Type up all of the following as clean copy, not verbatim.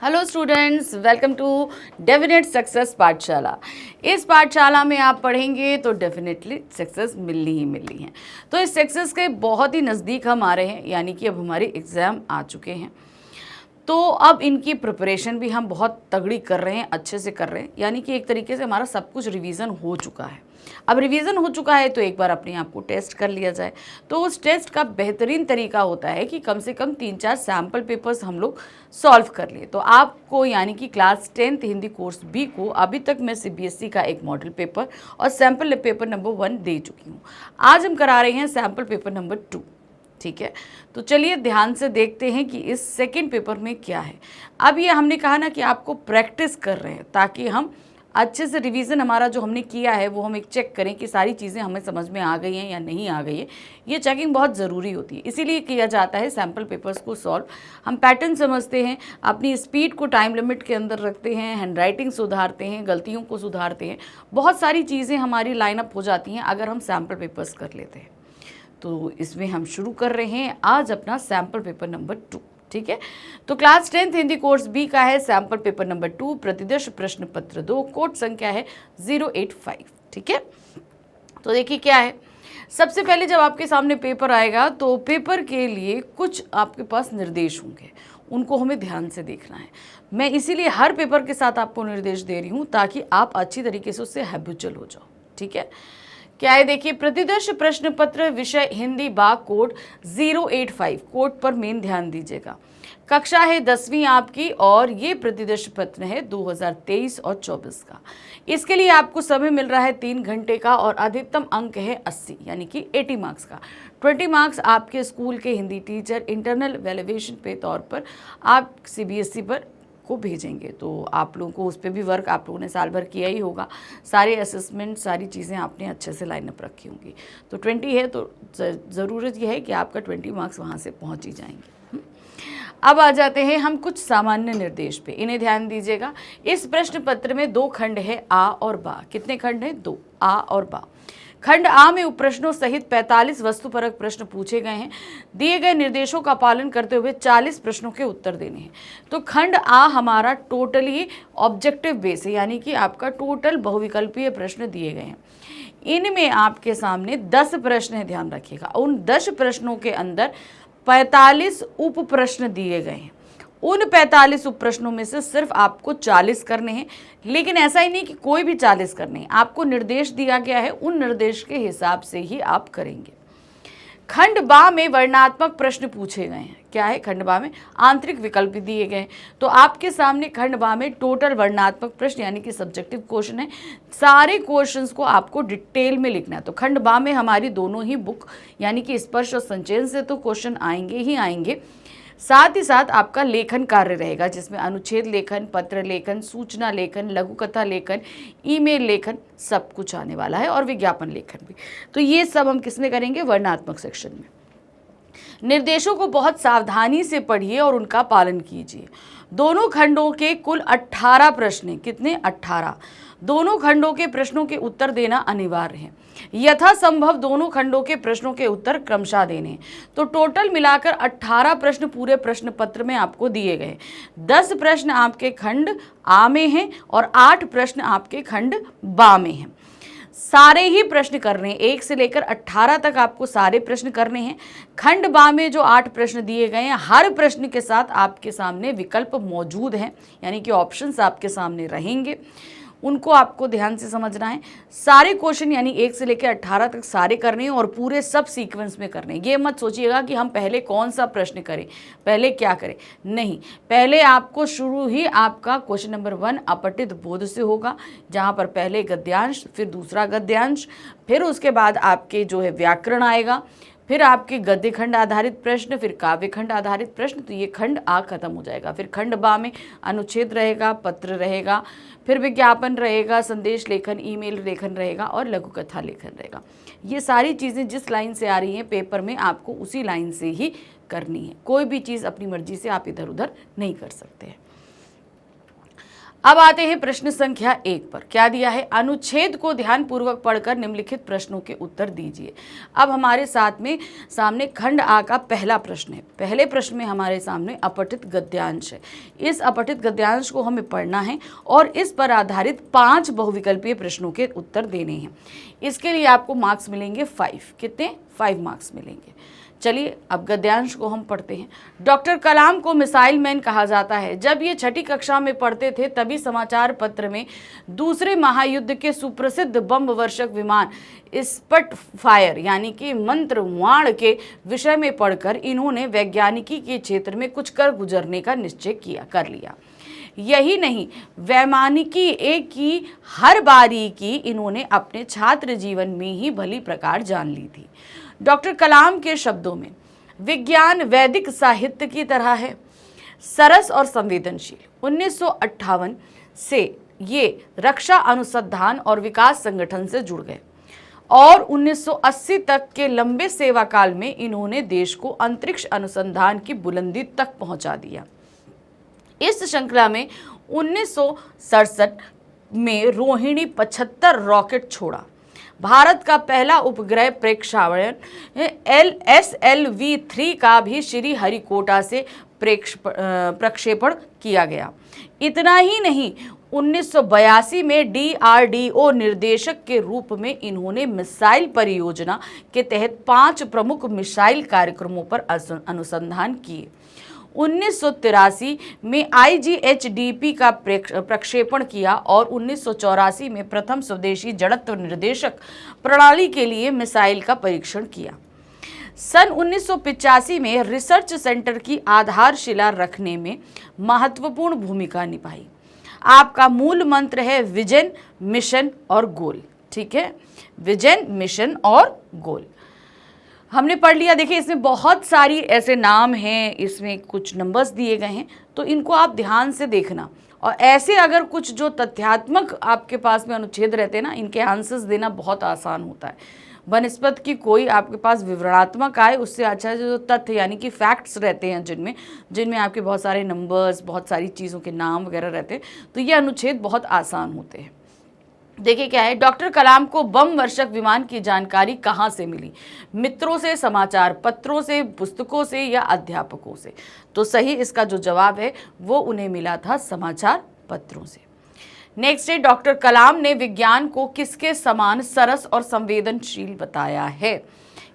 Hello students, welcome to definite success Pathshala. इस पाठशाला में आप पढ़ेंगे तो डेफिनेटली सक्सेस मिलनी ही मिलनी है। तो इस सक्सेस के बहुत ही नज़दीक हम आ रहे हैं, यानी कि अब हमारे एग्ज़ाम आ चुके हैं। तो अब इनकी प्रिपरेशन भी हम बहुत तगड़ी कर रहे हैं, अच्छे से कर रहे हैं, यानी कि एक तरीके से हमारा सब कुछ रिवीजन हो चुका है। अब रिवीजन हो चुका है तो एक बार अपने आप को टेस्ट कर लिया जाए। तो उस टेस्ट का बेहतरीन तरीका होता है कि कम से कम 3-4 सैम्पल पेपर्स हम लोग सॉल्व कर लिए। तो आपको यानी कि class 10th Hindi course B को अभी तक मैं CBSE का एक मॉडल पेपर और सैम्पल पेपर नंबर 1 दे चुकी हूँ। आज हम करा रहे हैं सैम्पल पेपर नंबर 2। ठीक है, तो चलिए ध्यान से देखते हैं कि इस सेकंड पेपर में क्या है। अब ये हमने कहा ना कि आपको प्रैक्टिस कर रहे हैं ताकि हम अच्छे से रिवीजन हमारा जो हमने किया है वो हम एक चेक करें कि सारी चीज़ें हमें समझ में आ गई हैं या नहीं आ गई है। ये चेकिंग बहुत ज़रूरी होती है, इसीलिए किया जाता है सैम्पल पेपर्स को सॉल्व। हम पैटर्न समझते हैं, अपनी स्पीड को टाइम लिमिट के अंदर रखते हैं, हैंड राइटिंग सुधारते हैं, गलतियों को सुधारते हैं। बहुत सारी चीज़ें हमारी लाइनअप हो जाती हैं अगर हम सैम्पल पेपर्स कर लेते हैं। तो इसमें हम शुरू कर रहे हैं आज अपना सैम्पल पेपर नंबर 2। ठीक है, तो class 10th Hindi course B का है सैम्पल पेपर नंबर 2, प्रतिदर्श प्रश्न पत्र 2, कोड संख्या है 085। ठीक है, तो देखिए क्या है। सबसे पहले जब आपके सामने पेपर आएगा तो पेपर के लिए कुछ आपके पास निर्देश होंगे, उनको हमें ध्यान से देखना है। मैं इसीलिए हर पेपर के साथ आपको निर्देश दे रही हूँ ताकि आप अच्छी तरीके से उससे हैबिचुअल हो जाओ। ठीक है, क्या है देखिए, प्रतिदर्श प्रश्न पत्र विषय हिंदी बा कोड 085, कोड पर मेन ध्यान दीजिएगा। कक्षा है 10वीं आपकी और ये प्रतिदर्श पत्र है 2023 और 24 का। इसके लिए आपको समय मिल रहा है 3 घंटे का और अधिकतम अंक है 80 यानी कि 80 मार्क्स का। 20 मार्क्स आपके स्कूल के हिंदी टीचर इंटरनल वैल्यूएशन पे तौर पर आप CBSE पर को भेजेंगे। तो आप लोगों को उस पर भी वर्क आप लोगों ने साल भर किया ही होगा, सारे असेसमेंट सारी चीज़ें आपने अच्छे से लाइनअप रखी होंगी। तो 20 है तो ज़रूरत यह है कि आपका 20 मार्क्स वहाँ से पहुँच ही जाएंगे। अब आ जाते हैं हम कुछ सामान्य निर्देश पे, इन्हें ध्यान दीजिएगा। इस प्रश्न पत्र में 2 खंड है आ और बा। कितने खंड हैं? 2, आ और बा। खंड आ में उपप्रश्नों सहित 45 वस्तुपरक प्रश्न पूछे गए हैं। दिए गए निर्देशों का पालन करते हुए 40 प्रश्नों के उत्तर देने हैं। तो खंड आ हमारा टोटली ऑब्जेक्टिव बेस है, यानी कि आपका टोटल बहुविकल्पीय प्रश्न दिए गए हैं। इनमें आपके सामने 10 प्रश्न है, ध्यान रखिएगा। उन 10 प्रश्नों के अंदर 45 उप प्रश्न दिए गए हैं। उन 45 उप प्रश्नों में से सिर्फ आपको 40 करने हैं, लेकिन ऐसा ही नहीं कि कोई भी 40 करने हैं। आपको निर्देश दिया गया है, उन निर्देश के हिसाब से ही आप करेंगे। खंड बा में वर्णनात्मक प्रश्न पूछे गए हैं। क्या है? खंड बा में आंतरिक विकल्प दिए गए हैं। तो आपके सामने खंड बा में टोटल वर्णनात्मक प्रश्न यानी कि सब्जेक्टिव क्वेश्चन है। सारे क्वेश्चंस को आपको डिटेल में लिखना है। तो खंड बा में हमारी दोनों ही बुक यानी कि स्पर्श और संचयन से तो क्वेश्चन आएंगे ही आएंगे, साथ ही साथ आपका लेखन कार्य रहेगा जिसमें अनुच्छेद लेखन, पत्र लेखन, सूचना लेखन, लघु कथा लेखन, ईमेल लेखन सब कुछ आने वाला है और विज्ञापन लेखन भी। तो ये सब हम किसमें करेंगे? वर्णनात्मक सेक्शन में। निर्देशों को बहुत सावधानी से पढ़िए और उनका पालन कीजिए। दोनों खंडों के कुल 18 प्रश्न हैं। कितने? 18। दोनों खंडों के प्रश्नों के उत्तर देना अनिवार्य है। यथासंभव दोनों खंडों के प्रश्नों के उत्तर क्रमशः देने हैं। तो टोटल मिलाकर 18 प्रश्न पूरे प्रश्न पत्र में आपको दिए गए। 10 प्रश्न आपके खंड आ में हैं और 8 प्रश्न आपके खंड बा में हैं। सारे ही प्रश्न करने हैं, 1 से लेकर 18 तक आपको सारे प्रश्न करने हैं। खंड बा में जो 8 प्रश्न दिए गए हैं, हर प्रश्न के साथ आपके सामने विकल्प मौजूद हैं, यानी कि ऑप्शंस आपके सामने रहेंगे, उनको आपको ध्यान से समझना है। सारे क्वेश्चन यानी 1 से लेकर 18 तक सारे करने हैं और पूरे सब सीक्वेंस में करने हैं। ये मत सोचिएगा कि हम पहले कौन सा प्रश्न करें, पहले क्या करें, नहीं। पहले आपको शुरू ही आपका क्वेश्चन नंबर 1 अपठित बोध से होगा, जहाँ पर पहले गद्यांश, फिर दूसरा गद्यांश, फिर उसके बाद आपके जो है व्याकरण आएगा, फिर आपके गद्य खंड आधारित प्रश्न, फिर काव्य खंड आधारित प्रश्न। तो ये खंड आ खत्म हो जाएगा। फिर खंड बा में अनुच्छेद रहेगा, पत्र रहेगा, फिर विज्ञापन रहेगा, संदेश लेखन, ईमेल लेखन रहेगा और लघु कथा लेखन रहेगा। ये सारी चीज़ें जिस लाइन से आ रही हैं पेपर में आपको उसी लाइन से ही करनी है। कोई भी चीज़ अपनी मर्जी से आप इधर उधर नहीं कर सकते हैं। अब आते हैं प्रश्न संख्या 1 पर। क्या दिया है? अनुच्छेद को ध्यानपूर्वक पढ़कर निम्नलिखित प्रश्नों के उत्तर दीजिए। अब हमारे सामने खंड आ का पहला प्रश्न है। पहले प्रश्न में हमारे सामने अपठित गद्यांश है। इस अपठित गद्यांश को हमें पढ़ना है और इस पर आधारित 5 बहुविकल्पीय प्रश्नों के उत्तर देने हैं। इसके लिए आपको मार्क्स मिलेंगे 5। कितने? 5 मार्क्स मिलेंगे। चलिए अब गद्यांश को हम पढ़ते हैं। डॉक्टर कलाम को मिसाइल मैन कहा जाता है। जब ये 6ठी कक्षा में पढ़ते थे तभी समाचार पत्र में दूसरे महायुद्ध के सुप्रसिद्ध बम वर्षक विमान स्पटफायर यानी कि मंत्रवाण के विषय में पढ़कर इन्होंने वैज्ञानिकी के क्षेत्र में कुछ कर गुजरने का निश्चय कर लिया। यही नहीं, वैमानिकी एक की हर बारीकी इन्होंने अपने छात्र जीवन में ही भली प्रकार जान ली थी। डॉक्टर कलाम के शब्दों में विज्ञान वैदिक साहित्य की तरह है, सरस और संवेदनशील। 1958 से ये रक्षा अनुसंधान और विकास संगठन से जुड़ गए और 1980 तक के लंबे सेवा काल में इन्होंने देश को अंतरिक्ष अनुसंधान की बुलंदी तक पहुंचा दिया। इस श्रृंखला में 1967 में रोहिणी 75 रॉकेट छोड़ा। भारत का पहला उपग्रह प्रेक्षावरण SLV-3 का भी श्री हरिकोटा से प्रक्षेपण किया गया। इतना ही नहीं, 1982 में DRDO निर्देशक के रूप में इन्होंने मिसाइल परियोजना के तहत 5 प्रमुख मिसाइल कार्यक्रमों पर अनुसंधान किए। 1983 में IGHDP का प्रक्षेपण किया और 1984 में प्रथम स्वदेशी जड़त्व निर्देशक प्रणाली के लिए मिसाइल का परीक्षण किया। सन 1985 में रिसर्च सेंटर की आधारशिला रखने में महत्वपूर्ण भूमिका निभाई। आपका मूल मंत्र है विजन, मिशन और गोल। ठीक है, विजन, मिशन और गोल हमने पढ़ लिया। देखिए इसमें बहुत सारी ऐसे नाम हैं, इसमें कुछ नंबर्स दिए गए हैं, तो इनको आप ध्यान से देखना। और ऐसे अगर कुछ जो तथ्यात्मक आपके पास में अनुच्छेद रहते हैं ना, इनके आंसर्स देना बहुत आसान होता है। बनस्पत की कोई आपके पास विवरणात्मक आए, उससे अच्छा जो तथ्य यानी कि फैक्ट्स रहते हैं जिनमें आपके बहुत सारे नंबर्स, बहुत सारी चीज़ों के नाम वगैरह रहते हैं, तो ये अनुच्छेद बहुत आसान होते हैं। देखिए क्या है, डॉक्टर कलाम को बम वर्षक विमान की जानकारी कहाँ से मिली? मित्रों से, समाचार पत्रों से, पुस्तकों से या अध्यापकों से? तो सही इसका जो जवाब है वो उन्हें मिला था समाचार पत्रों से। नेक्स्ट है, डॉक्टर कलाम ने विज्ञान को किसके समान सरस और संवेदनशील बताया है?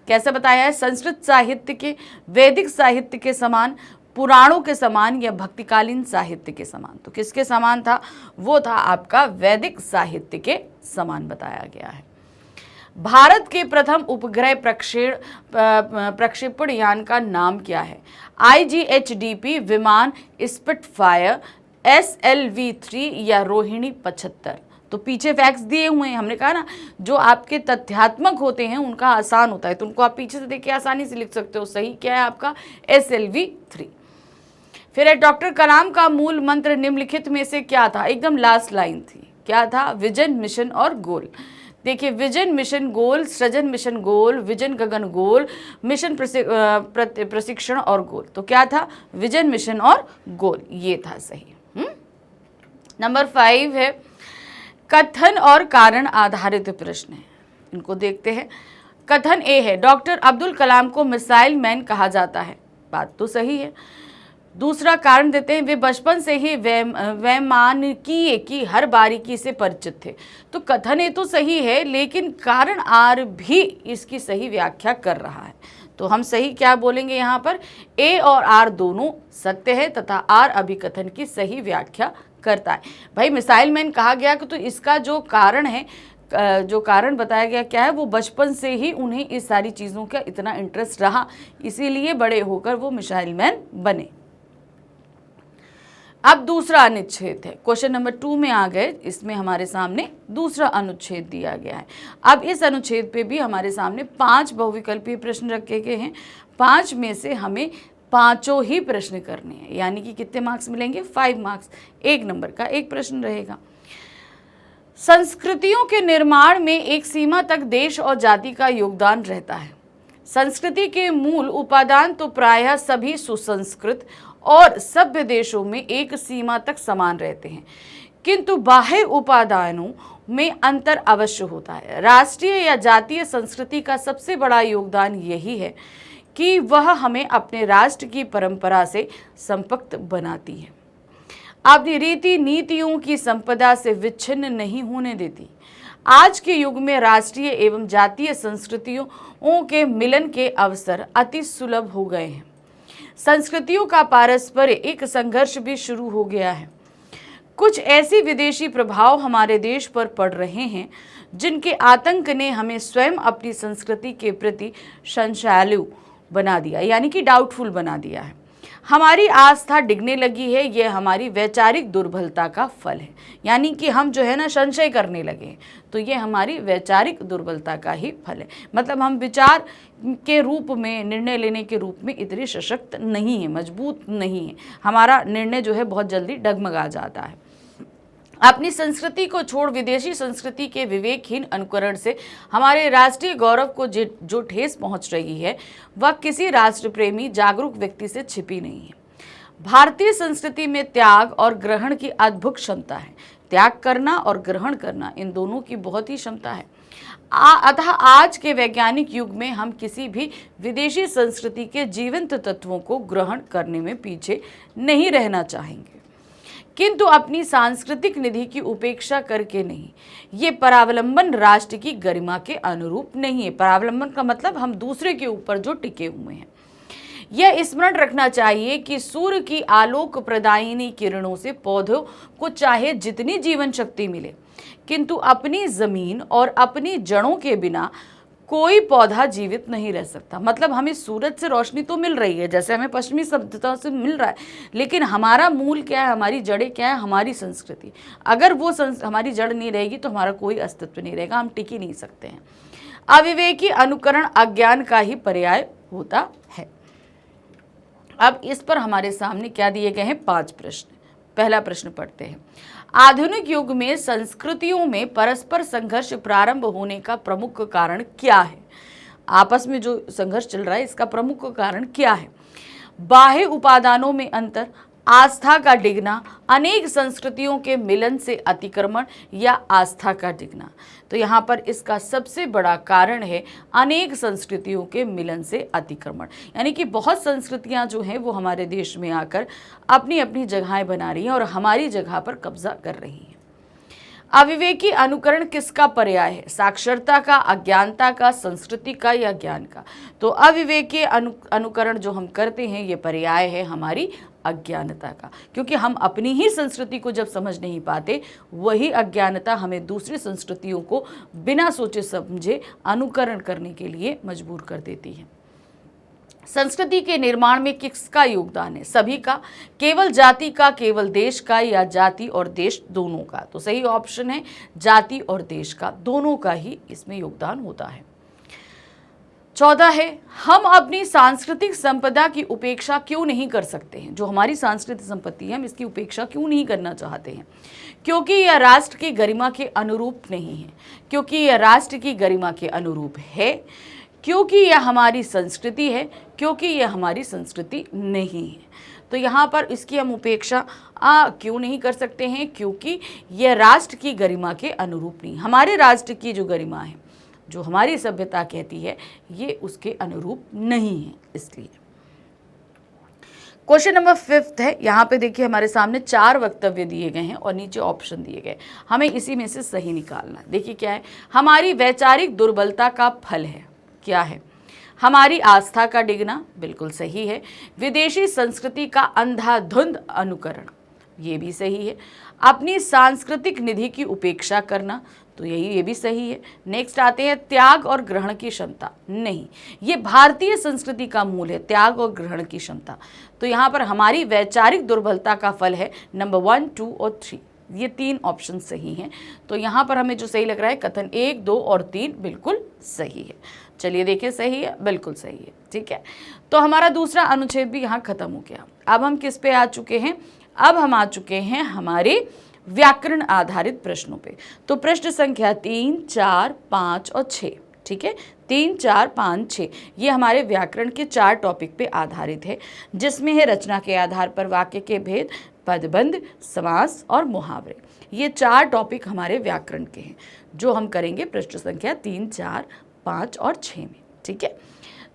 कैसे बताया है? संस्कृत साहित्य के, वैदिक साहित्य के समान, पुराणों के समान या भक्तिकालीन साहित्य के समान? तो किसके समान था? वो था आपका वैदिक साहित्य के समान बताया गया है। भारत के प्रथम उपग्रह प्रक्षेपण यान का नाम क्या है? IGHDP विमान, स्पिटफायर, SLV-3 या रोहिणी 75? तो पीछे फैक्ट्स दिए हुए हैं। हमने कहा ना, जो आपके तथ्यात्मक होते हैं उनका आसान होता है, तो उनको आप पीछे से देख के आसानी से लिख सकते हो। सही क्या है आपका? SLV-3। फिर है, डॉक्टर कलाम का मूल मंत्र निम्नलिखित में से क्या था? एकदम लास्ट लाइन थी। क्या था? विजन, मिशन और गोल। देखिए, विजन, मिशन, गोल, सृजन, मिशन, गोल, विजन, गगन, गोल, मिशन, प्रशिक्षण और गोल। तो क्या था? विजन, मिशन और गोल, ये था सही। नंबर 5 है, कथन और कारण आधारित प्रश्न है। इनको देखते हैं। कथन ए है, डॉक्टर अब्दुल कलाम को मिसाइल मैन कहा जाता है। बात तो सही है। दूसरा कारण देते हैं, वे बचपन से ही वैमानिकी की हर बारीकी से परिचित थे। तो कथन ए तो सही है, लेकिन कारण आर भी इसकी सही व्याख्या कर रहा है। तो हम सही क्या बोलेंगे यहाँ पर? ए और आर दोनों सत्य है तथा आर अभिकथन की सही व्याख्या करता है। भाई मिसाइल मैन कहा गया कि तो इसका जो कारण है, जो कारण बताया गया क्या है, वो बचपन से ही उन्हें इस सारी चीज़ों का इतना इंटरेस्ट रहा, इसीलिए बड़े होकर वो मिसाइल मैन बने। अब दूसरा अनुच्छेद है, क्वेश्चन नंबर 2 में आ गए। इसमें हमारे सामने दूसरा अनुच्छेद दिया गया है। अब इस अनुच्छेद पे भी हमारे सामने 5 बहुविकल्पीय प्रश्न रखे गए हैं। 5 में से हमें 5 ही प्रश्न करने हैं, यानी कि कितने मार्क्स मिलेंगे? 5 मार्क्स। 1 नंबर का एक प्रश्न रहेगा। संस्कृतियों के निर्माण में एक सीमा तक देश और जाति का योगदान रहता है। संस्कृति के मूल उपादान तो प्रायः सभी सुसंस्कृत और सभ्य देशों में एक सीमा तक समान रहते हैं, किंतु बाह्य उपादानों में अंतर अवश्य होता है। राष्ट्रीय या जातीय संस्कृति का सबसे बड़ा योगदान यही है कि वह हमें अपने राष्ट्र की परंपरा से संपक्त बनाती है, अपनी रीति नीतियों की संपदा से विच्छिन्न नहीं होने देती। आज के युग में राष्ट्रीय एवं जातीय संस्कृतियों के मिलन के अवसर अति सुलभ हो गए हैं। संस्कृतियों का पारस्परिक संघर्ष भी शुरू हो गया है। कुछ ऐसे विदेशी प्रभाव हमारे देश पर पड़ रहे हैं जिनके आतंक ने हमें स्वयं अपनी संस्कृति के प्रति संशयालु बना दिया, यानी कि डाउटफुल बना दिया है। हमारी आस्था डिगने लगी है। यह हमारी वैचारिक दुर्बलता का फल है, यानी कि हम जो है ना संशय करने लगे, तो ये हमारी वैचारिक दुर्बलता का ही फल है। मतलब हम विचार के रूप में, निर्णय लेने के रूप में इतने सशक्त नहीं है, मजबूत नहीं है। हमारा निर्णय जो है बहुत जल्दी डगमगा जाता है। अपनी संस्कृति को छोड़ विदेशी संस्कृति के विवेकहीन अनुकरण से हमारे राष्ट्रीय गौरव को जो ठेस पहुंच रही है, वह किसी राष्ट्र प्रेमी जागरूक व्यक्ति से छिपी नहीं है। भारतीय संस्कृति में त्याग और ग्रहण की अद्भुत क्षमता है। त्याग करना और ग्रहण करना, इन दोनों की बहुत ही क्षमता है। अतः आज के वैज्ञानिक युग में हम किसी भी विदेशी संस्कृति के जीवंत तत्वों को ग्रहण करने में पीछे नहीं रहना चाहेंगे, किंतु अपनी सांस्कृतिक निधि की उपेक्षा करके नहीं। ये परावलंबन राष्ट्र की गरिमा के अनुरूप नहीं है। परावलंबन का मतलब हम दूसरे के ऊपर जो टिके हुए हैं। यह स्मरण रखना चाहिए कि सूर्य की आलोक प्रदायिनी किरणों से पौधों को चाहे जितनी जीवन शक्ति मिले, किंतु अपनी जमीन और अपनी जड़ों के बिना कोई पौधा जीवित नहीं रह सकता। मतलब हमें सूरज से रोशनी तो मिल रही है, जैसे हमें पश्चिमी सभ्यता से मिल रहा है, लेकिन हमारा मूल क्या है, हमारी जड़ें क्या है, हमारी संस्कृति। अगर वो हमारी जड़ नहीं रहेगी तो हमारा कोई अस्तित्व नहीं रहेगा, हम टिक ही नहीं सकते हैं। अविवेकी अनुकरण अज्ञान का ही पर्याय होता है। अब इस पर हमारे सामने क्या दिए गए हैं, 5 प्रश्न। पहला प्रश्न पढ़ते हैं। आधुनिक युग में संस्कृतियों में परस्पर संघर्ष प्रारंभ होने का प्रमुख कारण क्या है? आपस में जो संघर्ष चल रहा है, इसका प्रमुख कारण क्या है? बाह्य उपादानों में अंतर, आस्था का डिगना, अनेक संस्कृतियों के मिलन से अतिक्रमण या आस्था का डिगना। तो यहाँ पर इसका सबसे बड़ा कारण है अनेक संस्कृतियों के मिलन से अतिक्रमण, यानी कि बहुत संस्कृतियाँ जो हैं वो हमारे देश में आकर अपनी अपनी जगहें बना रही हैं और हमारी जगह पर कब्जा कर रही हैं। अविवेकी अनुकरण किसका पर्याय है? साक्षरता का, अज्ञानता का, संस्कृति का या ज्ञान का? तो अविवेकी अनुकरण जो हम करते हैं ये पर्याय है हमारी अज्ञानता का, क्योंकि हम अपनी ही संस्कृति को जब समझ नहीं पाते, वही अज्ञानता हमें दूसरी संस्कृतियों को बिना सोचे समझे अनुकरण करने के लिए मजबूर कर देती है। संस्कृति के निर्माण में किसका योगदान है? सभी का, केवल जाति का, केवल देश का या जाति और देश दोनों का? तो सही ऑप्शन है जाति और देश का, दोनों का ही इसमें योगदान होता है। 14 है, हम अपनी सांस्कृतिक संपदा की उपेक्षा क्यों नहीं कर सकते हैं? जो हमारी सांस्कृतिक संपत्ति है, हम इसकी उपेक्षा क्यों नहीं करना चाहते हैं? क्योंकि यह राष्ट्र की गरिमा के अनुरूप नहीं है, क्योंकि यह राष्ट्र की गरिमा के अनुरूप है, क्योंकि यह हमारी संस्कृति है, क्योंकि यह हमारी संस्कृति नहीं है। तो यहाँ पर इसकी हम उपेक्षा क्यों नहीं कर सकते हैं? क्योंकि यह राष्ट्र की गरिमा के अनुरूप नहीं। हमारे राष्ट्र की जो गरिमा है, जो हमारी सभ्यता कहती है, ये उसके अनुरूप नहीं है, इसलिए। क्वेश्चन नंबर 5 है। यहाँ पे देखिए हमारे सामने 4 वक्तव्य दिए गए हैं और नीचे ऑप्शन दिए गए, हमें इसी में से सही निकालना है। देखिए क्या है, हमारी वैचारिक दुर्बलता का फल है, क्या है? हमारी आस्था का डिगना, बिल्कुल सही है। विदेशी संस्कृति का अंधाधुंध अनुकरण, ये भी सही है। अपनी सांस्कृतिक निधि की उपेक्षा करना, तो ये भी सही है। नेक्स्ट आते हैं त्याग और ग्रहण की क्षमता, नहीं, ये भारतीय संस्कृति का मूल है, त्याग और ग्रहण की क्षमता। तो यहाँ पर हमारी वैचारिक दुर्बलता का फल है नंबर 1, 2 और 3, ये 3 ऑप्शन सही हैं। तो यहाँ पर हमें जो सही लग रहा है, कथन 1, 2 और 3 बिल्कुल सही है। चलिए देखिए, सही है, बिल्कुल सही है, ठीक है। तो हमारा दूसरा अनुच्छेद भी यहाँ खत्म हो गया। अब हम किस पे आ चुके हैं? अब हम आ चुके हैं हमारे व्याकरण आधारित प्रश्नों पे। तो प्रश्न संख्या 3, 4, 5 और 6, ठीक है, 3, 4, 5, 6 ये हमारे व्याकरण के 4 टॉपिक पे आधारित है, जिसमें है रचना के आधार पर वाक्य के भेद, पदबंध, समास और मुहावरे। ये 4 टॉपिक हमारे व्याकरण के हैं जो हम करेंगे प्रश्न संख्या 3, 4, 5 और 6 में। ठीक है,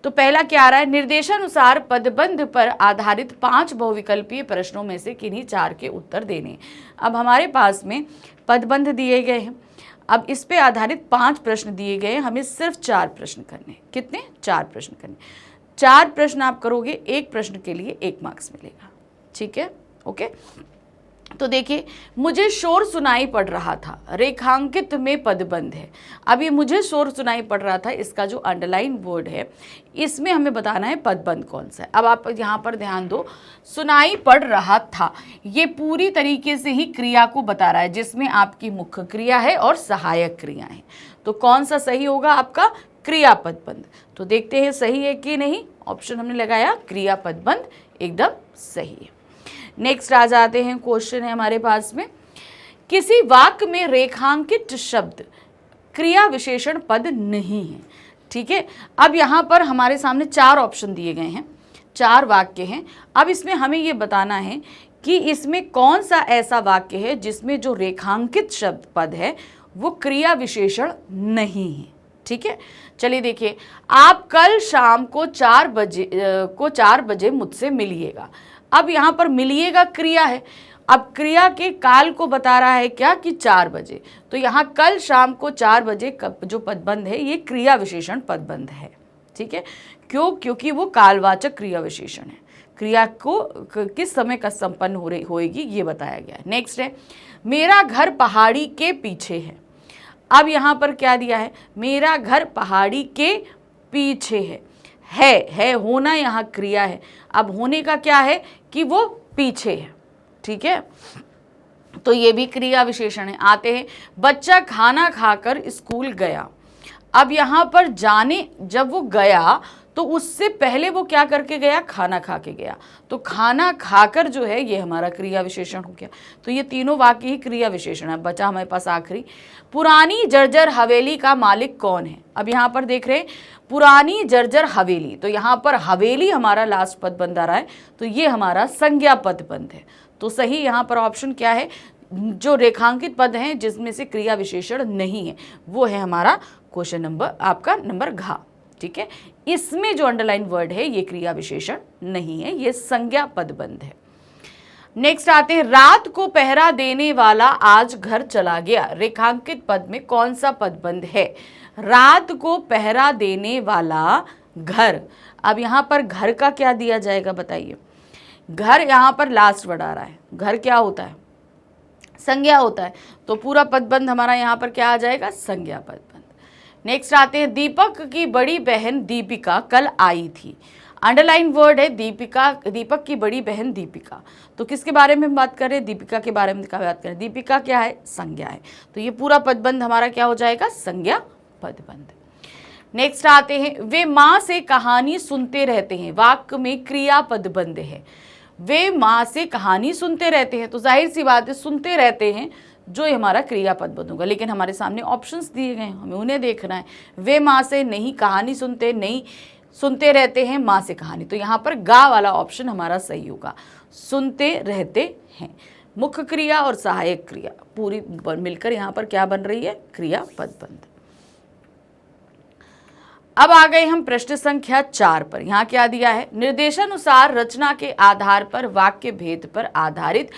तो पहला क्या आ रहा है, निर्देशानुसार पदबंध पर आधारित 5 बहुविकल्पीय प्रश्नों में से किन्हीं 4 के उत्तर देने। अब हमारे पास में पदबंध दिए गए हैं, अब इस पे आधारित 5 प्रश्न दिए गए हैं, हमें सिर्फ 4 प्रश्न करने। कितने? 4 प्रश्न करने। 4 प्रश्न आप करोगे, एक प्रश्न के लिए 1 मार्क्स मिलेगा। ठीक है, ओके। तो देखिए, मुझे शोर सुनाई पड़ रहा था, रेखांकित में पदबंध है। अब ये मुझे शोर सुनाई पड़ रहा था, इसका जो अंडरलाइन वर्ड है इसमें हमें बताना है पदबंध कौन सा है। अब आप यहाँ पर ध्यान दो, सुनाई पड़ रहा था, ये पूरी तरीके से ही क्रिया को बता रहा है जिसमें आपकी मुख्य क्रिया है और सहायक क्रिया है। तो कौन सा सही होगा आपका? क्रिया पदबंध। तो देखते हैं सही है कि नहीं। ऑप्शन हमने लगाया क्रिया पदबंध, एकदम सही है। नेक्स्ट आ जाते हैं, क्वेश्चन है हमारे पास में, किसी वाक्य में रेखांकित शब्द क्रिया विशेषण पद नहीं है। ठीक है, अब यहाँ पर हमारे सामने 4 ऑप्शन दिए गए हैं, 4 वाक्य हैं। अब इसमें हमें ये बताना है कि इसमें कौन सा ऐसा वाक्य है जिसमें जो रेखांकित शब्द पद है वो क्रिया विशेषण नहीं है। ठीक है, चलिए देखिए, आप कल शाम को 4 बजे मुझसे मिलिएगा। अब यहाँ पर मिलिएगा क्रिया है, अब क्रिया के काल को बता रहा है क्या कि 4 बजे। तो यहाँ कल शाम को 4 बजे जो पदबंध है ये क्रिया विशेषण पदबंध है। ठीक है, क्यों? क्योंकि वो कालवाचक क्रिया विशेषण है, क्रिया को किस समय का संपन्न होएगी ये बताया गया है। नेक्स्ट है, मेरा घर पहाड़ी के पीछे है। अब यहाँ पर क्या दिया है? मेरा घर पहाड़ी के पीछे है होना यहाँ क्रिया है। अब होने का क्या है कि वो पीछे है। ठीक है, तो ये भी क्रिया विशेषण है। आते हैं, बच्चा खाना खाकर स्कूल गया। अब यहाँ पर जाने, जब वो गया तो उससे पहले वो क्या करके गया? खाना खा के गया। तो खाना खाकर जो है ये हमारा क्रिया विशेषण हो गया। तो ये तीनों वाक्य ही क्रिया विशेषण है। बचा हमारे पास आखिरी, पुरानी जर्जर हवेली का मालिक कौन है। अब यहाँ पर देख रहे हैं पुरानी जर्जर हवेली, तो यहाँ पर हवेली हमारा लास्ट पदबंध आ रहा है, तो ये हमारा संज्ञा पदबंध है। तो सही यहाँ पर ऑप्शन क्या है? जो रेखांकित पद हैं जिसमें से क्रिया विशेषण नहीं है वो है हमारा क्वेश्चन नंबर, आपका नंबर घ। ठीक है, इसमें जो अंडरलाइन वर्ड है ये क्रिया विशेषण नहीं है, ये संज्ञा पदबंध है। नेक्स्ट आते हैं, रात को पहरा देने वाला आज घर चला गया। रेखांकित पद में कौन सा पदबंध है? रात को पहरा देने वाला घर। अब यहाँ पर घर का क्या दिया जाएगा बताइए? घर यहाँ पर लास्ट वर्ड आ रहा है, घर क्या होता है? संज्ञा होता है, तो पूरा पदबंध हमारा यहाँ पर क्या आ जाएगा? संज्ञा पदबंध। नेक्स्ट आते हैं, दीपक की बड़ी बहन दीपिका कल आई थी। अंडरलाइन वर्ड है दीपिका, दीपक की बड़ी बहन दीपिका। तो किसके बारे में हम बात कर रहे हैं? दीपिका के बारे में बात कर रहे हैं। दीपिका क्या है? संज्ञा है। तो ये पूरा पदबंध हमारा क्या हो जाएगा? संज्ञा पदबंध। नेक्स्ट आते हैं, वे माँ से कहानी सुनते रहते हैं। वाक्य में क्रिया पदबंध है। वे माँ से कहानी सुनते रहते हैं, तो जाहिर सी बात है सुनते रहते हैं जो हमारा क्रिया पदबंध होगा। लेकिन हमारे सामने ऑप्शंस दिए गए हैं, हमें उन्हें देखना है। वे माँ से नहीं कहानी सुनते, नहीं सुनते रहते हैं माँ से कहानी, तो यहाँ पर गा वाला ऑप्शन हमारा सही होगा। सुनते रहते हैं, मुख्य क्रिया और सहायक क्रिया पूरी मिलकर यहाँ पर क्या बन रही है? क्रिया पदबंध। अब आ गए हम प्रश्न संख्या 4 पर। यहाँ क्या दिया है? निर्देशानुसार रचना के आधार पर वाक्य भेद पर आधारित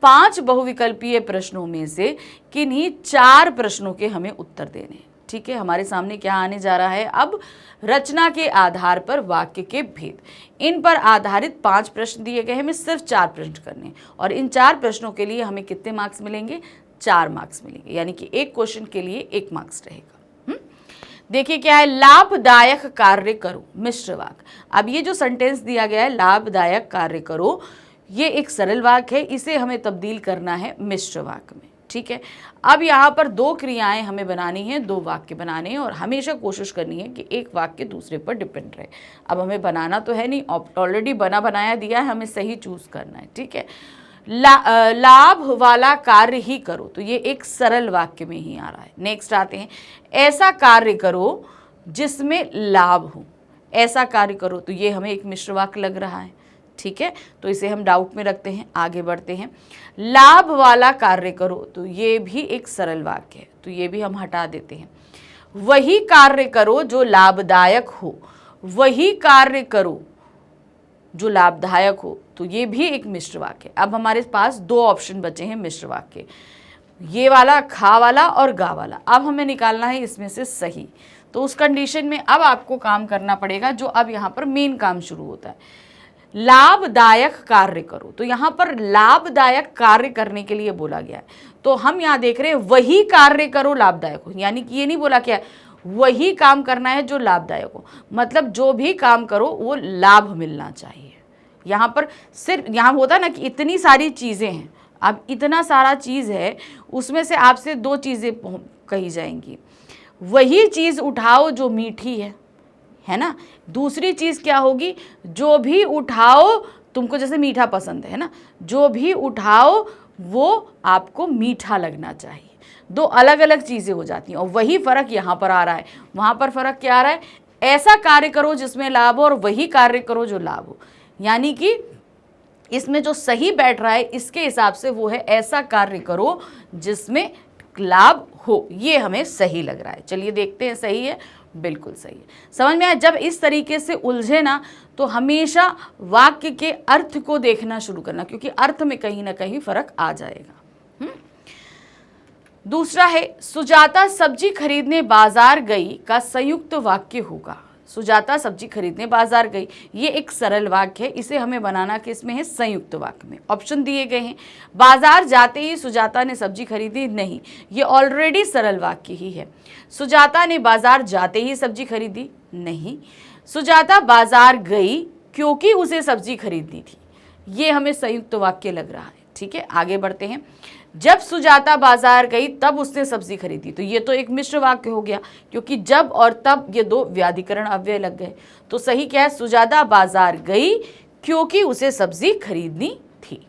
5 बहुविकल्पीय प्रश्नों में से किन्हीं 4 प्रश्नों के हमें उत्तर देने। ठीक है, हमारे सामने क्या आने जा रहा है? अब रचना के आधार पर वाक्य के भेद, इन पर आधारित 5 प्रश्न दिए गए हैं, हमें सिर्फ 4 प्रश्न करने, और इन 4 प्रश्नों के लिए हमें कितने मार्क्स मिलेंगे? 4 मार्क्स मिलेंगे, यानी कि एक क्वेश्चन के लिए 1 मार्क्स रहेगा। देखिए क्या है? लाभदायक कार्य करो, मिश्र वाक्य। अब ये जो सेंटेंस दिया गया है लाभदायक कार्य करो, ये एक सरल वाक्य है, इसे हमें तब्दील करना है मिश्र वाक्य में। ठीक है, अब यहाँ पर 2 क्रियाएं हमें बनानी है, 2 वाक्य बनाने हैं, और हमेशा कोशिश करनी है कि एक वाक्य दूसरे पर डिपेंड रहे। अब हमें बनाना तो है नहीं, ऑलरेडी बनाया दिया है, हमें सही चूज करना है। ठीक है, लाभ वाला कार्य ही करो, तो ये एक सरल वाक्य में ही आ रहा है। नेक्स्ट आते हैं, ऐसा कार्य करो जिसमें लाभ हो। ऐसा कार्य करो, तो ये हमें एक मिश्र वाक्य लग रहा है। ठीक है, तो इसे हम डाउट में रखते हैं। आगे बढ़ते हैं, लाभ वाला कार्य करो, तो ये भी एक सरल वाक्य है, तो ये भी हम हटा देते हैं। वही कार्य करो जो लाभदायक हो, वही कार्य करो जो लाभदायक हो, तो ये भी एक मिश्र वाक्य। अब हमारे पास दो ऑप्शन बचे हैं मिश्र वाक्य, ये वाला खा वाला और गा वाला। अब हमें निकालना है इसमें से सही। तो उस कंडीशन में अब आपको काम करना पड़ेगा, जो अब यहाँ पर मेन काम शुरू होता है, लाभदायक कार्य करो। तो यहाँ पर लाभदायक कार्य करने के लिए बोला गया है, तो हम यहाँ देख रहे हैं वही कार्य करो लाभदायक हो, यानी कि ये नहीं बोला क्या है वही काम करना है जो लाभदायक हो, मतलब जो भी काम करो वो लाभ मिलना चाहिए। यहाँ पर सिर्फ यहाँ होता ना कि इतनी सारी चीज़ें हैं, अब इतना सारा चीज़ है, उसमें से आपसे दो चीज़ें कही जाएंगी। वही चीज़ उठाओ जो मीठी है ना। दूसरी चीज़ क्या होगी, जो भी उठाओ, तुमको जैसे मीठा पसंद है ना, जो भी उठाओ वो आपको मीठा लगना चाहिए। दो अलग अलग चीज़ें हो जाती हैं, और वही फ़र्क यहाँ पर आ रहा है। वहाँ पर फ़र्क क्या आ रहा है, ऐसा कार्य करो जिसमें लाभ हो, और वही कार्य करो जो लाभ हो, यानी कि इसमें जो सही बैठ रहा है इसके हिसाब से वो है ऐसा कार्य करो जिसमें लाभ हो। ये हमें सही लग रहा है। चलिए देखते हैं सही है, बिल्कुल सही है। समझ में आया। जब इस तरीके से उलझे ना, तो हमेशा वाक्य के अर्थ को देखना शुरू करना, क्योंकि अर्थ में कहीं ना कहीं फर्क आ जाएगा। दूसरा है, सुजाता सब्जी खरीदने बाजार गई का संयुक्त वाक्य होगा। सुजाता सब्जी खरीदने बाजार गई, ये एक सरल वाक्य है, इसे हमें बनाना किसमें है, संयुक्त वाक्य में। ऑप्शन दिए गए हैं, बाजार जाते ही सुजाता ने सब्जी खरीदी, नहीं, ये ऑलरेडी सरल वाक्य ही है। सुजाता ने बाजार जाते ही सब्जी खरीदी, नहीं। सुजाता बाजार गई क्योंकि उसे सब्जी खरीदनी थी, ये हमें संयुक्त वाक्य लग रहा है। ठीक है, आगे बढ़ते हैं। जब सुजाता बाजार गई तब उसने सब्जी खरीदी, तो ये तो एक मिश्र वाक्य हो गया, क्योंकि जब और तब ये दो व्याधिकरण अव्यय लग गए। तो सही क्या है, सुजाता बाजार गई क्योंकि उसे सब्जी खरीदनी थी।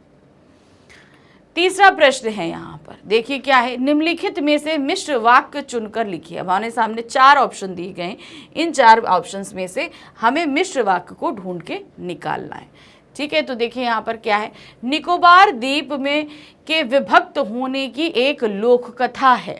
तीसरा प्रश्न है यहाँ पर, देखिए क्या है, निम्नलिखित में से मिश्र वाक्य चुनकर लिखिए। हमारे सामने चार ऑप्शन दिए गए, इन चार ऑप्शंस में से हमें मिश्र वाक्य को ढूंढ के निकालना है। ठीक है, तो देखिए यहाँ पर क्या है, निकोबार द्वीप में के विभक्त होने की एक लोक कथा है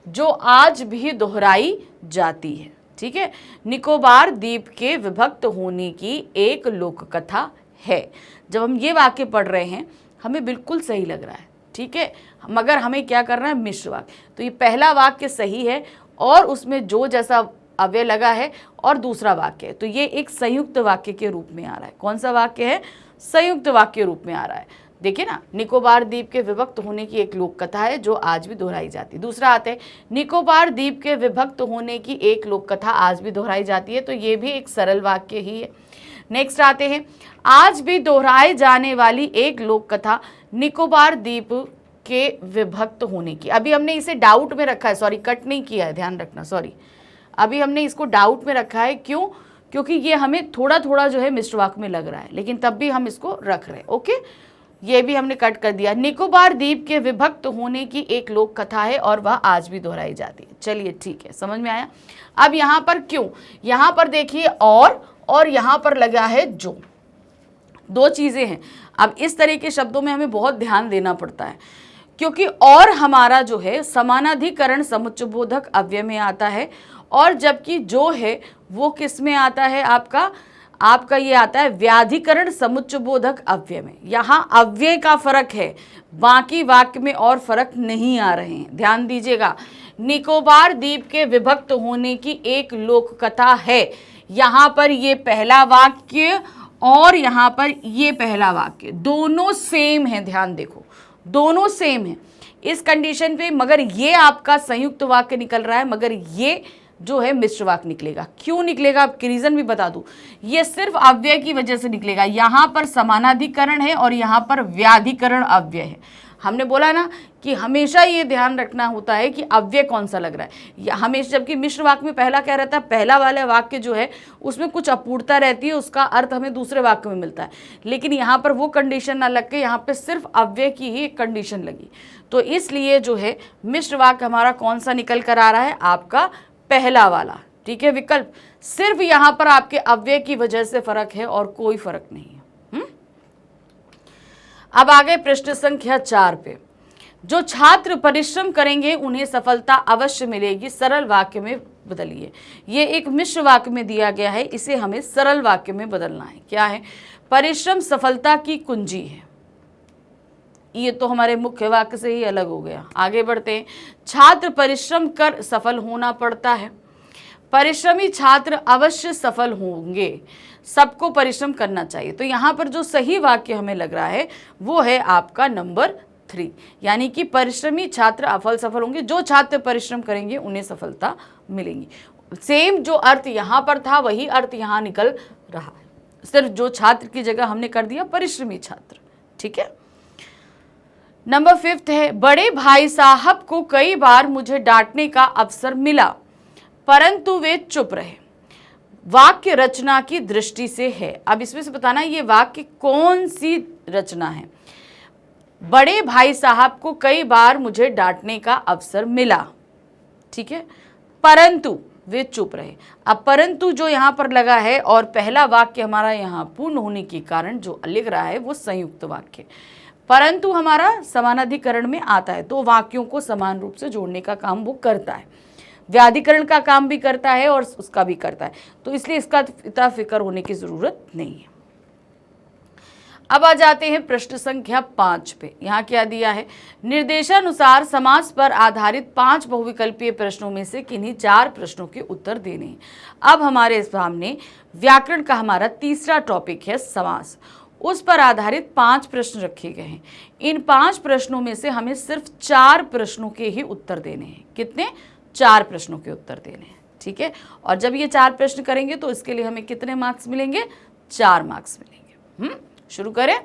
जो आज भी दोहराई जाती है। ठीक है, निकोबार द्वीप के विभक्त होने की एक लोक कथा है। जब हम ये वाक्य पढ़ रहे हैं हमें बिल्कुल सही लग रहा है। ठीक है, मगर हमें क्या करना है, मिश्र वाक्य। तो ये पहला वाक्य सही है और उसमें जो जैसा अव्यय लगा है, और दूसरा वाक्य है, तो ये एक संयुक्त वाक्य के रूप में आ रहा है। कौन सा वाक्य है, संयुक्त वाक्य रूप में आ रहा है। देखिए ना, निकोबार द्वीप के विभक्त होने की एक लोक कथा है जो आज भी दोहराई जाती है। दूसरा आता है, निकोबार द्वीप के विभक्त होने की एक लोक कथा आज भी दोहराई जाती है, तो ये भी एक सरल वाक्य ही है। नेक्स्ट आते हैं, आज भी दोहराए जाने वाली एक लोक कथा निकोबार द्वीप के विभक्त होने की। अभी हमने इसे डाउट में रखा है, सॉरी कट नहीं किया है, ध्यान रखना, सॉरी अभी हमने इसको डाउट में रखा है। क्यों, क्योंकि ये हमें थोड़ा थोड़ा जो है मिश्र वाक्य में लग रहा है, लेकिन तब भी हम इसको रख रहे हैं। ओके, ये भी हमने कट कर दिया। निकोबार द्वीप के विभक्त होने की एक लोक कथा है और वह आज भी दोहराई जाती है। चलिए ठीक है, समझ में आया। अब यहाँ पर क्यों, यहाँ पर देखिए और यहाँ पर लगा है जो, दो चीज़ें हैं। अब इस तरह के शब्दों में हमें बहुत ध्यान देना पड़ता है, क्योंकि और हमारा जो है समानाधिकरण समुच्चयबोधक अव्यय में आता है, और जबकि जो है वो किस में आता है, आपका ये आता है व्याधिकरण समुच्चयबोधक अव्यय में। यहाँ अव्यय का फर्क है, बाकी वाक्य में और फर्क नहीं आ रहे हैं, ध्यान दीजिएगा। निकोबार द्वीप के विभक्त होने की एक लोक कथा है, यहाँ पर ये पहला वाक्य और यहाँ पर ये पहला वाक्य दोनों सेम है, ध्यान देखो दोनों सेम है इस कंडीशन पे, मगर ये आपका संयुक्त वाक्य निकल रहा है, मगर ये जो है मिश्र वाक्य निकलेगा। क्यों निकलेगा, आपके रीजन भी बता दूं, ये सिर्फ अव्यय की वजह से निकलेगा। यहाँ पर समानाधिकरण है और यहाँ पर व्याधिकरण अव्यय है। हमने बोला ना कि हमेशा ये ध्यान रखना होता है कि अव्यय कौन सा लग रहा है हमेशा, जबकि मिश्र वाक्य में पहला क्या रहता है, पहला वाला वाक्य जो है उसमें कुछ अपूर्णता रहती है, उसका अर्थ हमें दूसरे वाक्य में मिलता है। लेकिन यहाँ पर वो कंडीशन ना लग के यहाँ पे सिर्फ अव्यय की ही कंडीशन लगी, तो इसलिए जो है मिश्र वाक्य हमारा कौन सा निकल कर आ रहा है, आपका पहला वाला। ठीक है, विकल्प। सिर्फ यहाँ पर आपके अव्यय की वजह से फर्क है और कोई फर्क नहीं है। अब आ गए प्रश्न संख्या 4 पे। जो छात्र परिश्रम करेंगे उन्हें सफलता अवश्य मिलेगी, सरल वाक्य में बदलिए। ये एक मिश्र वाक्य में दिया गया है, इसे हमें सरल वाक्य में बदलना है। क्या है? परिश्रम सफलता की कुंजी है। ये तो हमारे मुख्य वाक्य से ही अलग हो गया। आगे बढ़ते हैं। छात्र परिश्रम कर सफल होना पड़ता है। परिश्रमी छात्र अवश्य सफल होंगे, सबको परिश्रम करना चाहिए। तो यहाँ पर जो सही वाक्य हमें लग रहा है वो है आपका नंबर 3, यानी कि परिश्रमी छात्र सफल होंगे। जो छात्र परिश्रम करेंगे उन्हें सफलता मिलेगी। सेम जो अर्थ यहाँ पर था वही अर्थ यहाँ निकल रहा है, सिर्फ जो छात्र की जगह हमने कर दिया परिश्रमी छात्र। ठीक है। नंबर 5 है, बड़े भाई साहब को कई बार मुझे डांटने का अवसर मिला परंतु वे चुप रहे। वाक्य रचना की दृष्टि से है। अब इसमें से बताना ये वाक्य कौन सी रचना है। बड़े भाई साहब को कई बार मुझे डांटने का अवसर मिला, ठीक है, परंतु वे चुप रहे। अब परंतु जो यहाँ पर लगा है और पहला वाक्य हमारा यहाँ पूर्ण होने के कारण जो लिख रहा है वो संयुक्त वाक्य। परंतु हमारा समानाधिकरण में आता है तो वाक्यों को समान रूप से जोड़ने का काम वो करता है, व्याधिकरण का काम भी करता है और उसका भी करता है, तो इसलिए इसका इतना फिक्र होने की जरूरत नहीं है। अब आ जाते हैं प्रश्न संख्या 5 पे। यहाँ क्या दिया है? निर्देशानुसार समास पर आधारित 5 बहुविकल्पीय प्रश्नों में से किन्हीं 4 प्रश्नों के उत्तर देने हैं। अब हमारे सामने व्याकरण का हमारा तीसरा टॉपिक है समास, उस पर आधारित 5 प्रश्न रखे गए हैं। इन 5 प्रश्नों में से हमें सिर्फ 4 प्रश्नों के ही उत्तर देने हैं। कितने? 4 प्रश्नों के उत्तर देने हैं। ठीक है। और जब ये 4 प्रश्न करेंगे तो इसके लिए हमें कितने मार्क्स मिलेंगे? 4 मार्क्स मिलेंगे। शुरू करें।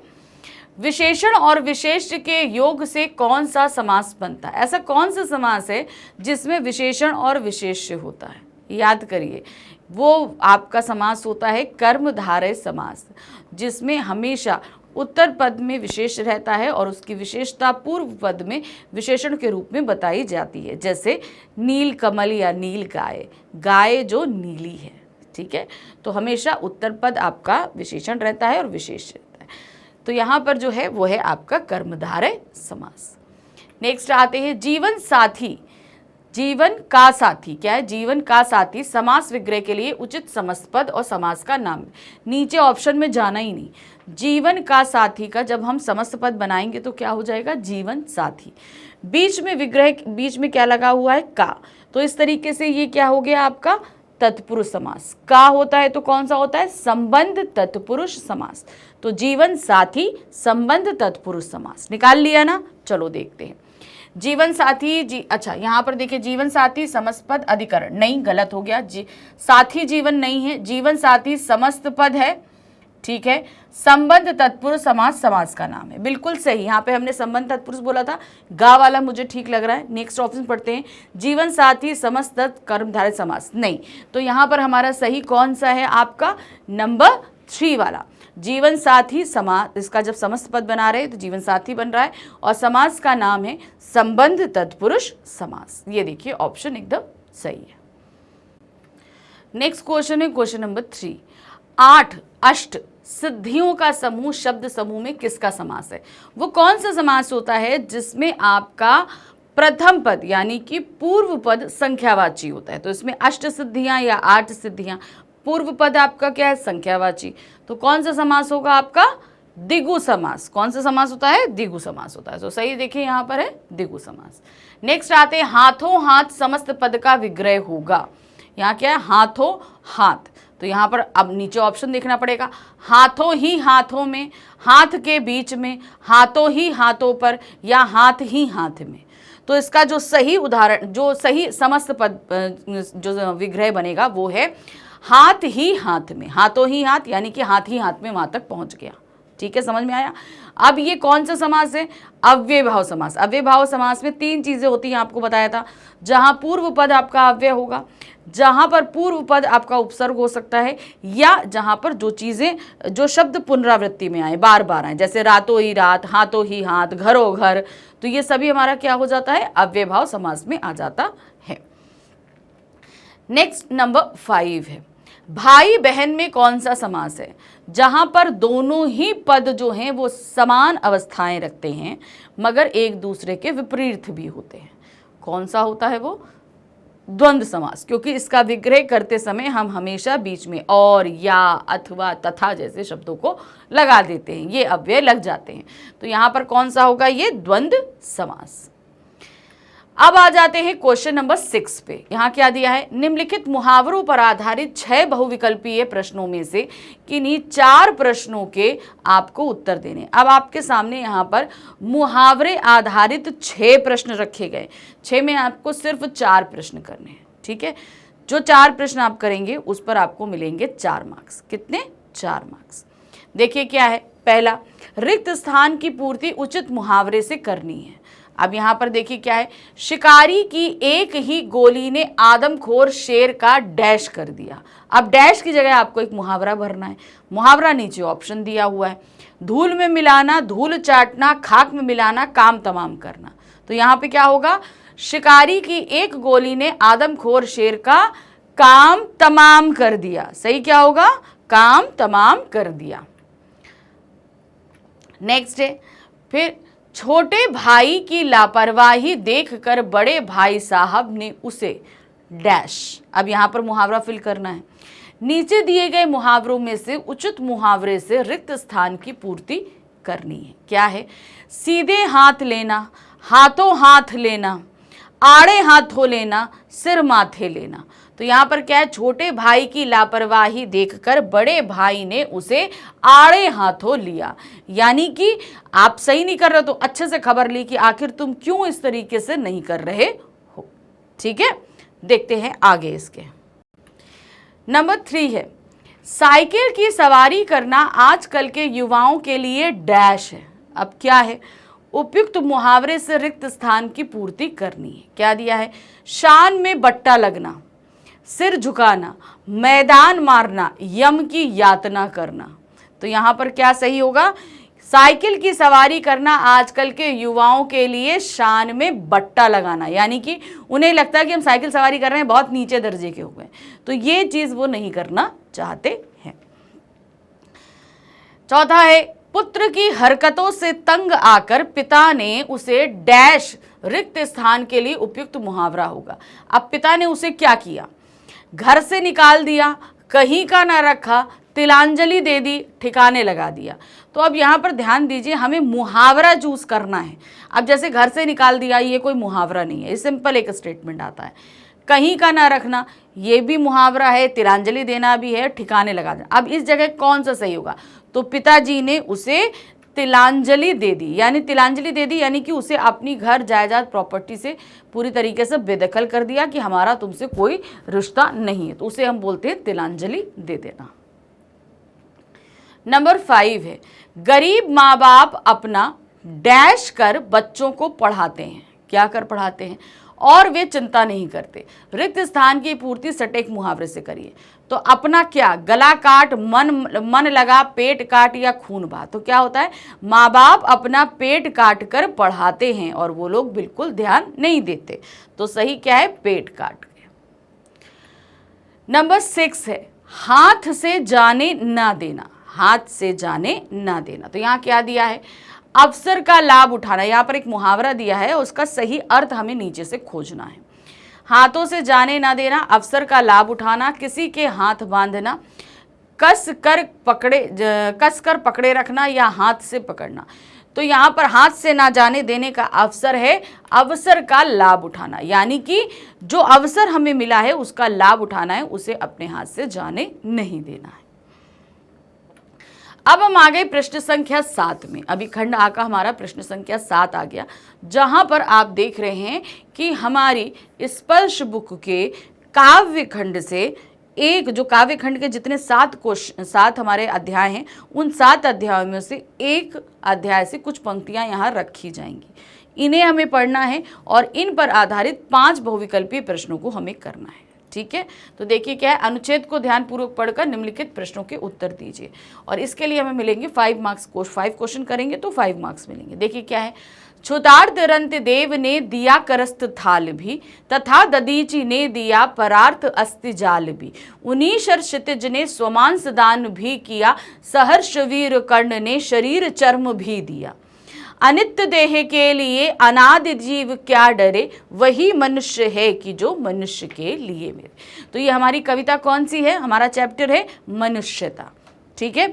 विशेषण और विशेष्य के योग से कौन सा समास बनता है? ऐसा कौन सा समास है जिसमें विशेषण और विशेष्य होता है? याद करिए, वो आपका समास होता है कर्मधारय समास, जिसमें हमेशा उत्तर पद में विशेष रहता है और उसकी विशेषता पूर्व पद में विशेषण के रूप में बताई जाती है। जैसे नील कमल या नील गाय, गाय जो नीली है। ठीक है। तो हमेशा उत्तर पद आपका विशेषण रहता है और विशेष रहता है। तो यहाँ पर जो है वो है आपका कर्मधारय समास। नेक्स्ट आते हैं जीवन साथी। जीवन का साथी क्या है? जीवन का साथी समास विग्रह के लिए उचित समस्त पद और समास का नाम। नीचे ऑप्शन में जाना ही नहीं। जीवन का साथी का जब हम समस्त पद बनाएंगे तो क्या हो जाएगा? जीवन साथी। बीच में विग्रह, बीच में क्या लगा हुआ है? का। तो इस तरीके से ये क्या हो गया आपका? तत्पुरुष समास। का होता है तो कौन सा होता है? संबंध तत्पुरुष समास। तो जीवन साथी संबंध तत्पुरुष समास निकाल लिया ना। चलो देखते हैं। जीवन साथी अच्छा यहाँ पर देखिए, जीवन साथी समस्त पद अधिकरण नहीं, गलत हो गया। साथी जीवन नहीं है, जीवन साथी समस्त पद है। ठीक है। संबंध तत्पुरुष समास समास का नाम है। बिल्कुल सही। यहाँ पे हमने संबंध तत्पुरुष बोला था, गा वाला मुझे ठीक लग रहा है। नेक्स्ट ऑप्शन पढ़ते हैं। जीवन साथी समस्त कर्मधारय समास नहीं, तो यहाँ पर हमारा सही कौन सा है? आपका नंबर 3 वाला। जीवन साथी समास, इसका जब समस्त पद बना रहे तो जीवन साथी बन रहा है और समास का नाम है संबंध तत्पुरुष समास। ये देखिए ऑप्शन एकदम सही है। नेक्स्ट क्वेश्चन है क्वेश्चन नंबर 3। 8 अष्ट सिद्धियों का समूह शब्द समूह में किसका समास है? वो कौन सा समास होता है जिसमें आपका प्रथम पद यानी कि पूर्व पद संख्यावाची होता है? तो इसमें अष्ट सिद्धियां या 8 सिद्धियां, पूर्व पद आपका क्या है? संख्यावाची। तो कौन सा समास होगा आपका? द्विगु समास। कौन सा समास होता है? द्विगु समास होता है। तो सही देखिए यहाँ पर है द्विगु समास। नेक्स्ट आते हैं हाथों हाथ समस्त पद का विग्रह होगा। यहाँ क्या है? हाथों हाथ। तो यहाँ पर अब नीचे ऑप्शन देखना पड़ेगा। हाथों ही हाथों में, हाथ के बीच में, हाथों ही हाथों पर या हाथ ही हाथ में। तो इसका जो सही उदाहरण, जो सही समस्त पद जो विग्रह बनेगा वो है हाथ ही हाथ में। हाथों ही हाथ यानी कि हाथ ही हाथ में वहां तक पहुंच गया। ठीक है, समझ में आया? अब ये कौन सा समास है? अव्यय भाव समास। अव्यय भाव समास में 3 चीजें होती हैं, आपको बताया था। जहां पूर्व पद आपका अव्यय होगा, जहां पर पूर्व पद आपका उपसर्ग हो सकता है, या जहां पर जो चीजें, जो शब्द पुनरावृत्ति में आए, बार बार आए, जैसे रातों ही रात, हाथों ही हाथ, घरों घर। तो ये सभी हमारा क्या हो जाता है? अव्यय भाव समास में आ जाता है। नेक्स्ट नंबर 5 है भाई बहन में कौन सा समास है जहां पर दोनों ही पद जो हैं वो समान अवस्थाएं रखते हैं मगर एक दूसरे के विपरीत भी होते हैं? कौन सा होता है वो? द्वंद्व समास, क्योंकि इसका विग्रह करते समय हम हमेशा बीच में और, या, अथवा, तथा जैसे शब्दों को लगा देते हैं, ये अव्यय लग जाते हैं। तो यहां पर कौन सा होगा? ये द्वंद्व समास। अब आ जाते हैं क्वेश्चन नंबर 6 पे। यहाँ क्या दिया है? निम्नलिखित मुहावरों पर आधारित 6 बहुविकल्पीय प्रश्नों में से किन्हीं 4 प्रश्नों के आपको उत्तर देने। अब आपके सामने यहाँ पर मुहावरे आधारित 6 प्रश्न रखे गए। 6 में आपको सिर्फ 4 प्रश्न करने हैं, ठीक है। जो 4 प्रश्न आप करेंगे उस पर आपको मिलेंगे 4 मार्क्स। कितने? 4 मार्क्स। देखिए क्या है। पहला, रिक्त स्थान की पूर्ति उचित मुहावरे से करनी है। अब यहां पर देखिए क्या है। शिकारी की एक ही गोली ने आदमखोर शेर का डैश कर दिया। अब डैश की जगह आपको एक मुहावरा भरना है। मुहावरा नीचे ऑप्शन दिया हुआ है। धूल में मिलाना, धूल चाटना, खाक में मिलाना, काम तमाम करना। तो यहां पे क्या होगा? शिकारी की एक गोली ने आदमखोर शेर का काम तमाम कर दिया। सही क्या होगा? काम तमाम कर दिया। नेक्स्ट है, फिर छोटे भाई की लापरवाही देखकर बड़े भाई साहब ने उसे डैश। अब यहां पर मुहावरा फिल करना है। नीचे दिए गए मुहावरों में से उचित मुहावरे से रिक्त स्थान की पूर्ति करनी है। क्या है? सीधे हाथ लेना, हाथों हाथ लेना, आड़े हाथों लेना, सिर माथे लेना। तो यहाँ पर क्या है? छोटे भाई की लापरवाही देखकर बड़े भाई ने उसे आड़े हाथों लिया। यानी कि आप सही नहीं कर रहे तो अच्छे से खबर ली कि आखिर तुम क्यों इस तरीके से नहीं कर रहे हो। ठीक है, देखते हैं आगे इसके। नंबर 3 है, साइकिल की सवारी करना आजकल के युवाओं के लिए डैश है। अब क्या है? उपयुक्त मुहावरे से रिक्त स्थान की पूर्ति करनी है। क्या दिया है? शान में बट्टा लगना, सिर झुकाना, मैदान मारना, यम की यातना करना। तो यहां पर क्या सही होगा? साइकिल की सवारी करना आजकल के युवाओं के लिए शान में बट्टा लगाना, यानी कि उन्हें लगता है कि हम साइकिल सवारी कर रहे हैं, बहुत नीचे दर्जे के हो गए, तो ये चीज वो नहीं करना चाहते हैं। चौथा है, पुत्र की हरकतों से तंग आकर पिता ने उसे डैश रिक्त स्थान के लिए उपयुक्त मुहावरा होगा। अब पिता ने उसे क्या किया? घर से निकाल दिया, कहीं का ना रखा, तिलांजलि दे दी, ठिकाने लगा दिया। तो अब यहाँ पर ध्यान दीजिए, हमें मुहावरा चूज करना है। अब जैसे घर से निकाल दिया, ये कोई मुहावरा नहीं है, ये सिंपल एक स्टेटमेंट आता है। कहीं का ना रखना, ये भी मुहावरा है, तिलांजलि देना भी है, ठिकाने लगा देना। अब इस जगह कौन सा सही होगा? तो पिताजी ने उसे तिलांजलि दे दी, यानी तिलांजलि दे दी यानी कि उसे अपनी घर जायदाद प्रॉपर्टी से पूरी तरीके से बेदखल कर दिया कि हमारा तुमसे कोई रिश्ता नहीं है, तो उसे हम बोलते हैं तिलांजलि दे देना। नंबर 5 है, गरीब माँ बाप अपना डैश कर बच्चों को पढ़ाते हैं। क्या कर पढ़ाते हैं? और वे चिंता नहीं करते। रिक्त स्थान की पूर्ति सटीक मुहावरे से करिए। तो अपना क्या? गला काट, मन लगा, पेट काट या खून बहा। तो क्या होता है? माँ बाप अपना पेट काट कर पढ़ाते हैं और वो लोग बिल्कुल ध्यान नहीं देते। तो सही क्या है? पेट काट के। नंबर 6 है, हाथ से जाने ना देना। हाथ से जाने ना देना। तो यहाँ क्या दिया है? अवसर का लाभ उठाना। यहाँ पर एक मुहावरा दिया है, उसका सही अर्थ हमें नीचे से खोजना है। हाथों से जाने ना देना, अवसर का लाभ उठाना, किसी के हाथ बांधना, कस कर पकड़े रखना या हाथ से पकड़ना। तो यहाँ पर हाथ से ना जाने देने का अवसर है, अवसर का लाभ उठाना, यानी कि जो अवसर हमें मिला है उसका लाभ उठाना है, उसे अपने हाथ से जाने नहीं देना है। अब हम आ गए प्रश्न संख्या 7 में। अभी खंड आ का हमारा प्रश्न संख्या 7 आ गया, जहां पर आप देख रहे हैं कि हमारी स्पर्श बुक के काव्य खंड से एक, जो काव्य खंड के जितने 7 हमारे अध्याय हैं, उन 7 अध्यायों में से एक अध्याय से कुछ पंक्तियां यहाँ रखी जाएंगी। इन्हें हमें पढ़ना है और इन पर आधारित 5 बहुविकल्पीय प्रश्नों को हमें करना है। ठीक है, तो देखिए क्या है, अनुच्छेद को ध्यानपूर्वक पढ़कर निम्नलिखित प्रश्नों के उत्तर दीजिए और इसके लिए हमें मिलेंगे 5 मार्क्स। 5 क्वेश्चन करेंगे तो 5 मार्क्स मिलेंगे। देखिए क्या है, क्षुतार्थ रंतिदेव ने दिया करस्त थाल भी, तथा दधीचि ने दिया परार्थ अस्ति जाल भी। उनीशर क्षितिज ने स्वमांस दान भी किया, सहर्ष वीर कर्ण ने शरीर चर्म भी दिया। अनित्य देह के लिए अनादि जीव क्या डरे, वही मनुष्य है कि जो मनुष्य के लिए मेरे। तो ये हमारी कविता कौन सी है? हमारा चैप्टर है मनुष्यता। ठीक है,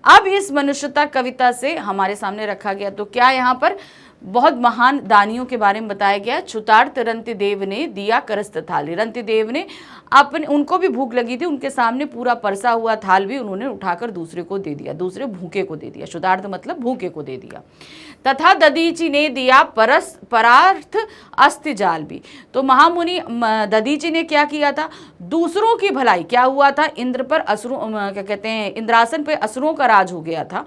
अब इस मनुष्यता कविता से हमारे सामने रखा गया तो क्या यहाँ पर बहुत महान दानियों के बारे में बताया गया। क्षुतार्थ रंतिदेव ने दिया करस्त थाली, रंतिदेव ने अपने, उनको भी भूख लगी थी, उनके सामने पूरा परसा हुआ थाल भी उन्होंने उठाकर दूसरे को दे दिया, दूसरे भूखे को दे दिया। क्षुतार्थ मतलब भूखे को दे दिया। तथा दधीचि ने दिया परार्थ अस्ति जाल भी। तो महामुनि दधीचि ने क्या किया था? दूसरों की भलाई। क्या हुआ था? इंद्र पर असुरों, क्या कहते हैं, इंद्रासन पे असुरों का राज हो गया था,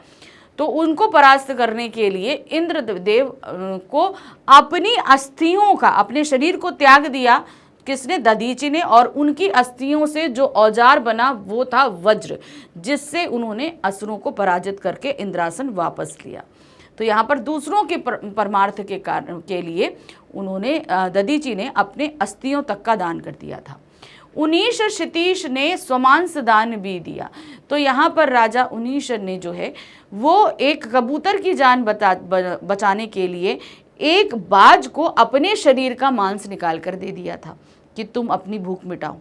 तो उनको परास्त करने के लिए इंद्रदेव को अपनी अस्थियों का, अपने शरीर को त्याग दिया। किसने? दधीचि ने। और उनकी अस्थियों से जो औजार बना वो था वज्र, जिससे उन्होंने असुरों को पराजित करके इंद्रासन वापस लिया। तो यहाँ पर दूसरों के परमार्थ के कारण के लिए उन्होंने, दधीचि ने अपने अस्थियों तक का दान कर दिया था। उनीश क्षितीश ने स्वमांस दान भी दिया। तो यहाँ पर राजा उनीशर ने जो है वो एक कबूतर की जान बचाने के लिए एक बाज को अपने शरीर का मांस निकाल कर दे दिया था कि तुम अपनी भूख मिटाओ।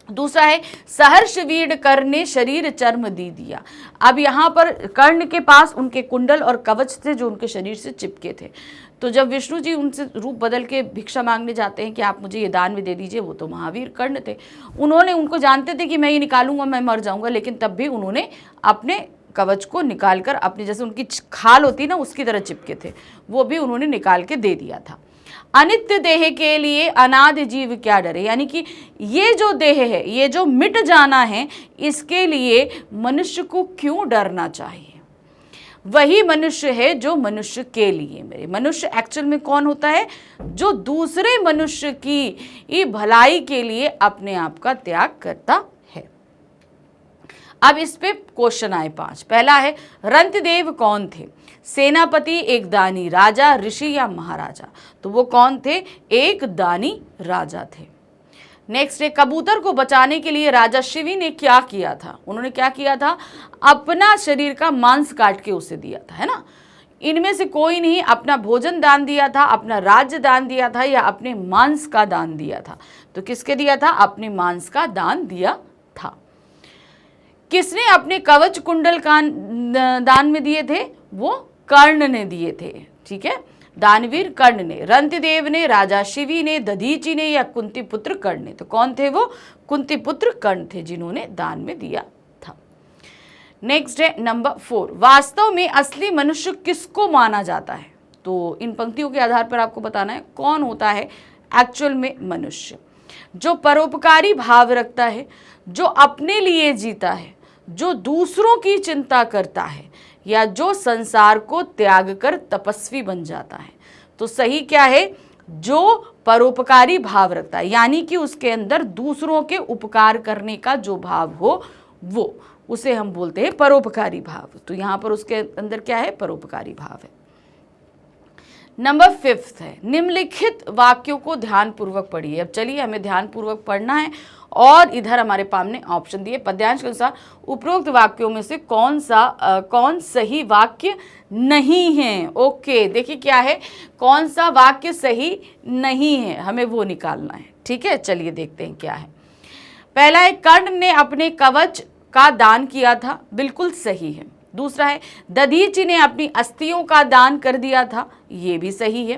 दूसरा है सहर्ष वीर कर्ण ने शरीर चर्म दे दिया। अब यहाँ पर कर्ण के पास उनके कुंडल और कवच थे जो उनके शरीर से चिपके थे। तो जब विष्णु जी उनसे रूप बदल के भिक्षा मांगने जाते हैं कि आप मुझे ये दान में दे दीजिए, वो तो महावीर कर्ण थे, उन्होंने, उनको जानते थे कि मैं ये निकालूंगा मैं मर जाऊंगा, लेकिन तब भी उन्होंने अपने कवच को निकालकर अपनी, जैसे उनकी खाल होती ना उसकी तरह चिपके थे, वो भी उन्होंने निकाल के दे दिया था। अनित्य देह के लिए अनादि जीव क्या डरे, यानी कि ये जो देह है, ये जो मिट जाना है, इसके लिए मनुष्य को क्यों डरना चाहिए? वही मनुष्य है जो मनुष्य के लिए मेरे। मनुष्य एक्चुअल में कौन होता है? जो दूसरे मनुष्य की भलाई के लिए अपने आप का त्याग करता है। अब इस पे क्वेश्चन आए 5। पहला है रंतिदेव कौन थे? सेनापति, एक दानी राजा, ऋषि या महाराजा? तो वो कौन थे? एक दानी राजा थे। नेक्स्ट है कबूतर को बचाने के लिए राजा शिवी ने क्या किया था? उन्होंने क्या किया था? अपना शरीर का मांस काट के उसे दिया था, है ना। इनमें से कोई नहीं अपना भोजन दान दिया था, अपना राज्य दान दिया था, या अपने मांस का दान दिया था। तो किसके दिया था? अपने मांस का दान दिया था। किसने अपने कवच कुंडल का दान में दिए थे? वो कर्ण ने दिए थे। ठीक है, दानवीर कर्ण ने, रंतिदेव ने, राजा शिवी ने, दधीचि ने, या कुंती पुत्र कर्ण ने? तो कौन थे वो? कुंती पुत्र कर्ण थे जिन्होंने दान में दिया था। नेक्स्ट है नंबर 4, वास्तव में असली मनुष्य किसको माना जाता है? तो इन पंक्तियों के आधार पर आपको बताना है कौन होता है एक्चुअल में मनुष्य। जो परोपकारी भाव रखता है, जो अपने लिए जीता है, जो दूसरों की चिंता करता है, या जो संसार को त्याग कर तपस्वी बन जाता है। तो सही क्या है? जो परोपकारी भाव रखता है, यानी कि उसके अंदर दूसरों के उपकार करने का जो भाव हो, वो उसे हम बोलते हैं परोपकारी भाव। तो यहाँ पर उसके अंदर क्या है? परोपकारी भाव है। नंबर 5 है निम्नलिखित वाक्यों को ध्यानपूर्वक पढ़िए। अब चलिए हमें ध्यानपूर्वक पढ़ना है, और इधर हमारे सामने ऑप्शन दिए। पद्यांश के अनुसार उपरोक्त वाक्यों में से कौन सही वाक्य नहीं है? ओके, देखिए क्या है, कौन सा वाक्य सही नहीं है, हमें वो निकालना है। ठीक है, चलिए देखते हैं क्या है। पहला है कर्ण ने अपने कवच का दान किया था, बिल्कुल सही है। दूसरा है दधीचि ने अपनी अस्थियों का दान कर दिया था, ये भी सही है।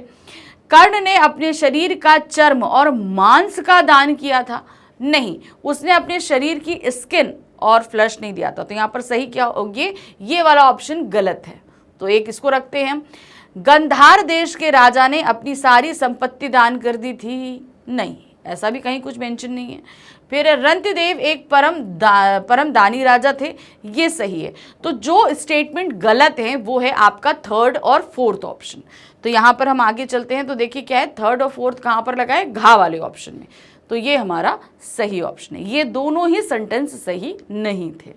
कर्ण ने अपने शरीर का चर्म और मांस का दान किया था, नहीं, उसने अपने शरीर की स्किन और फ्लश नहीं दिया था। तो यहाँ पर सही क्या होगी? ये वाला ऑप्शन गलत है, तो एक इसको रखते हैं। गंधार देश के राजा ने अपनी सारी संपत्ति दान कर दी थी, नहीं, ऐसा भी कहीं कुछ मेंशन नहीं है। फिर रंतिदेव एक परम दानी राजा थे, ये सही है। तो जो स्टेटमेंट गलत है वो है आपका 3rd और 4th ऑप्शन। तो यहाँ पर हम आगे चलते हैं, तो देखिए क्या है, 3rd और 4th कहाँ पर लगा है? घा वाले ऑप्शन में। तो ये हमारा सही ऑप्शन है। ये दोनों ही सेंटेंस सही नहीं थे।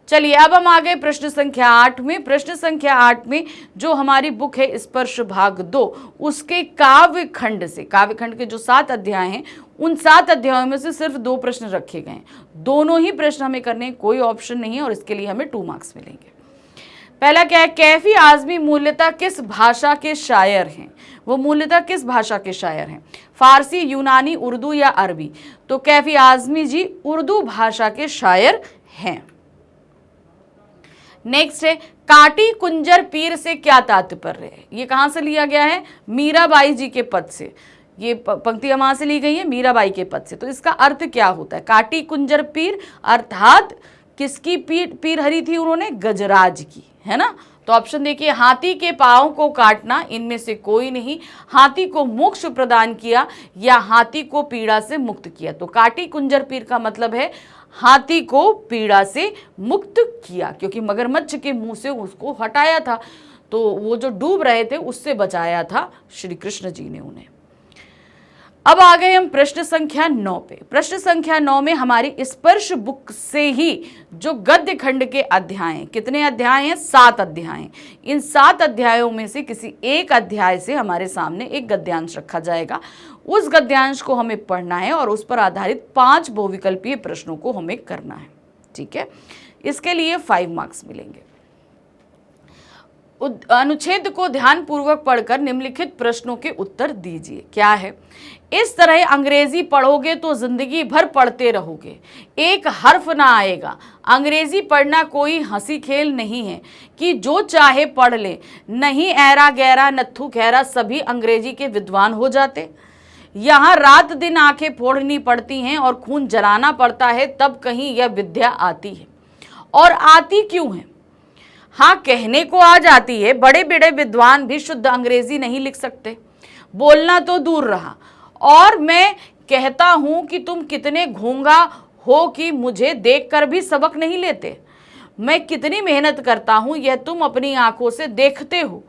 चलिए अब हम आ गए प्रश्न संख्या 8 में। प्रश्न संख्या 8 में जो हमारी बुक है स्पर्श भाग 2, उसके काव्य खंड से, काव्य खंड के जो 7 अध्याय हैं उन 7 अध्यायों में से सिर्फ 2 प्रश्न रखे गए हैं। दोनों ही प्रश्न हमें करने, कोई ऑप्शन नहीं है, और इसके लिए हमें 2 मार्क्स मिलेंगे। पहला क्या है, कैफी आजमी मूलतः किस भाषा के शायर हैं? वो मूलतः किस भाषा के शायर हैं? फारसी, यूनानी, उर्दू या अरबी? तो कैफी आजमी जी उर्दू भाषा के शायर हैं। नेक्स्ट है, काटी कुंजर पीर से क्या तात्पर्य है? ये कहां से लिया गया है? मीराबाई जी के पद से। ये पंक्तियां वहां से ली गई है मीराबाई के पद से। तो इसका अर्थ क्या होता है? काटी कुंजर पीर अर्थात किसकी पीर हरी थी उन्होंने? गजराज की, है ना। तो ऑप्शन देखिए, हाथी के पांव को काटना, इनमें से कोई नहीं। हाथी को मोक्ष प्रदान किया या हाथी को पीड़ा से मुक्त किया। तो काटी कुंजर पीर का मतलब है हाथी को पीड़ा से मुक्त किया, क्योंकि मगरमच्छ के मुंह से उसको हटाया था, तो वो जो डूब रहे थे उससे बचाया था श्री कृष्ण जी ने उन्हें। अब आ गए हम प्रश्न संख्या 9 पे। प्रश्न संख्या 9 में हमारी स्पर्श बुक से ही जो गद्य खंड के अध्याय हैं, कितने अध्याय हैं? 7 अध्याय हैं। इन 7 अध्यायों में से किसी एक अध्याय से हमारे सामने एक गद्यांश रखा जाएगा। उस गद्यांश को हमें पढ़ना है और उस पर आधारित 5 बहुविकल्पीय प्रश्नों को हमें करना है, ठीक है। इसके लिए 5 मार्क्स मिलेंगे। अनुच्छेद को ध्यानपूर्वक पढ़कर निम्नलिखित प्रश्नों के उत्तर दीजिए। क्या है? इस तरह अंग्रेजी पढ़ोगे तो जिंदगी भर पढ़ते रहोगे, एक हर्फ ना आएगा। अंग्रेजी पढ़ना कोई हंसी खेल नहीं है कि जो चाहे पढ़ ले। नहीं ऐरा गैरा नत्थु खैरा सभी अंग्रेजी के विद्वान हो जाते। यहाँ रात दिन आंखें फोड़नी पड़ती हैं और खून जलाना पड़ता है, तब कहीं यह विद्या आती है। और आती क्यों है? हाँ, कहने को आ जाती है। बड़े बड़े विद्वान भी शुद्ध अंग्रेजी नहीं लिख सकते, बोलना तो दूर रहा। और मैं कहता हूं कि तुम कितने घोंघा हो कि मुझे देखकर भी सबक नहीं लेते। मैं कितनी मेहनत करता हूं यह तुम अपनी आंखों से देखते हो।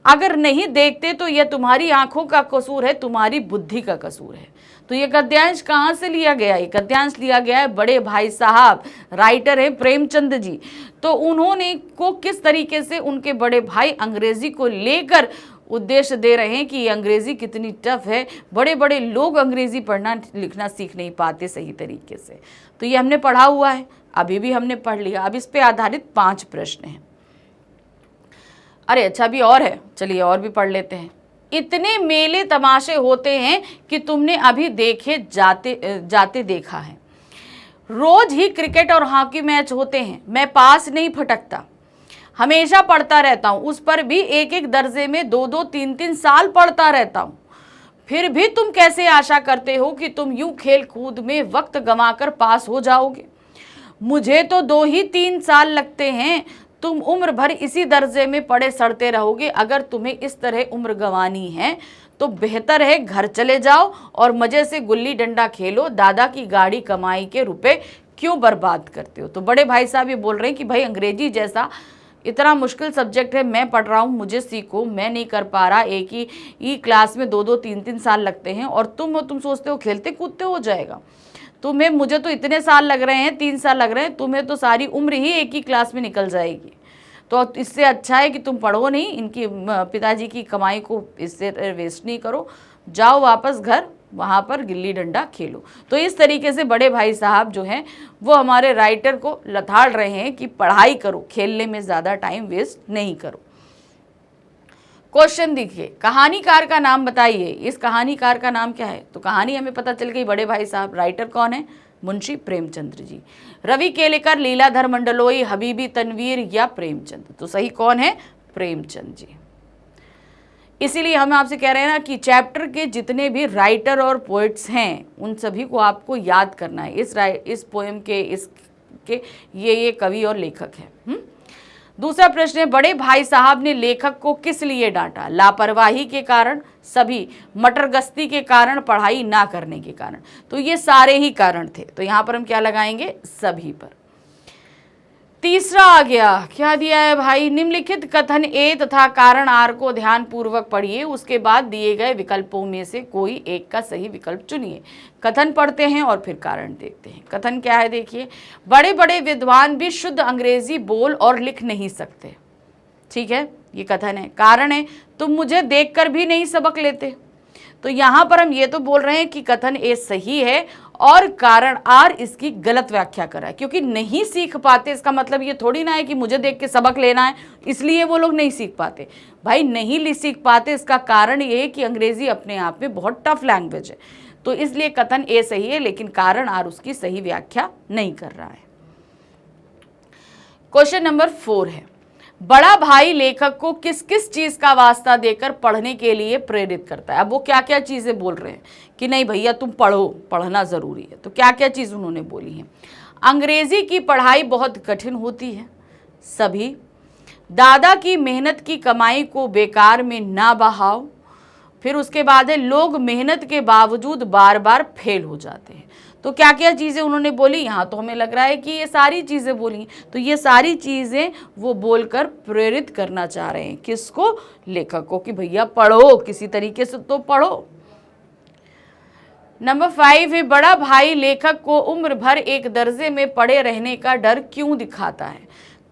अगर नहीं देखते तो यह तुम्हारी आंखों का कसूर है, तुम्हारी बुद्धि का कसूर है। तो ये गद्यांश कहाँ से लिया गया? ये गद्यांश लिया गया है बड़े भाई साहब, राइटर है प्रेमचंद जी। तो उन्होंने को किस तरीके से उनके बड़े भाई अंग्रेजी को लेकर उद्देश्य दे रहे हैं कि ये अंग्रेजी कितनी टफ है, बड़े बड़े लोग अंग्रेजी पढ़ना लिखना सीख नहीं पाते सही तरीके से। तो ये हमने पढ़ा हुआ है, अभी भी हमने पढ़ लिया। अब इस पे आधारित 5 प्रश्न हैं। अरे अच्छा, अभी और है, चलिए और भी पढ़ लेते हैं। इतने मेले तमाशे होते हैं कि तुमने अभी देखे जाते देखा है। रोज ही क्रिकेट और हॉकी मैच होते हैं, मैं पास नहीं फटकता। हमेशा पढ़ता रहता हूँ, उस पर भी एक एक दर्जे में 2-2, 3-3 साल पढ़ता रहता हूँ। फिर भी तुम कैसे आशा करते हो कि तुम यूं खेल कूद में वक्त गंवाकर पास हो जाओगे? मुझे तो 2 ही 3 साल लगते हैं। तुम उम्र भर इसी दर्जे में पड़े सड़ते रहोगे। अगर तुम्हें इस तरह उम्र गंवानी है तो बेहतर है घर चले जाओ और मजे से गुल्ली डंडा खेलो। दादा की गाड़ी कमाई के रुपए क्यों बर्बाद करते हो? तो बड़े भाई साहब ये बोल रहे हैं कि भाई अंग्रेजी जैसा इतना मुश्किल सब्जेक्ट है, मैं पढ़ रहा हूँ, मुझे सीखो, मैं नहीं कर पा रहा। एक ही क्लास में 2-2, 3-3 साल लगते हैं और तुम सोचते हो खेलते कूदते हो जाएगा। तुम्हें, मुझे तो इतने साल लग रहे हैं, 3 साल लग रहे हैं, तुम्हें तो सारी उम्र ही एक ही क्लास में निकल जाएगी। तो इससे अच्छा है कि तुम पढ़ो नहीं, इनकी पिताजी की कमाई को इससे वेस्ट नहीं करो, जाओ वापस घर, वहाँ पर गिल्ली डंडा खेलो। तो इस तरीके से बड़े भाई साहब जो हैं वो हमारे राइटर को लताड़ रहे हैं कि पढ़ाई करो, खेलने में ज़्यादा टाइम वेस्ट नहीं करो। क्वेश्चन देखिए, कहानीकार का नाम बताइए। इस कहानीकार का नाम क्या है? तो कहानी हमें पता चल गई, बड़े भाई साहब। राइटर कौन है? मुंशी प्रेमचंद्र जी। रवि केलेकर, लीलाधर मंडलोई, हबीबी तनवीर या प्रेमचंद? तो सही कौन है? प्रेमचंद जी। इसीलिए हम आपसे कह रहे हैं ना कि चैप्टर के जितने भी राइटर और पोइट्स हैं उन सभी को आपको याद करना है। इस पोएम के इसके ये कवि और लेखक हैं। दूसरा प्रश्न है, बड़े भाई साहब ने लेखक को किस लिए डांटा? लापरवाही के कारण, सभी, मटरगश्ती के कारण, पढ़ाई ना करने के कारण? तो ये सारे ही कारण थे। तो यहाँ पर हम क्या लगाएंगे? सभी पर। तीसरा आ गया, क्या दिया है भाई, निम्नलिखित कथन ए तथा कारण आर को ध्यान पूर्वक पढ़िए, उसके बाद दिए गए विकल्पों में से कोई एक का सही विकल्प चुनिए। कथन पढ़ते हैं और फिर कारण देखते हैं। कथन क्या है देखिए, बड़े बड़े विद्वान भी शुद्ध अंग्रेजी बोल और लिख नहीं सकते। ठीक है, ये कथन है। कारण है, तुम मुझे देखकर भी नहीं सबक लेते। तो यहां पर हम ये तो बोल रहे हैं कि कथन ए सही है और कारण आर इसकी गलत व्याख्या करा है, क्योंकि नहीं सीख पाते इसका मतलब ये थोड़ी ना है कि मुझे देख के सबक लेना है इसलिए वो लोग नहीं सीख पाते। भाई नहीं सीख पाते इसका कारण ये है कि अंग्रेजी अपने आप में बहुत टफ लैंग्वेज है, तो इसलिए कथन ए सही है, लेकिन कारण आर उसकी सही व्याख्या नहीं कर रहा है। क्वेश्चन नंबर 4 है, बड़ा भाई लेखक को किस किस चीज का वास्ता देकर पढ़ने के लिए प्रेरित करता है। अब वो क्या क्या चीजें बोल रहे हैं कि नहीं भैया तुम पढ़ो, पढ़ना जरूरी है। तो क्या क्या चीज उन्होंने बोली है, अंग्रेजी की पढ़ाई बहुत कठिन होती है, सभी, दादा की मेहनत की कमाई को बेकार में ना बहाओ, फिर उसके बाद है लोग मेहनत के बावजूद बार बार फेल हो जाते हैं। तो क्या क्या चीज़ें उन्होंने बोली, यहाँ तो हमें लग रहा है कि ये सारी चीज़ें बोली। तो ये सारी चीज़ें वो बोलकर प्रेरित करना चाह रहे हैं, किसको, लेखक को, कि भैया पढ़ो, किसी तरीके से तो पढ़ो। नंबर 5 है, बड़ा भाई लेखक को उम्र भर एक दर्जे में पड़े रहने का डर क्यों दिखाता है।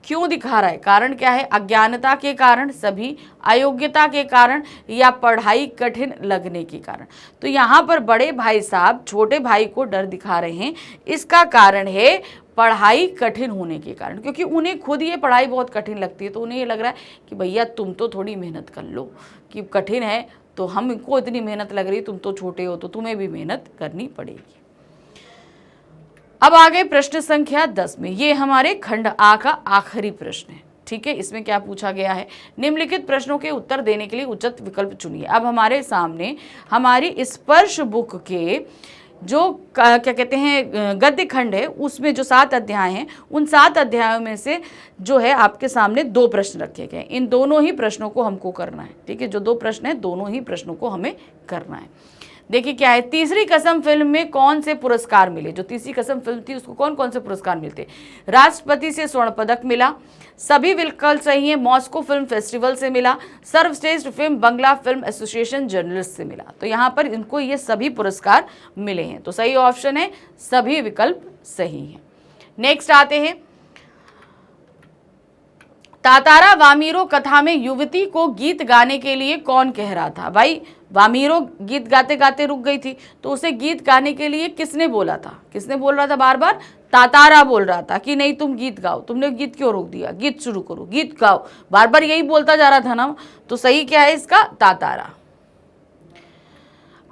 क्यों दिखा रहा है, कारण क्या है, अज्ञानता के कारण, सभी, अयोग्यता के कारण, या पढ़ाई कठिन लगने के कारण। तो यहाँ पर बड़े भाई साहब छोटे भाई को डर दिखा रहे हैं, इसका कारण है पढ़ाई कठिन होने के कारण, क्योंकि उन्हें खुद ये पढ़ाई बहुत कठिन लगती है। तो उन्हें ये लग रहा है कि भैया तुम तो थोड़ी मेहनत कर लो, कि कठिन है तो हमको इतनी मेहनत लग रही, तुम तो छोटे हो तो तुम्हें भी मेहनत करनी पड़ेगी। अब आ गए प्रश्न संख्या 10 में, ये हमारे खंड आ का आखिरी प्रश्न है। ठीक है, इसमें क्या पूछा गया है, निम्नलिखित प्रश्नों के उत्तर देने के लिए उचित विकल्प चुनिए। अब हमारे सामने हमारी स्पर्श बुक के जो क्या कहते हैं गद्य खंड है, उसमें जो 7 अध्याय हैं, उन 7 अध्यायों में से जो है आपके सामने 2 प्रश्न रखे गए। इन दोनों ही प्रश्नों को हमको करना है। ठीक है, जो 2 प्रश्न है दोनों ही प्रश्नों को हमें करना है। देखिए क्या है, तीसरी कसम फिल्म में कौन से पुरस्कार मिले। जो तीसरी कसम फिल्म थी उसको कौन कौन से पुरस्कार मिलते, राष्ट्रपति से स्वर्ण पदक मिला, सभी विकल्प सही है, मॉस्को फिल्म फेस्टिवल से मिला, सर्वश्रेष्ठ फिल्म बंगला फिल्म एसोसिएशन जर्नलिस्ट से मिला। तो यहाँ पर इनको ये सभी पुरस्कार मिले हैं, तो सही ऑप्शन है सभी विकल्प सही है। नेक्स्ट आते हैं, तातारा वामीरो कथा में युवती को गीत गाने के लिए कौन कह रहा था। भाई वामीरो गीत गाते गाते रुक गई थी, तो उसे गीत गाने के लिए किसने बोला था, किसने बोल रहा था, बार बार तातारा बोल रहा था कि नहीं तुम गीत गाओ, तुमने गीत क्यों रोक दिया, गीत शुरू करो, गीत गाओ, बार बार यही बोलता जा रहा था ना। तो सही क्या है इसका, तातारा।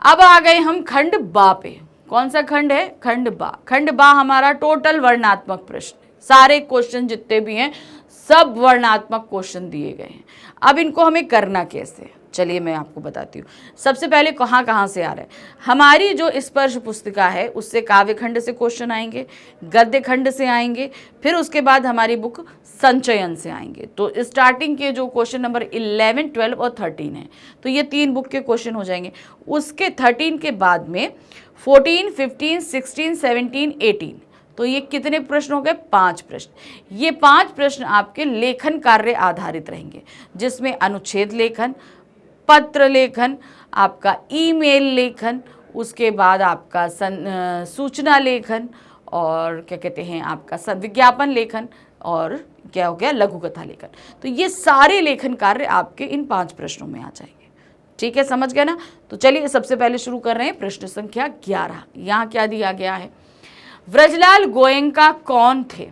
अब आ गए हम खंड बा पे। कौन सा खंड है, खंड बा। खंड बा हमारा टोटल वर्णात्मक प्रश्न, सारे क्वेश्चन जितने भी हैं सब वर्णात्मक क्वेश्चन दिए गए हैं। अब इनको हमें करना कैसे, चलिए मैं आपको बताती हूँ। सबसे पहले कहाँ कहाँ से आ रहे हैं, हमारी जो स्पर्श पुस्तिका है उससे काव्य खंड से क्वेश्चन आएंगे, गद्य खंड से आएंगे, फिर उसके बाद हमारी बुक संचयन से आएंगे। तो स्टार्टिंग के जो क्वेश्चन नंबर 11, 12 और 13 है, तो ये 3 बुक के क्वेश्चन हो जाएंगे। उसके 13 के बाद में 14, 15, 16, 17, 18, तो ये कितने प्रश्न हो गए, 5 प्रश्न। ये 5 प्रश्न आपके लेखन कार्य आधारित रहेंगे, जिसमें अनुच्छेद लेखन, पत्र लेखन, आपका ईमेल लेखन, उसके बाद आपका सूचना लेखन, और क्या कहते हैं आपका विज्ञापन लेखन, और क्या हो गया लघु कथा लेखन। तो ये सारे लेखन कार्य आपके इन 5 प्रश्नों में आ जाएंगे। ठीक है, समझ गए ना। तो चलिए सबसे पहले शुरू कर रहे हैं प्रश्न संख्या 11। यहाँ क्या दिया गया है, ब्रजलाल गोयनका कौन थे,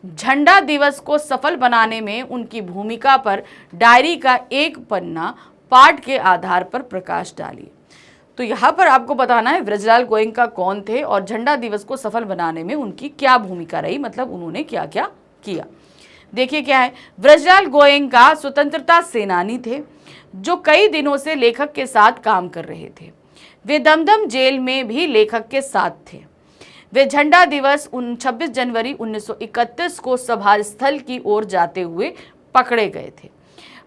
झंडा दिवस को सफल बनाने में उनकी भूमिका पर डायरी का एक पन्ना पाठ के आधार पर प्रकाश डालिए। तो यहाँ पर आपको बताना है ब्रजलाल गोयनका कौन थे और झंडा दिवस को सफल बनाने में उनकी क्या भूमिका रही, मतलब उन्होंने क्या क्या किया। देखिए क्या है, ब्रजलाल गोयनका स्वतंत्रता सेनानी थे जो कई दिनों से लेखक के साथ काम कर रहे थे। वे दमदम जेल में भी लेखक के साथ थे। वे झंडा दिवस 26 जनवरी 1931 को सभा स्थल की ओर जाते हुए पकड़े गए थे।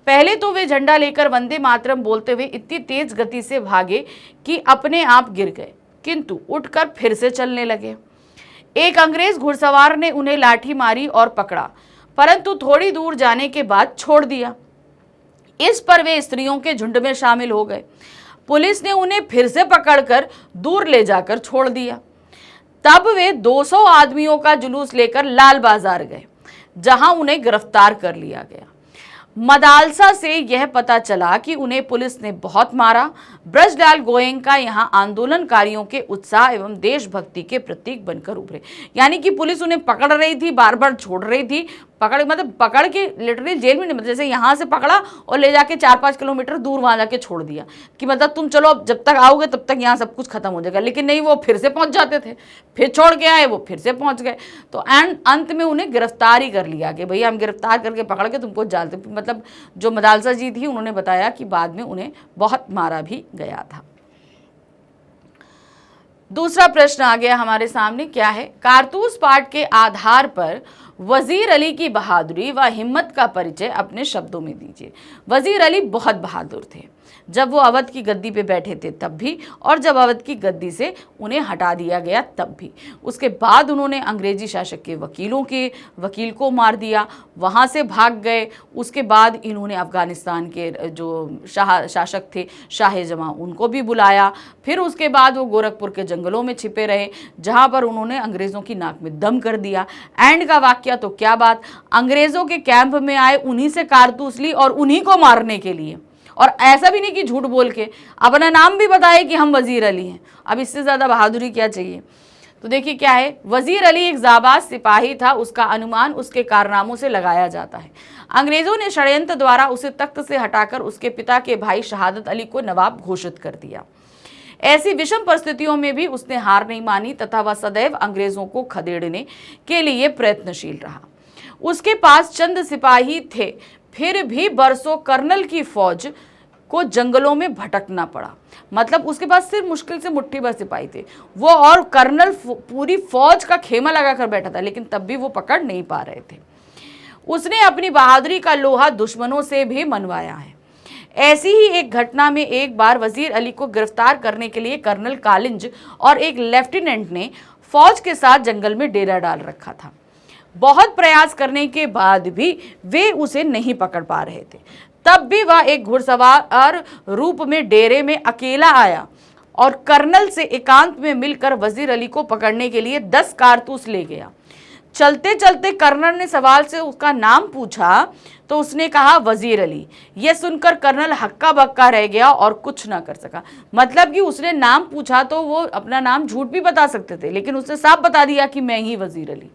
पहले तो वे झंडा लेकर वंदे मातरम बोलते हुए इतनी तेज गति से भागे कि अपने आप गिर गए, किंतु उठकर फिर से चलने लगे। एक अंग्रेज घुड़सवार ने उन्हें लाठी मारी और पकड़ा। परंतु थोड़ी दूर जाने के बाद छोड़ दिया। इस पर वे स्त्रियों के झुंड में शामिल हो गए। पुलिस ने उन्हें फिर से पकड़कर दूर ले जाकर छोड़ दिया। तब वे 200 आदमियों का जुलूस लेकर लाल बाजार गए, जहां उन्हें गिरफ्तार कर लिया गया। मदालसा से यह पता चला कि उन्हें पुलिस ने बहुत मारा। ब्रजलाल गोयनका यहाँ आंदोलनकारियों के उत्साह एवं देशभक्ति के प्रतीक बनकर उभरे। यानी कि पुलिस उन्हें पकड़ रही थी, बार बार छोड़ रही थी, पकड़ के लिटरली जेल में नहीं, मतलब जैसे यहाँ से पकड़ा और ले जाके 4-5 किलोमीटर दूर वहां जाके छोड़ दिया कि मतलब तुम चलो, अब जब तक आओगे तब तक यहाँ सब कुछ खत्म हो जाएगा। लेकिन नहीं, वो फिर से पहुंच जाते थे, फिर छोड़ के आए, वो फिर से पहुंच गए। तो एंड अंत में उन्हें गिरफ्तार ही कर लिया कि भैया हम गिरफ्तार करके पकड़ के तुमको जाते, मतलब जो मदालसा जी थी उन्होंने बताया कि बाद में उन्हें बहुत मारा भी गया था। दूसरा प्रश्न आ गया हमारे सामने, क्या है? कारतूस पाठ के आधार पर वजीर अली की बहादुरी व हिम्मत का परिचय अपने शब्दों में दीजिए। वजीर अली बहुत बहादुर थे, जब वो अवध की गद्दी पे बैठे थे तब भी, और जब अवध की गद्दी से उन्हें हटा दिया गया तब भी। उसके बाद उन्होंने अंग्रेजी शासक के वकील को मार दिया, वहाँ से भाग गए। उसके बाद इन्होंने अफगानिस्तान के जो शासक थे शाह-ए-जमां, उनको भी बुलाया। फिर उसके बाद वो गोरखपुर के जंगलों में छिपे रहे, जहाँ पर उन्होंने अंग्रेज़ों की नाक में दम कर दिया। एंड का वाक्य तो क्या बात, अंग्रेज़ों के कैंप में आए, उन्हीं से कारतूस ली और उन्हीं को मारने के लिए। और ऐसा भी नहीं कि झूठ बोल के अपना नाम भी बताए कि हम वजीर अली हैं। अब इससे ज़्यादा बहादुरी क्या चाहिए? तो देखिए क्या है, वजीर अली एक जाबाज सिपाही था, उसका अनुमान उसके कारनामों से लगाया जाता है। अंग्रेज़ों ने षड्यंत्र द्वारा उसे तख्त से हटाकर उसके पिता के भाई शहादत अली को नवाब घोषित कर दिया। ऐसी विषम परिस्थितियों में भी उसने हार नहीं मानी तथा वह सदैव अंग्रेज़ों को खदेड़ने के लिए प्रयत्नशील रहा। उसके पास चंद सिपाही थे, फिर भी बरसों कर्नल की फौज को जंगलों में भटकना पड़ा। मतलब उसके पास सिर्फ मुश्किल से मुट्ठी भर सिपाही थे वो, और कर्नल पूरी फौज का खेमा लगाकर बैठा था, लेकिन तब भी वो पकड़ नहीं पा रहे थे। उसने अपनी बहादुरी का लोहा दुश्मनों से भी मनवाया है। ऐसी ही एक घटना में एक बार वजीर अली को गिरफ्तार करने के लिए कर्नल कालिंज और एक लेफ्टिनेंट ने फौज के साथ जंगल में डेरा डाल रखा था। बहुत प्रयास करने के बाद भी वे उसे नहीं पकड़ पा रहे थे। तब भी वह एक घुड़सवार रूप में डेरे में अकेला आया और कर्नल से एकांत में मिलकर वजीर अली को पकड़ने के लिए 10 कारतूस ले गया। चलते चलते कर्नल ने सवाल से उसका नाम पूछा तो उसने कहा वजीर अली। यह सुनकर कर्नल हक्का बक्का रह गया और कुछ ना कर सका। मतलब कि उसने नाम पूछा तो वो अपना नाम झूठ भी बता सकते थे, लेकिन उसने साफ बता दिया कि मैं ही वजीर अली।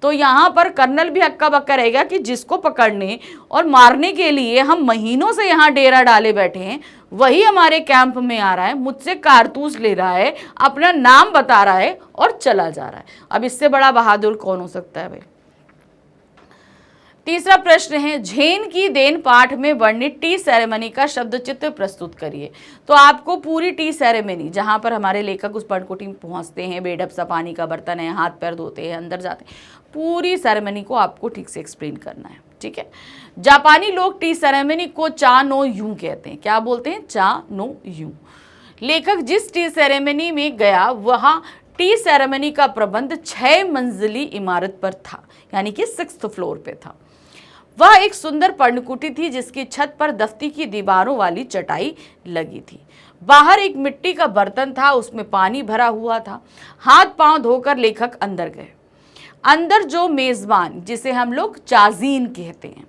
तो यहाँ पर कर्नल भी हक्का बक्का रहेगा कि जिसको पकड़ने और मारने के लिए हम महीनों से यहाँ डेरा डाले बैठे हैं, वही हमारे कैंप में आ रहा है, मुझसे कारतूस ले रहा है, अपना नाम बता रहा है और चला जा रहा है। अब इससे बड़ा बहादुर कौन हो सकता है भाई? तीसरा प्रश्न है, झेन की देन पाठ में वर्णित टी सेरेमनी का शब्द चित्र प्रस्तुत करिए। तो आपको पूरी टी सेरेमनी, जहां पर हमारे लेखक उस पर्णकुटी में पहुंचते हैं, बेढप सा पानी का बर्तन है, हाथ पैर धोते हैं, अंदर जाते हैं, पूरी सेरेमनी को आपको ठीक से एक्सप्लेन करना है। ठीक है। जापानी लोग टी सेरेमनी को चा नो यूं कहते हैं। क्या बोलते हैं? चा नो यूं। लेखक जिस टी सेरेमनी में गया वहां टी सेरेमनी का प्रबंध 6 मंजिली इमारत पर था, यानी कि 6th फ्लोर पे था। वह एक सुंदर पर्णकुटी थी जिसकी छत पर दफ्ती की दीवारों वाली चटाई लगी थी। बाहर एक मिट्टी का बर्तन था, उसमें पानी भरा हुआ था। हाथ पांव धोकर लेखक अंदर गए। अंदर जो मेजबान, जिसे हम लोग चाजीन कहते हैं,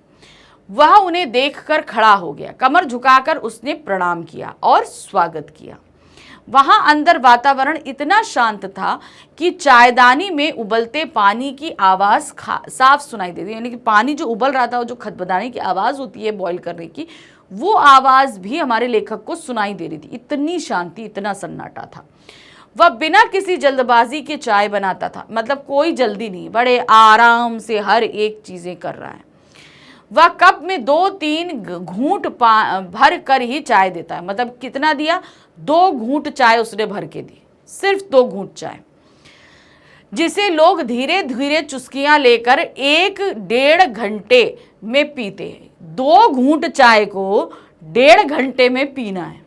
वह उन्हें देखकर खड़ा हो गया। कमर झुकाकर उसने प्रणाम किया और स्वागत किया। वहां अंदर वातावरण इतना शांत था कि चायदानी में उबलते पानी की आवाज़ साफ सुनाई देती, यानी कि पानी जो उबल रहा था, जो खदबदाने की आवाज़ होती है बॉईल करने की, वो आवाज़ भी हमारे लेखक को सुनाई दे रही थी। इतनी शांति, इतना सन्नाटा था। वह बिना किसी जल्दबाजी के चाय बनाता था, मतलब कोई जल्दी नहीं, बड़े आराम से हर एक चीज़ें कर रहा है। वह कप में 2-3 घूंट भर कर ही चाय देता है। मतलब कितना दिया? 2 घूंट चाय उसने भर के दी, सिर्फ 2 घूंट चाय, जिसे लोग धीरे धीरे चुस्कियां लेकर 1-1.5 घंटे में पीते हैं। 2 घूंट चाय को 1.5 घंटे में पीना है।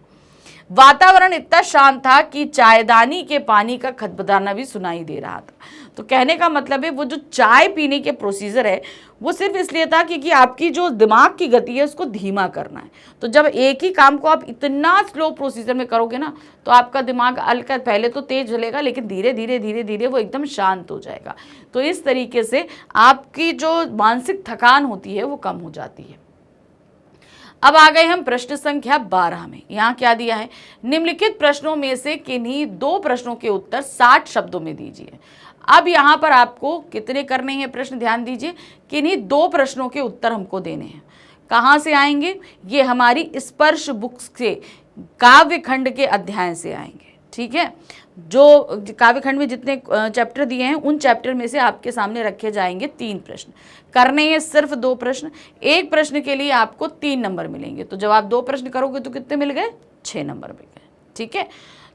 वातावरण इतना शांत था कि चायदानी के पानी का खदबदाना भी सुनाई दे रहा था। तो कहने का मतलब है वो जो चाय पीने के प्रोसीजर है वो सिर्फ इसलिए था कि आपकी जो दिमाग की गति है उसको धीमा करना है। तो जब एक ही काम को आप इतना स्लो प्रोसीजर में करोगे ना, तो आपका दिमाग हल्का पहले तो तेज चलेगा, लेकिन धीरे धीरे धीरे धीरे वो एकदम शांत हो जाएगा। तो इस तरीके से आपकी जो मानसिक थकान होती है वो कम हो जाती है। अब आ गए हम प्रश्न संख्या 12 में। यहाँ क्या दिया है, निम्नलिखित प्रश्नों में से किन्हीं 2 प्रश्नों के उत्तर 60 शब्दों में दीजिए। अब यहाँ पर आपको कितने करने हैं प्रश्न, ध्यान दीजिए, किन्हीं 2 प्रश्नों के उत्तर हमको देने हैं। कहाँ से आएंगे, ये हमारी स्पर्श बुक्स से काव्य खंड के अध्याय से आएंगे। ठीक है, जो काव्यखंड में जितने चैप्टर दिए हैं उन चैप्टर में से आपके सामने रखे जाएंगे 3 प्रश्न। करने हैं सिर्फ 2 प्रश्न, एक प्रश्न के लिए आपको 3 नंबर मिलेंगे। तो जब आप 2 प्रश्न करोगे तो कितने मिल गए, 6 नंबर मिल गए। ठीक है,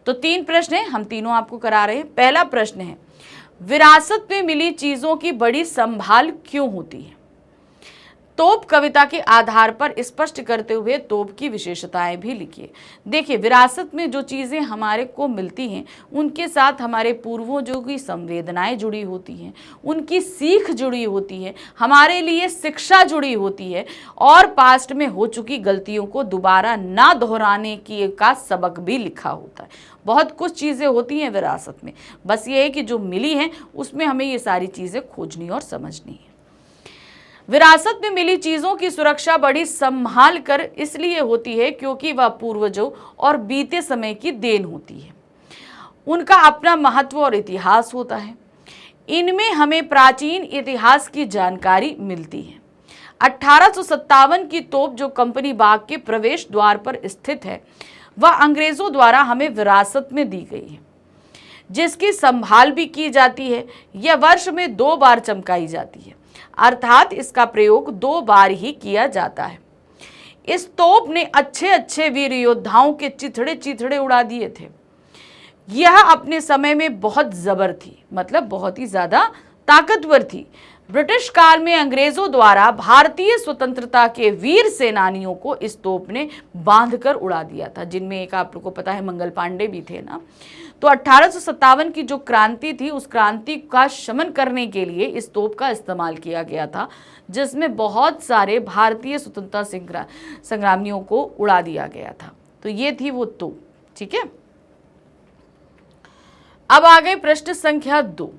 तो 3 प्रश्न हैं, हम तीनों आपको करा रहे हैं। पहला प्रश्न है, विरासत में मिली चीजों की बड़ी संभाल क्यों होती है? तोप कविता के आधार पर स्पष्ट करते हुए तोप की विशेषताएं भी लिखिए। देखिए, विरासत में जो चीज़ें हमारे को मिलती हैं उनके साथ हमारे पूर्वजों की संवेदनाएं जुड़ी होती हैं, उनकी सीख जुड़ी होती है, हमारे लिए शिक्षा जुड़ी होती है, और पास्ट में हो चुकी गलतियों को दोबारा ना दोहराने की का सबक भी लिखा होता है। बहुत कुछ चीज़ें होती हैं विरासत में, बस ये है कि जो मिली हैं उसमें हमें ये सारी चीज़ें खोजनी और समझनी है। विरासत में मिली चीज़ों की सुरक्षा बड़ी संभाल कर इसलिए होती है क्योंकि वह पूर्वजों और बीते समय की देन होती है। उनका अपना महत्व और इतिहास होता है। इनमें हमें प्राचीन इतिहास की जानकारी मिलती है। 1857 की तोप जो कंपनी बाग के प्रवेश द्वार पर स्थित है, वह अंग्रेजों द्वारा हमें विरासत में दी गई है, जिसकी संभाल भी की जाती है। यह वर्ष में 2 बार चमकाई जाती है, अर्थात इसका प्रयोग 2 बार ही किया जाता है। इस तोप ने अच्छे अच्छे वीर योद्धाओं के चिथड़े चिथड़े उड़ा दिए थे। यह अपने समय में बहुत जबर थी, मतलब बहुत ही ज्यादा ताकतवर थी। ब्रिटिश काल में अंग्रेजों द्वारा भारतीय स्वतंत्रता के वीर सेनानियों को इस तोप ने बांधकर उड़ा दिया था, जिनमें एक आप लोगों को पता है मंगल पांडे भी थे ना। तो 1857 की जो क्रांति थी, उस क्रांति का शमन करने के लिए इस तोप का इस्तेमाल किया गया था, जिसमें बहुत सारे भारतीय स्वतंत्रता संग्रामियों को उड़ा दिया गया था। तो ये थी वो तोप। ठीक है, अब आ गए प्रश्न संख्या 2।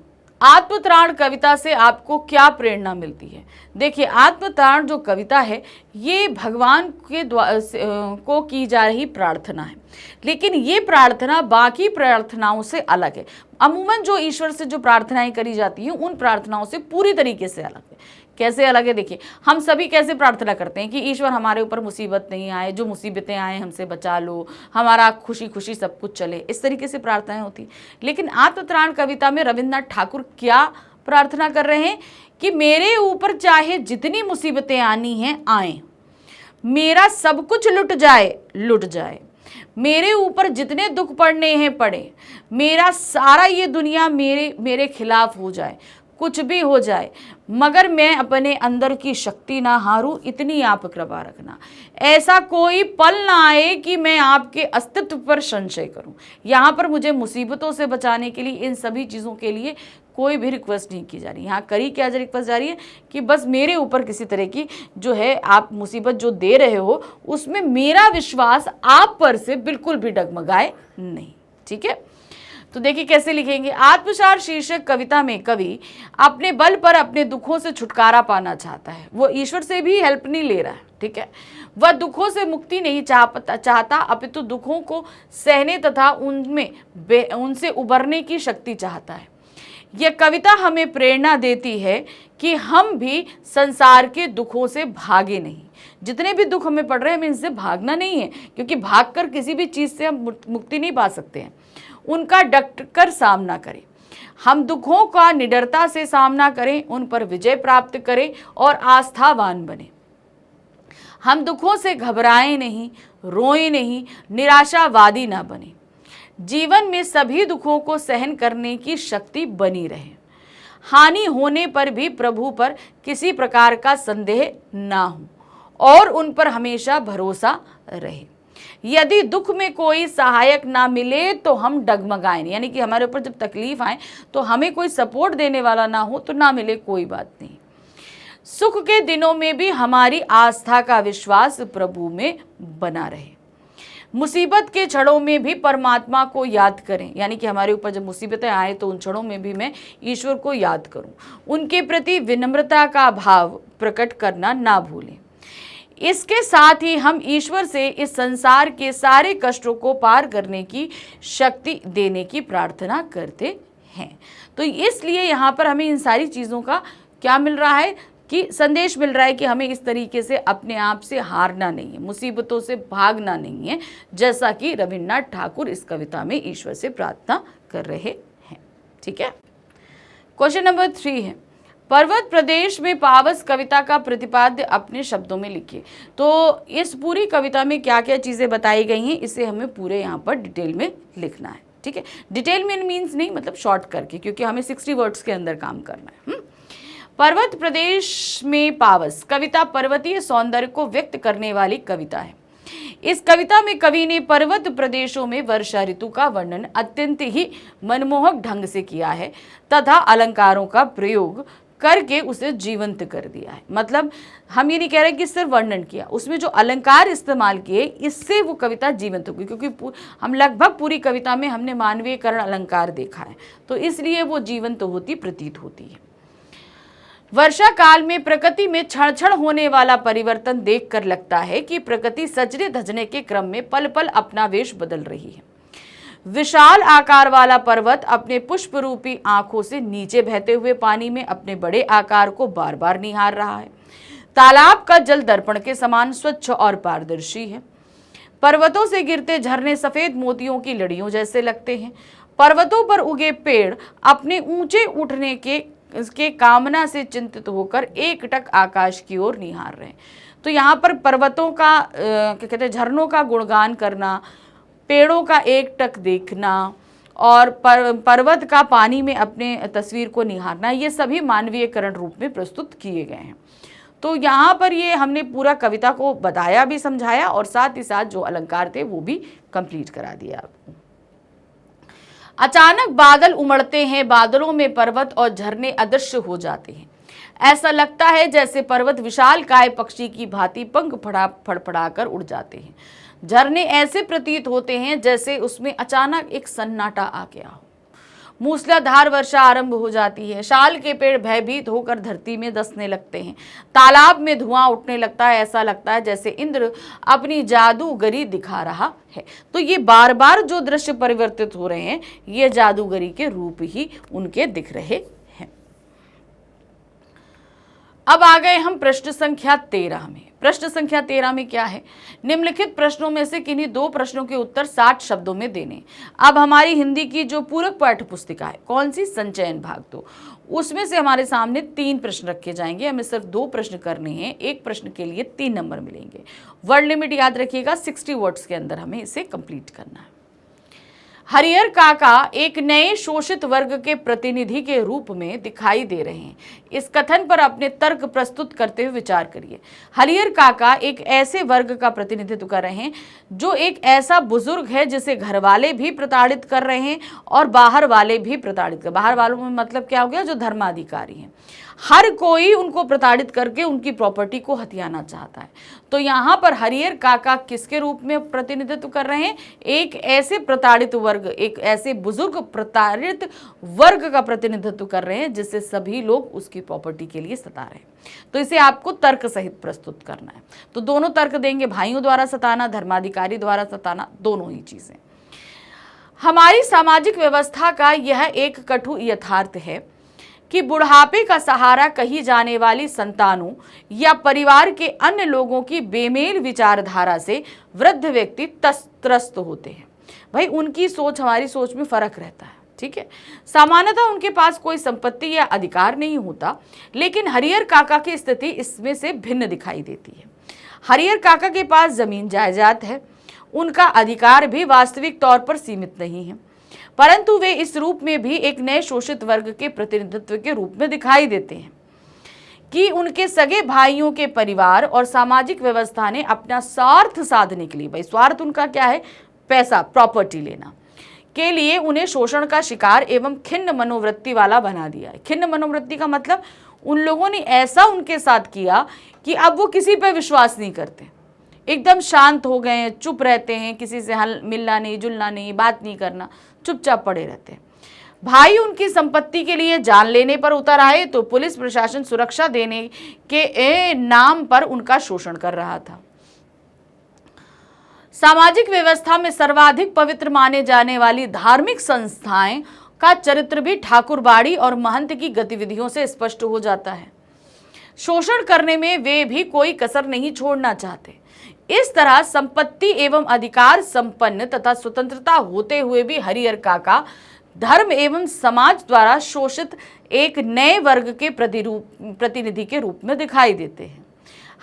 आत्मत्राण कविता से आपको क्या प्रेरणा मिलती है? देखिए, आत्मत्राण जो कविता है ये भगवान के को की जा रही प्रार्थना है, लेकिन ये प्रार्थना बाकी प्रार्थनाओं से अलग है। अमूमन जो ईश्वर से जो प्रार्थनाएं करी जाती हैं उन प्रार्थनाओं से पूरी तरीके से अलग है। कैसे अलग है? देखिए, हम सभी कैसे प्रार्थना करते हैं कि ईश्वर हमारे ऊपर मुसीबत नहीं आए, जो मुसीबतें आए हमसे बचा लो, हमारा खुशी खुशी सब कुछ चले, इस तरीके से प्रार्थनाएं होती। लेकिन आत्मत्राण कविता में रविन्द्रनाथ ठाकुर क्या प्रार्थना कर रहे हैं कि मेरे ऊपर चाहे जितनी मुसीबतें आनी हैं आए, मेरा सब कुछ लुट जाए लुट जाए, मेरे ऊपर जितने दुख पड़ने हैं पड़े, मेरा सारा ये दुनिया मेरे खिलाफ हो जाए, कुछ भी हो जाए, मगर मैं अपने अंदर की शक्ति ना हारूं, इतनी आप कृपा रखना। ऐसा कोई पल ना आए कि मैं आपके अस्तित्व पर संशय करूं। यहाँ पर मुझे मुसीबतों से बचाने के लिए, इन सभी चीज़ों के लिए कोई भी रिक्वेस्ट नहीं की जा रही। यहाँ करी क्या रिक्वेस्ट जा रही है कि बस मेरे ऊपर किसी तरह की जो है आप मुसीबत जो दे रहे हो, उसमें मेरा विश्वास आप पर से बिल्कुल भी डगमगाए नहीं। ठीक है, तो देखिए कैसे लिखेंगे। आत्मसार शीर्षक कविता में कवि अपने बल पर अपने दुखों से छुटकारा पाना चाहता है। वो ईश्वर से भी हेल्प नहीं ले रहा है। ठीक है, वह दुखों से मुक्ति नहीं चाहता, अपितु दुखों को सहने तथा उनसे उबरने की शक्ति चाहता है। यह कविता हमें प्रेरणा देती है कि हम भी संसार के दुखों से भागे नहीं। जितने भी दुख हमें पड़ रहे हैं, हमें इनसे भागना नहीं है, क्योंकि भागकर किसी भी चीज़ से हम मुक्ति नहीं पा सकते हैं। उनका डट कर सामना करें। हम दुखों का निडरता से सामना करें, उन पर विजय प्राप्त करें और आस्थावान बने। हम दुखों से घबराएं नहीं, रोएं नहीं, निराशावादी ना बने। जीवन में सभी दुखों को सहन करने की शक्ति बनी रहे। हानि होने पर भी प्रभु पर किसी प्रकार का संदेह ना हो और उन पर हमेशा भरोसा रहे। यदि दुख में कोई सहायक ना मिले तो हम डगमगाएं, यानी कि हमारे ऊपर जब तकलीफ आए तो हमें कोई सपोर्ट देने वाला ना हो तो ना मिले, कोई बात नहीं। सुख के दिनों में भी हमारी आस्था का विश्वास प्रभु में बना रहे। मुसीबत के क्षणों में भी परमात्मा को याद करें, यानी कि हमारे ऊपर जब मुसीबतें आए तो उन क्षणों में भी मैं ईश्वर को याद करूं। उनके प्रति विनम्रता का भाव प्रकट करना ना भूलें। इसके साथ ही हम ईश्वर से इस संसार के सारे कष्टों को पार करने की शक्ति देने की प्रार्थना करते हैं। तो इसलिए यहाँ पर हमें इन सारी चीज़ों का क्या मिल रहा है कि संदेश मिल रहा है कि हमें इस तरीके से अपने आप से हारना नहीं है, मुसीबतों से भागना नहीं है, जैसा कि रविन्द्रनाथ ठाकुर इस कविता में ईश्वर से प्रार्थना कर रहे हैं। ठीक है। क्वेश्चन नंबर 3 है, पर्वत प्रदेश में पावस कविता का प्रतिपाद्य अपने शब्दों में लिखिए। तो इस पूरी कविता में क्या क्या चीज़ें बताई गई हैं, इसे हमें पूरे यहाँ पर डिटेल में लिखना है। ठीक है। डिटेल में मीन्स नहीं, मतलब शॉर्ट करके, क्योंकि हमें 60 वर्ड्स के अंदर काम करना है। पर्वत प्रदेश में पावस कविता पर्वतीय सौंदर्य को व्यक्त करने वाली कविता है। इस कविता में कवि ने पर्वत प्रदेशों में वर्षा ऋतु का वर्णन अत्यंत ही मनमोहक ढंग से किया है तथा अलंकारों का प्रयोग करके उसे जीवंत कर दिया है। मतलब हम ये नहीं कह रहे कि सिर्फ वर्णन किया, उसमें जो अलंकार इस्तेमाल किए इससे वो कविता जीवंत हो गई, क्योंकि हम लगभग पूरी कविता में हमने मानवीयकरण अलंकार देखा है, तो इसलिए वो जीवंत होती प्रतीत होती है। वर्षा काल में प्रकृति में क्षण क्षण होने वाला परिवर्तन देखकर लगता है कि प्रकृति सजने धजने के क्रम में पल पल अपना वेश बदल रही है। विशाल आकार वाला पर्वत अपने पुष्प रूपी आंखों से नीचे बहते हुए पानी में अपने बड़े आकार को बार बार निहार रहा है। तालाब का जल दर्पण के समान स्वच्छ और पारदर्शी है। पर्वतों से गिरते झरने सफेद मोतियों की लड़ियों जैसे लगते हैं। पर्वतों पर उगे पेड़ अपने ऊंचे उठने के कामना से चिंतित होकर एकटक आकाश की ओर निहार रहे हैं। तो यहाँ पर पर्वतों का क्या कहते हैं, झरनों का गुणगान करना, पेड़ों का एकटक देखना और पर्वत का पानी में अपने तस्वीर को निहारना, ये सभी मानवीयकरण रूप में प्रस्तुत किए गए हैं। तो यहाँ पर ये हमने पूरा कविता को बताया भी, समझाया और साथ ही साथ जो अलंकार थे वो भी कंप्लीट करा दिया आपको। अचानक बादल उमड़ते हैं, बादलों में पर्वत और झरने अदृश्य हो जाते हैं। ऐसा लगता है जैसे पर्वत विशालकाय पक्षी की भांति पंख फड़फड़ाकर उड़ जाते हैं। झरने ऐसे प्रतीत होते हैं जैसे उसमें अचानक एक सन्नाटा आ गया हो। मूसलाधार वर्षा आरंभ हो जाती है। शाल के पेड़ भयभीत होकर धरती में धंसने लगते हैं। तालाब में धुआं उठने लगता है। ऐसा लगता है जैसे इंद्र अपनी जादूगरी दिखा रहा है। तो ये बार बार जो दृश्य परिवर्तित हो रहे हैं, ये जादूगरी के रूप ही उनके दिख रहे हैं। अब आ गए हम प्रश्न संख्या 13 में। प्रश्न संख्या 13 में क्या है, निम्नलिखित प्रश्नों में से किन्हीं 2 प्रश्नों के उत्तर 60 शब्दों में देने। अब हमारी हिंदी की जो पूरक पाठ्य पुस्तिका है, कौन सी, संचयन भाग 2, उसमें से हमारे सामने 3 प्रश्न रखे जाएंगे। हमें सिर्फ 2 प्रश्न करने हैं, एक प्रश्न के लिए 3 नंबर मिलेंगे। वर्ड लिमिट याद रखिएगा, 60 वर्ड्स के अंदर हमें इसे कंप्लीट करना है। हरिहर काका एक नए शोषित वर्ग के प्रतिनिधि के रूप में दिखाई दे रहे हैं। इस कथन पर अपने तर्क प्रस्तुत करते हुए विचार करिए। हरिहर काका एक ऐसे वर्ग का प्रतिनिधित्व कर रहे हैं जो एक ऐसा बुजुर्ग है जिसे घर वाले भी प्रताड़ित कर रहे हैं और बाहर वाले भी प्रताड़ित कर। बाहर वालों में मतलब क्या हो गया, जो धर्माधिकारी हैं। हर कोई उनको प्रताड़ित करके उनकी प्रॉपर्टी को हथियाना चाहता है। तो यहाँ पर हरिहर काका किसके रूप में प्रतिनिधित्व कर रहे हैं, एक ऐसे प्रताड़ित वर्ग, एक ऐसे बुजुर्ग प्रताड़ित वर्ग का प्रतिनिधित्व कर रहे हैं जिससे सभी लोग उसकी प्रॉपर्टी के लिए सता रहे हैं। तो इसे आपको तर्क सहित प्रस्तुत करना है। तो दोनों तर्क देंगे, भाइयों द्वारा सताना, धर्माधिकारी द्वारा सताना, दोनों ही चीजें। हमारी सामाजिक व्यवस्था का यह एक कटु यथार्थ है कि बुढ़ापे का सहारा कही जाने वाली संतानों या परिवार के अन्य लोगों की बेमेल विचारधारा से वृद्ध व्यक्ति त्रस्त होते हैं। भाई उनकी सोच हमारी सोच में फर्क रहता है, ठीक है। सामान्यतः उनके पास कोई संपत्ति या अधिकार नहीं होता, लेकिन हरिहर काका की स्थिति इसमें से भिन्न दिखाई देती है। हरिहर काका के पास जमीन जायदाद है, उनका अधिकार भी वास्तविक तौर पर सीमित नहीं है, परंतु वे इस रूप में भी एक नए शोषित वर्ग के प्रतिनिधित्व के रूप में दिखाई देते हैं कि उनके सगे भाइयों के परिवार और सामाजिक व्यवस्था ने अपना स्वार्थ साधने के लिए, भाई स्वार्थ उनका क्या है, पैसा, प्रॉपर्टी लेना के लिए उन्हें शोषण का शिकार एवं खिन्न मनोवृत्ति वाला बना दिया है। खिन्न मनोवृत्ति का मतलब उन लोगों ने ऐसा उनके साथ किया कि अब वो किसी पर विश्वास नहीं करते, एकदम शांत हो गए हैं, चुप रहते हैं, किसी से मिलना नहीं, जुलना नहीं, बात नहीं करना, चुपचाप पड़े रहते हैं। भाई उनकी संपत्ति के लिए जान लेने पर उतर आए तो पुलिस प्रशासन सुरक्षा देने के नाम पर उनका शोषण कर रहा था। सामाजिक व्यवस्था में सर्वाधिक पवित्र माने जाने वाली धार्मिक संस्थाएं का चरित्र भी ठाकुरबाड़ी और महंत की गतिविधियों से स्पष्ट हो जाता है। शोषण करने में वे भी कोई कसर नहीं छोड़ना चाहते। इस तरह संपत्ति एवं अधिकार संपन्न तथा स्वतंत्रता होते हुए भी हरिहर काका धर्म एवं समाज द्वारा शोषित एक नए वर्ग के प्रतिनिधि के रूप में दिखाई देते हैं।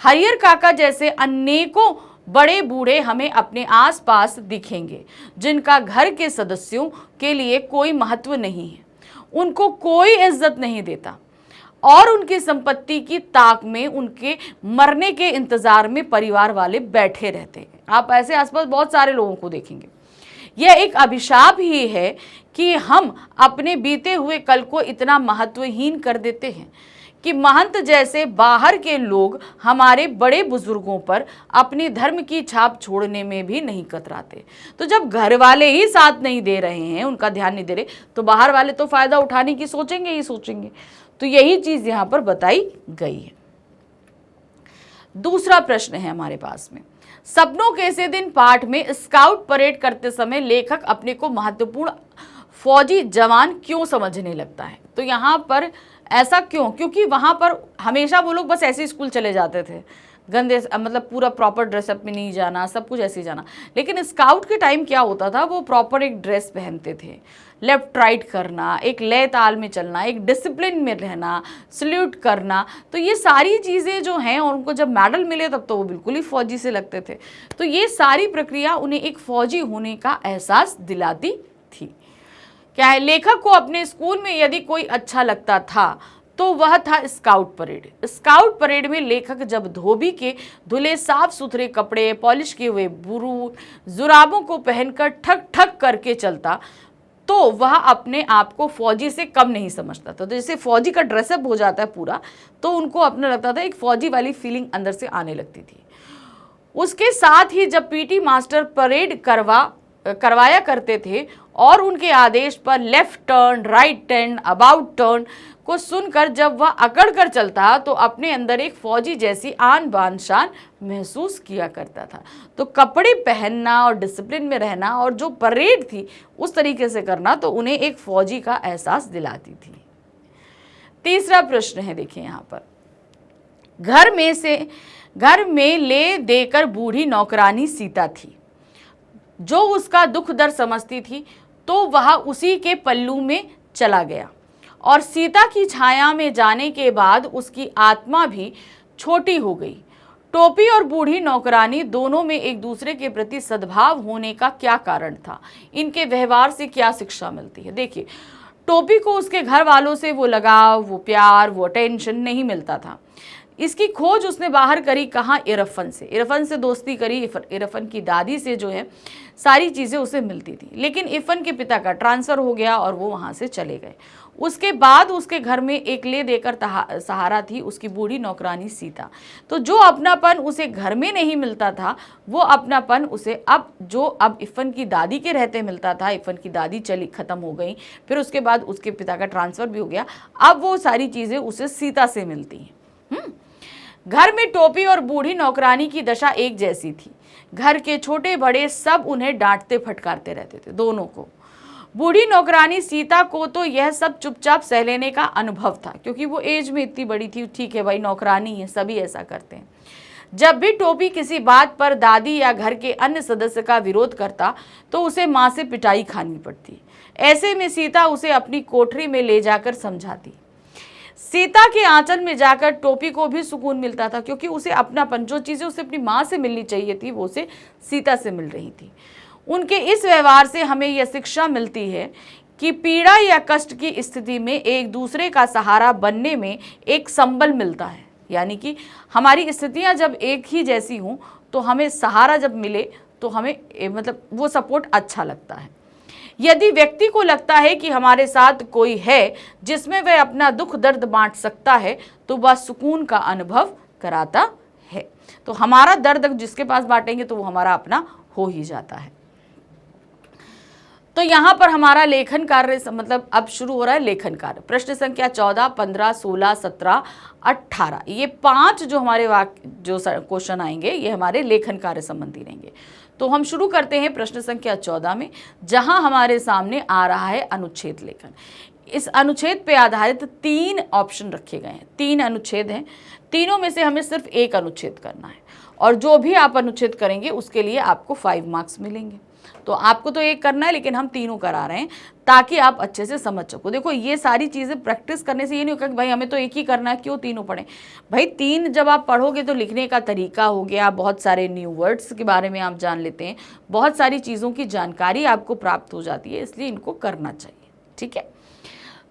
हरिहर काका जैसे अनेकों बड़े बूढ़े हमें अपने आसपास दिखेंगे जिनका घर के सदस्यों के लिए कोई महत्व नहीं है, उनको कोई इज्जत नहीं देता और उनकी संपत्ति की ताक में उनके मरने के इंतजार में परिवार वाले बैठे रहते हैं। आप ऐसे आसपास बहुत सारे लोगों को देखेंगे। यह एक अभिशाप ही है कि हम अपने बीते हुए कल को इतना महत्वहीन कर देते हैं कि महंत जैसे बाहर के लोग हमारे बड़े बुजुर्गों पर अपनी धर्म की छाप छोड़ने में भी नहीं कतराते। तो जब घर वाले ही साथ नहीं दे रहे हैं, उनका ध्यान नहीं दे रहे, तो बाहर वाले तो फायदा उठाने की सोचेंगे ही सोचेंगे। तो यही चीज यहां पर बताई गई है। दूसरा प्रश्न है हमारे पास में, सपनों कैसे दिन पाठ में स्काउट परेड करते समय लेखक अपने को महत्वपूर्ण फौजी जवान क्यों समझने लगता है? तो यहाँ पर ऐसा क्यों? क्योंकि वहाँ पर हमेशा वो लोग बस ऐसे स्कूल चले जाते थे, गंदे मतलब पूरा प्रॉपर ड्रेसअप में नहीं जाना, सब कुछ ऐसे ही जाना। लेकिन स्काउट के टाइम क्या होता था, वो प्रॉपर एक ड्रेस पहनते थे, लेफ्ट राइट करना, एक लय ताल में चलना, एक डिसिप्लिन में रहना, सल्यूट करना। तो ये सारी चीज़ें जो हैं, और उनको जब मेडल मिले तब तो वो बिल्कुल ही फौजी से लगते थे। तो ये सारी प्रक्रिया उन्हें एक फौजी होने का एहसास दिलाती थी। क्या है, लेखक को अपने स्कूल में यदि कोई अच्छा लगता था तो वह था स्काउट परेड। स्काउट परेड में लेखक जब धोबी के धुले साफ सुथरे कपड़े, पॉलिश किए हुए बुरू जुराबों को पहनकर ठक ठक करके चलता तो वह अपने आप को फौजी से कम नहीं समझता था। तो जैसे फौजी का ड्रेसअप हो जाता है पूरा, तो उनको अपना लगता था, एक फौजी वाली फीलिंग अंदर से आने लगती थी। उसके साथ ही जब पीटी मास्टर परेड करवाया करते थे और उनके आदेश पर left turn, right turn, about turn को सुनकर जब वह अकड़ कर चलता तो अपने अंदर एक फौजी जैसी आन बान शान महसूस किया करता था। तो कपड़े पहनना और डिसिप्लिन में रहना और जो परेड थी उस तरीके से करना तो उन्हें एक फौजी का एहसास दिलाती थी। तीसरा प्रश्न है, देखिए यहाँ पर, घर में ले देकर बूढ़ी नौकरानी सीता थी जो उसका दुख दर्द समझती थी, तो वह उसी के पल्लू में चला गया और सीता की छाया में जाने के बाद उसकी आत्मा भी छोटी हो गई। टोपी और बूढ़ी नौकरानी दोनों में एक दूसरे के प्रति सद्भाव होने का क्या कारण था? इनके व्यवहार से क्या शिक्षा मिलती है? देखिए, टोपी को उसके घर वालों से वो लगाव, वो प्यार, वो अटेंशन नहीं मिलता था। इसकी खोज उसने बाहर करी कहाँ? इरफन से दोस्ती करी। इरफन की दादी से जो है सारी चीज़ें उसे मिलती थी, लेकिन इरफन के पिता का ट्रांसफ़र हो गया और वो वहाँ से चले गए। उसके बाद उसके घर में एक ले देकर सहारा थी उसकी बूढ़ी नौकरानी सीता। तो जो अपनापन उसे घर में नहीं मिलता था, वो अपनापन उसे अब इरफन की दादी के रहते मिलता था। इरफन की दादी ख़त्म हो गई, फिर उसके बाद उसके पिता का ट्रांसफ़र भी हो गया। अब वो सारी चीज़ें उसे सीता से मिलती हैं। घर में टोपी और बूढ़ी नौकरानी की दशा एक जैसी थी। घर के छोटे बड़े सब उन्हें डांटते फटकारते रहते थे, दोनों को। बूढ़ी नौकरानी सीता को तो यह सब चुपचाप सह लेने का अनुभव था, क्योंकि वो एज में इतनी बड़ी थी। ठीक है भाई, नौकरानी है, सभी ऐसा करते हैं। जब भी टोपी किसी बात पर दादी या घर के अन्य सदस्य का विरोध करता तो उसे माँ से पिटाई खानी पड़ती। ऐसे में सीता उसे अपनी कोठरी में ले जाकर समझाती। सीता के आंचल में जाकर टोपी को भी सुकून मिलता था, क्योंकि उसे अपनापन, जो चीज़ें उसे अपनी माँ से मिलनी चाहिए थी, वो उसे सीता से मिल रही थी। उनके इस व्यवहार से हमें यह शिक्षा मिलती है कि पीड़ा या कष्ट की स्थिति में एक दूसरे का सहारा बनने में एक संबल मिलता है। यानी कि हमारी स्थितियाँ जब एक ही जैसी हों तो हमें सहारा जब मिले तो हमें मतलब वो सपोर्ट अच्छा लगता है। यदि व्यक्ति को लगता है कि हमारे साथ कोई है जिसमें वह अपना दुख दर्द बांट सकता है तो वह सुकून का अनुभव कराता है। तो हमारा दर्द जिसके पास बांटेंगे तो वो हमारा अपना हो ही जाता है। तो यहाँ पर हमारा लेखन कार्य मतलब अब शुरू हो रहा है लेखन कार्य। प्रश्न संख्या 14, 15, 16, 17, 18 ये 5 जो हमारे जो क्वेश्चन आएंगे ये हमारे लेखन कार्य संबंधी रहेंगे। तो हम शुरू करते हैं प्रश्न संख्या 14 में, जहां हमारे सामने आ रहा है अनुच्छेद लेखन। इस अनुच्छेद पे आधारित 3 ऑप्शन रखे गए हैं, 3 अनुच्छेद हैं, तीनों में से हमें सिर्फ एक अनुच्छेद करना है और जो भी आप अनुच्छेद करेंगे उसके लिए आपको 5 मार्क्स मिलेंगे। तो आपको तो एक करना है लेकिन हम तीनों करा रहे हैं ताकि आप अच्छे से समझ सको। देखो ये सारी चीज़ें प्रैक्टिस करने से ये नहीं होगा कि भाई हमें तो एक ही करना है, क्यों तीनों पढ़ें। भाई 3 जब आप पढ़ोगे तो लिखने का तरीका हो गया, बहुत सारे न्यू वर्ड्स के बारे में आप जान लेते हैं, बहुत सारी चीज़ों की जानकारी आपको प्राप्त हो जाती है, इसलिए इनको करना चाहिए। ठीक है,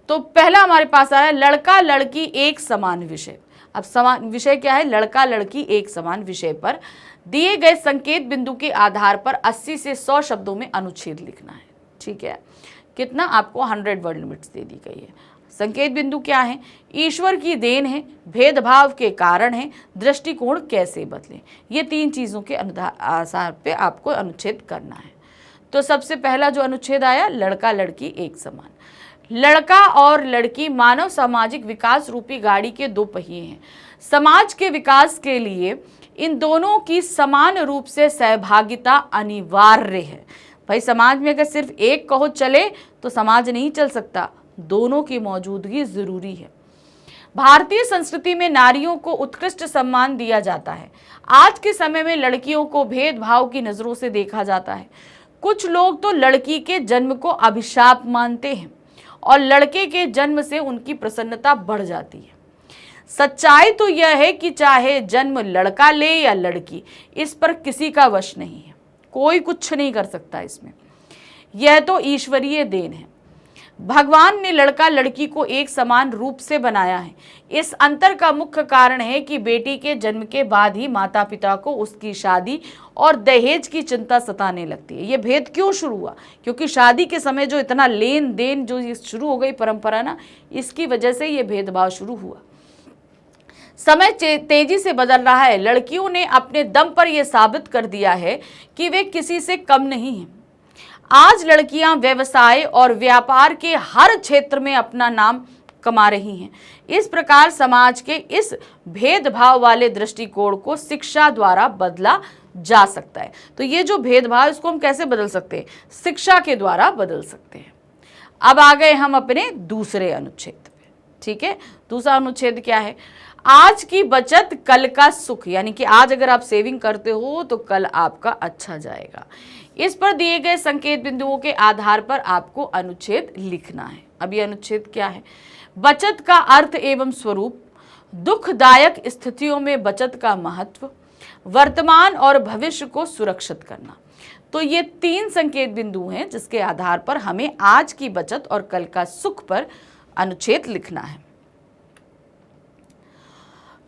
तो पहला हमारे पास आ रहा है लड़का लड़की एक समान विषय। अब समान विषय क्या है? लड़का लड़की एक समान विषय पर दिए गए संकेत बिंदु के आधार पर 80 से 100 शब्दों में अनुच्छेद लिखना है। ठीक है, कितना? आपको 100 वर्ड लिमिट्स दे दी गई है। संकेत बिंदु क्या है? ईश्वर की देन है, भेदभाव के कारण है, दृष्टिकोण कैसे बदले। ये 3 चीज़ों के आधार पे आपको अनुच्छेद करना है। तो सबसे पहला जो अनुच्छेद आया, लड़का लड़की एक समान। लड़का और लड़की मानव सामाजिक विकास रूपी गाड़ी के 2 पहिए हैं। समाज के विकास के लिए इन दोनों की समान रूप से सहभागिता अनिवार्य है। भाई समाज में अगर सिर्फ एक कहो चले तो समाज नहीं चल सकता, दोनों की मौजूदगी जरूरी है। भारतीय संस्कृति में नारियों को उत्कृष्ट सम्मान दिया जाता है। आज के समय में लड़कियों को भेदभाव की नजरों से देखा जाता है। कुछ लोग तो लड़की के जन्म को अभिशाप मानते हैं और लड़के के जन्म से उनकी प्रसन्नता बढ़ जाती है। सच्चाई तो यह है कि चाहे जन्म लड़का ले या लड़की, इस पर किसी का वश नहीं है, कोई कुछ नहीं कर सकता इसमें। यह तो ईश्वरीय देन है। भगवान ने लड़का लड़की को एक समान रूप से बनाया है। इस अंतर का मुख्य कारण है कि बेटी के जन्म के बाद ही माता पिता को उसकी शादी और दहेज की चिंता सताने लगती है। ये भेद क्यों शुरू हुआ? क्योंकि शादी के समय जो इतना लेन देन जो ये शुरू हो गई परंपरा ना, इसकी वजह से ये भेदभाव शुरू हुआ। समय तेजी से बदल रहा है। लड़कियों ने अपने दम पर यह साबित कर दिया है कि वे किसी से कम नहीं हैं। आज लड़कियां व्यवसाय और व्यापार के हर क्षेत्र में अपना नाम कमा रही हैं। इस प्रकार समाज के इस भेदभाव वाले दृष्टिकोण को शिक्षा द्वारा बदला जा सकता है। तो ये जो भेदभाव, इसको हम कैसे बदल सकते हैं? शिक्षा के द्वारा बदल सकते हैं। अब आ गए हम अपने दूसरे अनुच्छेद पे। ठीक है, दूसरा अनुच्छेद क्या है? आज की बचत कल का सुख, यानी कि आज अगर आप सेविंग करते हो तो कल आपका अच्छा जाएगा। इस पर दिए गए संकेत बिंदुओं के आधार पर आपको अनुच्छेद लिखना है। अब ये अनुच्छेद क्या है? बचत का अर्थ एवं स्वरूप, दुखदायक स्थितियों में बचत का महत्व, वर्तमान और भविष्य को सुरक्षित करना। तो ये 3 संकेत बिंदु हैं जिसके आधार पर हमें आज की बचत और कल का सुख पर अनुच्छेद लिखना है।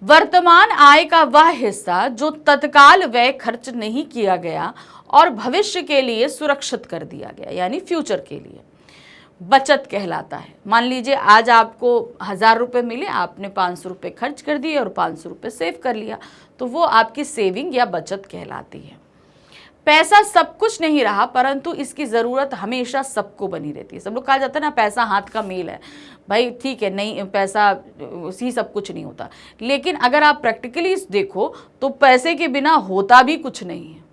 वर्तमान आय का वह हिस्सा जो तत्काल व्यय खर्च नहीं किया गया और भविष्य के लिए सुरक्षित कर दिया गया, यानी फ्यूचर के लिए, बचत कहलाता है। मान लीजिए आज आपको 1000 रुपये मिले, आपने 500 रुपये खर्च कर दिए और 500 रुपये सेव कर लिया, तो वो आपकी सेविंग या बचत कहलाती है। पैसा सब कुछ नहीं रहा, परंतु इसकी ज़रूरत हमेशा सबको बनी रहती है। सब लोग कहा जाता है ना, पैसा हाथ का मेल है। भाई ठीक है, नहीं पैसा ही सब कुछ नहीं होता, लेकिन अगर आप प्रैक्टिकली देखो तो पैसे के बिना होता भी कुछ नहीं है।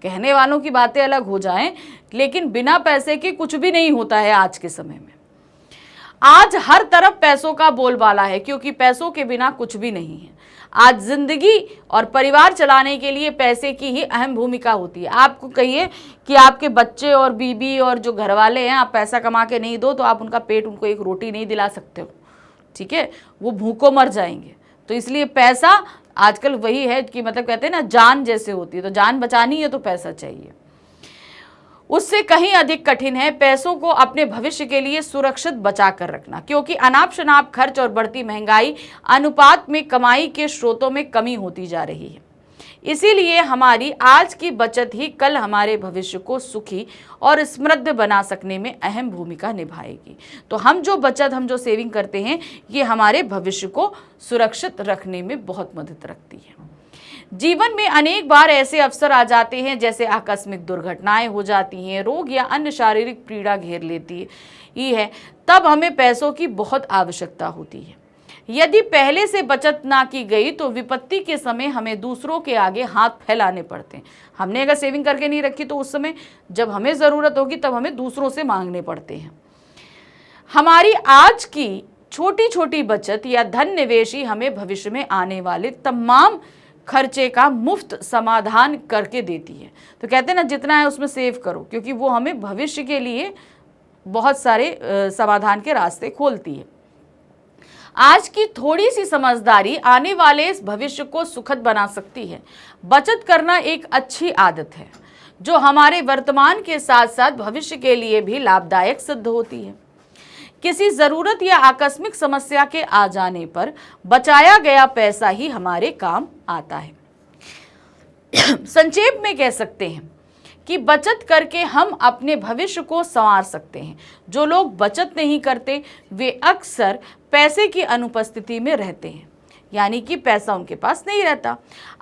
कहने वालों की बातें अलग हो जाएं, लेकिन बिना पैसे के कुछ भी नहीं होता है आज के समय में। आज हर तरफ पैसों का बोलबाला है, क्योंकि पैसों के बिना कुछ भी नहीं है। आज जिंदगी और परिवार चलाने के लिए पैसे की ही अहम भूमिका होती है। आपको कहिए कि आपके बच्चे और बीबी और जो घर वाले हैं, आप पैसा कमा के नहीं दो तो आप उनका पेट, उनको एक रोटी नहीं दिला सकते हो। ठीक है, वो भूखों मर जाएंगे। तो इसलिए पैसा आजकल वही है कि मतलब कहते हैं ना, जान जैसे होती है, तो जान बचानी है तो पैसा चाहिए। उससे कहीं अधिक कठिन है पैसों को अपने भविष्य के लिए सुरक्षित बचा कर रखना, क्योंकि अनाप शनाप खर्च और बढ़ती महंगाई अनुपात में कमाई के स्रोतों में कमी होती जा रही है। इसीलिए हमारी आज की बचत ही कल हमारे भविष्य को सुखी और समृद्ध बना सकने में अहम भूमिका निभाएगी। तो हम जो सेविंग करते हैं ये हमारे भविष्य को सुरक्षित रखने में बहुत मदद रखती है। जीवन में अनेक बार ऐसे अवसर आ जाते हैं जैसे आकस्मिक दुर्घटनाएं हो जाती हैं, रोग या अन्य शारीरिक पीड़ा घेर लेती है, तब हमें पैसों की बहुत आवश्यकता होती है। यदि पहले से बचत ना की गई तो विपत्ति के समय हमें दूसरों के आगे हाथ फैलाने पड़ते हैं। हमने अगर सेविंग करके नहीं रखी तो उस समय जब हमें ज़रूरत होगी तब हमें दूसरों से मांगने पड़ते हैं। हमारी आज की छोटी छोटी बचत या धन निवेश ही हमें भविष्य में आने वाले तमाम खर्चे का मुफ्त समाधान करके देती है। तो कहते हैं ना, जितना है उसमें सेव करो, क्योंकि वो हमें भविष्य के लिए बहुत सारे समाधान के रास्ते खोलती है। आज की थोड़ी सी समझदारी आने वाले इस भविष्य को सुखद बना सकती है। बचत करना एक अच्छी आदत है जो हमारे वर्तमान के साथ साथ भविष्य के लिए भी लाभदायक सिद्ध होती है। किसी ज़रूरत या आकस्मिक समस्या के आ जाने पर बचाया गया पैसा ही हमारे काम आता है। संक्षेप में कह सकते हैं कि बचत करके हम अपने भविष्य को संवार सकते हैं। जो लोग बचत नहीं करते वे अक्सर पैसे की अनुपस्थिति में रहते हैं, यानी कि पैसा उनके पास नहीं रहता।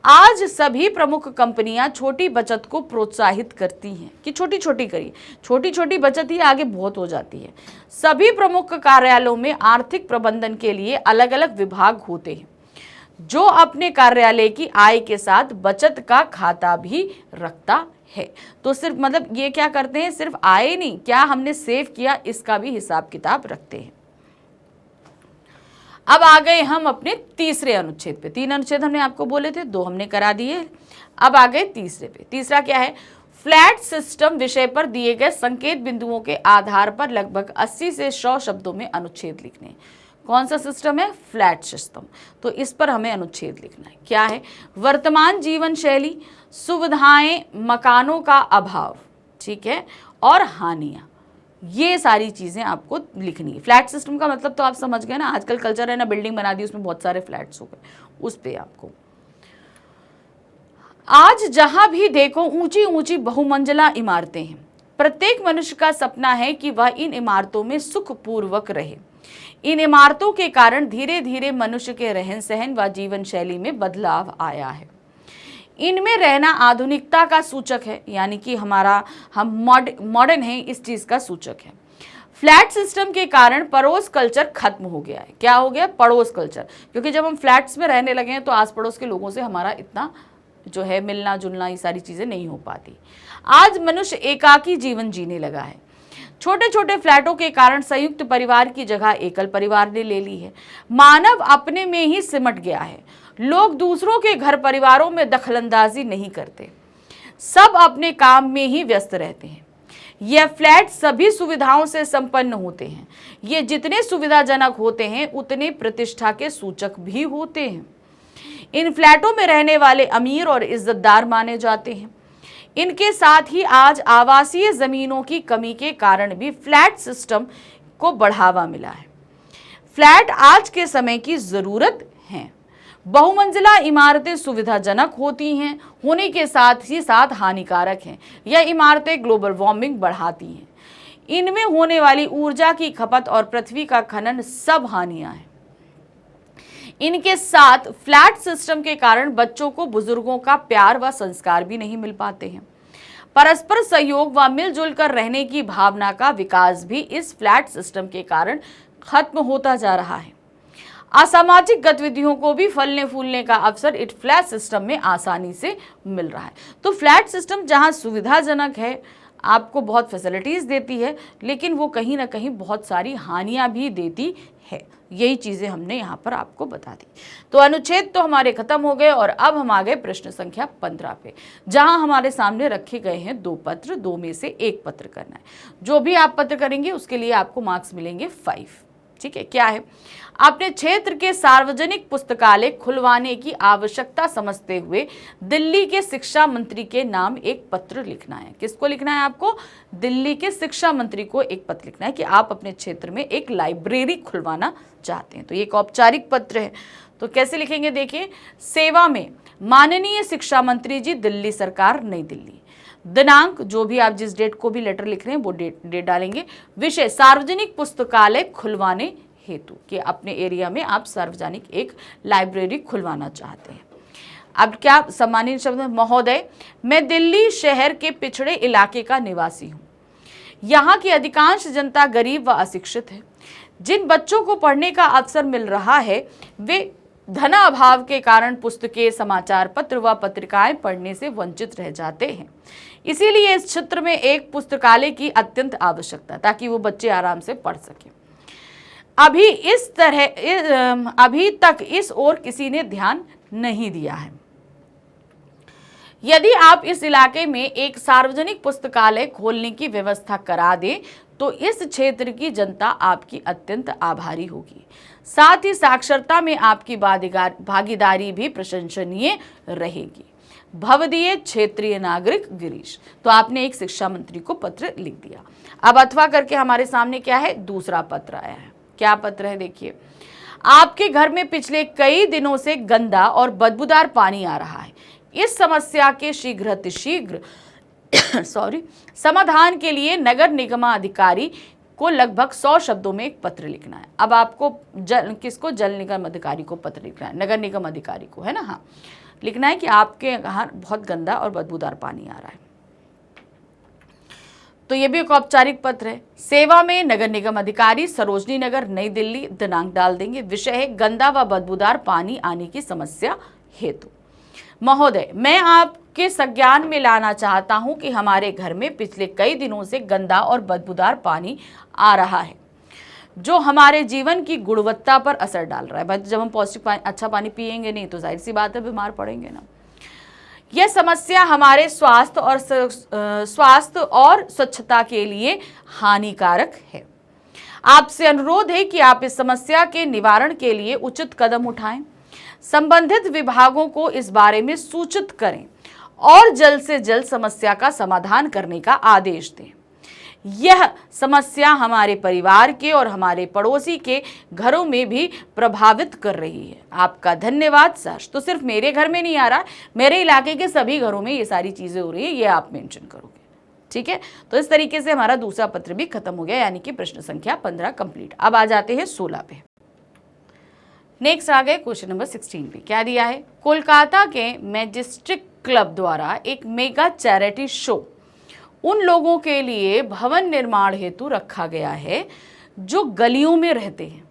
आज सभी प्रमुख कंपनियां छोटी बचत को प्रोत्साहित करती हैं कि छोटी छोटी करिए, छोटी छोटी बचत ही आगे बहुत हो जाती है। सभी प्रमुख कार्यालयों में आर्थिक प्रबंधन के लिए अलग अलग विभाग होते हैं जो अपने कार्यालय की आय के साथ बचत का खाता भी रखता है। तो सिर्फ मतलब ये क्या करते हैं, सिर्फ आय नहीं, क्या हमने सेव किया इसका भी हिसाब किताब रखते हैं। अब आ गए हम अपने तीसरे अनुच्छेद पे। 3 अनुच्छेद हमने आपको बोले थे, 2 हमने करा दिए। अब आ गए तीसरे पे। तीसरा क्या है, फ्लैट सिस्टम विषय पर दिए गए संकेत बिंदुओं के आधार पर लगभग 80 से 100 शब्दों में अनुच्छेद लिखने। कौन सा सिस्टम है, फ्लैट सिस्टम। तो इस पर हमें अनुच्छेद लिखना है। क्या है, वर्तमान जीवन शैली, सुविधाएं, मकानों का अभाव, ठीक है, और हानियां, ये सारी चीजें आपको लिखनी है। फ्लैट सिस्टम का मतलब तो आप समझ गए ना, आजकल कल्चर है ना, बिल्डिंग बना दी उसमें बहुत सारे फ्लैट्स हो गए, उस पे आपको आज जहां भी देखो ऊंची ऊंची बहुमंजिला इमारतें हैं। प्रत्येक मनुष्य का सपना है कि वह इन इमारतों में सुखपूर्वक रहे। इन इमारतों के कारण धीरे धीरे मनुष्य के रहन सहन व जीवन शैली में बदलाव आया है। इनमें रहना आधुनिकता का सूचक है, यानी कि हम मॉडर्न हैं इस चीज का सूचक है। फ्लैट सिस्टम के कारण पड़ोस कल्चर खत्म हो गया है। क्या हो गया, पड़ोस कल्चर, क्योंकि जब हम फ्लैट्स में रहने लगे हैं तो आस पड़ोस के लोगों से हमारा इतना जो है मिलना जुलना, ये सारी चीजें नहीं हो पाती। आज मनुष्य एकाकी जीवन जीने लगा है। छोटे छोटे फ्लैटों के कारण संयुक्त परिवार की जगह एकल परिवार ने ले ली है। मानव अपने में ही सिमट गया है। लोग दूसरों के घर परिवारों में दखलंदाजी नहीं करते, सब अपने काम में ही व्यस्त रहते हैं। यह फ्लैट सभी सुविधाओं से संपन्न होते हैं। ये जितने सुविधाजनक होते हैं उतने प्रतिष्ठा के सूचक भी होते हैं। इन फ्लैटों में रहने वाले अमीर और इज्जतदार माने जाते हैं। इनके साथ ही आज आवासीय जमीनों की कमी के कारण भी फ्लैट सिस्टम को बढ़ावा मिला है। फ्लैट आज के समय की जरूरत है। बहुमंजिला इमारतें सुविधाजनक होने के साथ ही साथ हानिकारक हैं। यह इमारतें ग्लोबल वार्मिंग बढ़ाती हैं। इनमें होने वाली ऊर्जा की खपत और पृथ्वी का खनन सब हानियां हैं। इनके साथ फ्लैट सिस्टम के कारण बच्चों को बुजुर्गों का प्यार व संस्कार भी नहीं मिल पाते हैं। परस्पर सहयोग व मिलजुल कर रहने की भावना का विकास भी इस फ्लैट सिस्टम के कारण खत्म होता जा रहा है। असामाजिक गतिविधियों को भी फलने फूलने का अवसर इस फ्लैट सिस्टम में आसानी से मिल रहा है। तो फ्लैट सिस्टम जहां सुविधाजनक है, आपको बहुत फैसिलिटीज देती है, लेकिन वो कहीं ना कहीं बहुत सारी हानियां भी देती है। यही चीजें हमने यहाँ पर आपको बता दी। तो अनुच्छेद तो हमारे खत्म हो गए और अब हम आ गए प्रश्न संख्या 15 पे, जहां हमारे सामने रखे गए हैं 2 पत्र, 2 में से 1 पत्र करना है। जो भी आप पत्र करेंगे उसके लिए आपको मार्क्स मिलेंगे 5। ठीक है, क्या है, अपने क्षेत्र के सार्वजनिक पुस्तकालय खुलवाने की आवश्यकता समझते हुए दिल्ली के शिक्षा मंत्री के नाम एक पत्र लिखना है। किसको लिखना है आपको, दिल्ली के शिक्षा मंत्री को एक पत्र लिखना है कि आप अपने क्षेत्र में एक लाइब्रेरी खुलवाना चाहते हैं। तो ये एक औपचारिक पत्र है। तो कैसे लिखेंगे, देखिए, सेवा में माननीय शिक्षा मंत्री जी, दिल्ली सरकार, नई दिल्ली। दिनांक, जो भी आप जिस डेट को भी लेटर लिख रहे हैं वो डेट डालेंगे। विषय, सार्वजनिक पुस्तकालय खुलवाने हेतु, कि अपने एरिया में आप सार्वजनिक एक लाइब्रेरी खुलवाना चाहते हैं। अब क्या सम्मानित शब्द, महोदय, मैं दिल्ली शहर के पिछड़े इलाके का निवासी हूँ। यहाँ की अधिकांश जनता गरीब व अशिक्षित है। जिन बच्चों को पढ़ने का अवसर मिल रहा है वे धनाभाव के कारण पुस्तकें, समाचार पत्र व पत्रिकाएं पढ़ने से वंचित रह जाते हैं। इसीलिए इस क्षेत्र में एक पुस्तकालय की अत्यंत आवश्यकता, ताकि वो बच्चे आराम से पढ़ सकें। अभी तक इस ओर किसी ने ध्यान नहीं दिया है। यदि आप इस इलाके में एक सार्वजनिक पुस्तकालय खोलने की व्यवस्था करा दें तो इस क्षेत्र की जनता आपकी अत्यंत आभारी होगी। साथ ही साक्षरता में आपकी भागीदारी भी प्रशंसनीय रहेगी। भवदीय क्षेत्रीय नागरिक गिरीश। तो आपने एक शिक्षा मंत्री को पत्र लिख दिया। अब अथवा करके हमारे सामने क्या है, दूसरा पत्र आया है। क्या पत्र है, देखिए। आपके घर में पिछले कई दिनों से गंदा और बदबूदार पानी आ रहा है। इस समस्या के शीघ्र समाधान के लिए नगर निगम अधिकारी को लगभग 100 शब्दों में एक पत्र लिखना है। अब आपको किसको, जल निगम अधिकारी को पत्र लिखना है, नगर निगम अधिकारी को, है ना। हाँ, लिखना है कि आपके यहाँ बहुत गंदा और बदबूदार पानी आ रहा है। तो ये भी एक औपचारिक पत्र है। सेवा में नगर निगम अधिकारी, सरोजनी नगर, नई दिल्ली। दिनांक डाल देंगे। विषय है गंदा व बदबूदार पानी आने की समस्या हेतु। महोदय, मैं आपके संज्ञान में लाना चाहता हूं कि हमारे घर में पिछले कई दिनों से गंदा और बदबूदार पानी आ रहा है, जो हमारे जीवन की गुणवत्ता पर असर डाल रहा है। भाई, जब हम पौष्टिक पानी, अच्छा पानी पिएंगे नहीं तो जाहिर सी बात है बीमार पड़ेंगे ना। यह समस्या हमारे स्वास्थ्य और स्वच्छता के लिए हानिकारक है। आपसे अनुरोध है कि आप इस समस्या के निवारण के लिए उचित कदम उठाएं, संबंधित विभागों को इस बारे में सूचित करें और जल्द से जल्द समस्या का समाधान करने का आदेश दें। यह समस्या हमारे परिवार के और हमारे पड़ोसी के घरों में भी प्रभावित कर रही है। आपका धन्यवाद सर। तो सिर्फ मेरे घर में नहीं आ रहा, मेरे इलाके के सभी घरों में ये सारी चीजें हो रही है, ये आप मेंशन करोगे। ठीक है, तो इस तरीके से हमारा दूसरा पत्र भी खत्म हो गया, यानी कि प्रश्न संख्या 15 कंप्लीट। अब आ जाते हैं 16 पे। नेक्स्ट आ गए क्वेश्चन नंबर 16 पे। क्या दिया है, कोलकाता के मैजेस्टिक क्लब द्वारा एक मेगा चैरिटी शो उन लोगों के लिए भवन निर्माण हेतु रखा गया है जो गलियों में रहते हैं।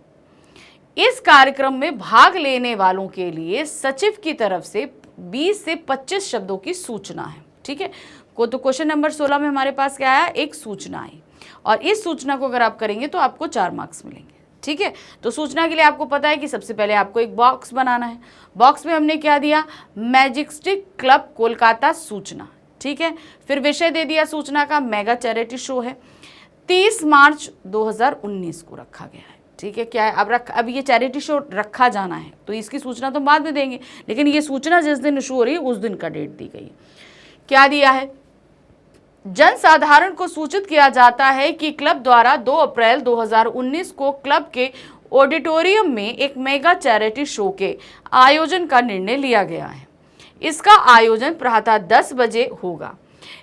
इस कार्यक्रम में भाग लेने वालों के लिए सचिव की तरफ से 20 से 25 शब्दों की सूचना है। ठीक है, तो क्वेश्चन नंबर 16 में हमारे पास क्या आया, एक सूचना आई, और इस सूचना को अगर आप करेंगे तो आपको 4 मार्क्स मिलेंगे। ठीक है, तो सूचना के लिए आपको पता है कि सबसे पहले आपको एक बॉक्स बनाना है। बॉक्स में हमने क्या दिया, मैजेस्टिक क्लब कोलकाता सूचना। ठीक है, फिर विषय दे दिया सूचना का, मेगा चैरिटी शो है, 30 मार्च 2019 को रखा गया है। ठीक है, क्या है, अब ये चैरिटी शो रखा जाना है तो इसकी सूचना तो बाद में देंगे, लेकिन ये सूचना जिस दिन शो हो रही है उस दिन का डेट दी गई है। क्या दिया है, जन साधारण को सूचित किया जाता है कि क्लब द्वारा 2 अप्रैल 2019 को क्लब के ऑडिटोरियम में एक मेगा चैरिटी शो के आयोजन का निर्णय लिया गया है। इसका आयोजन प्रातः 10 बजे होगा।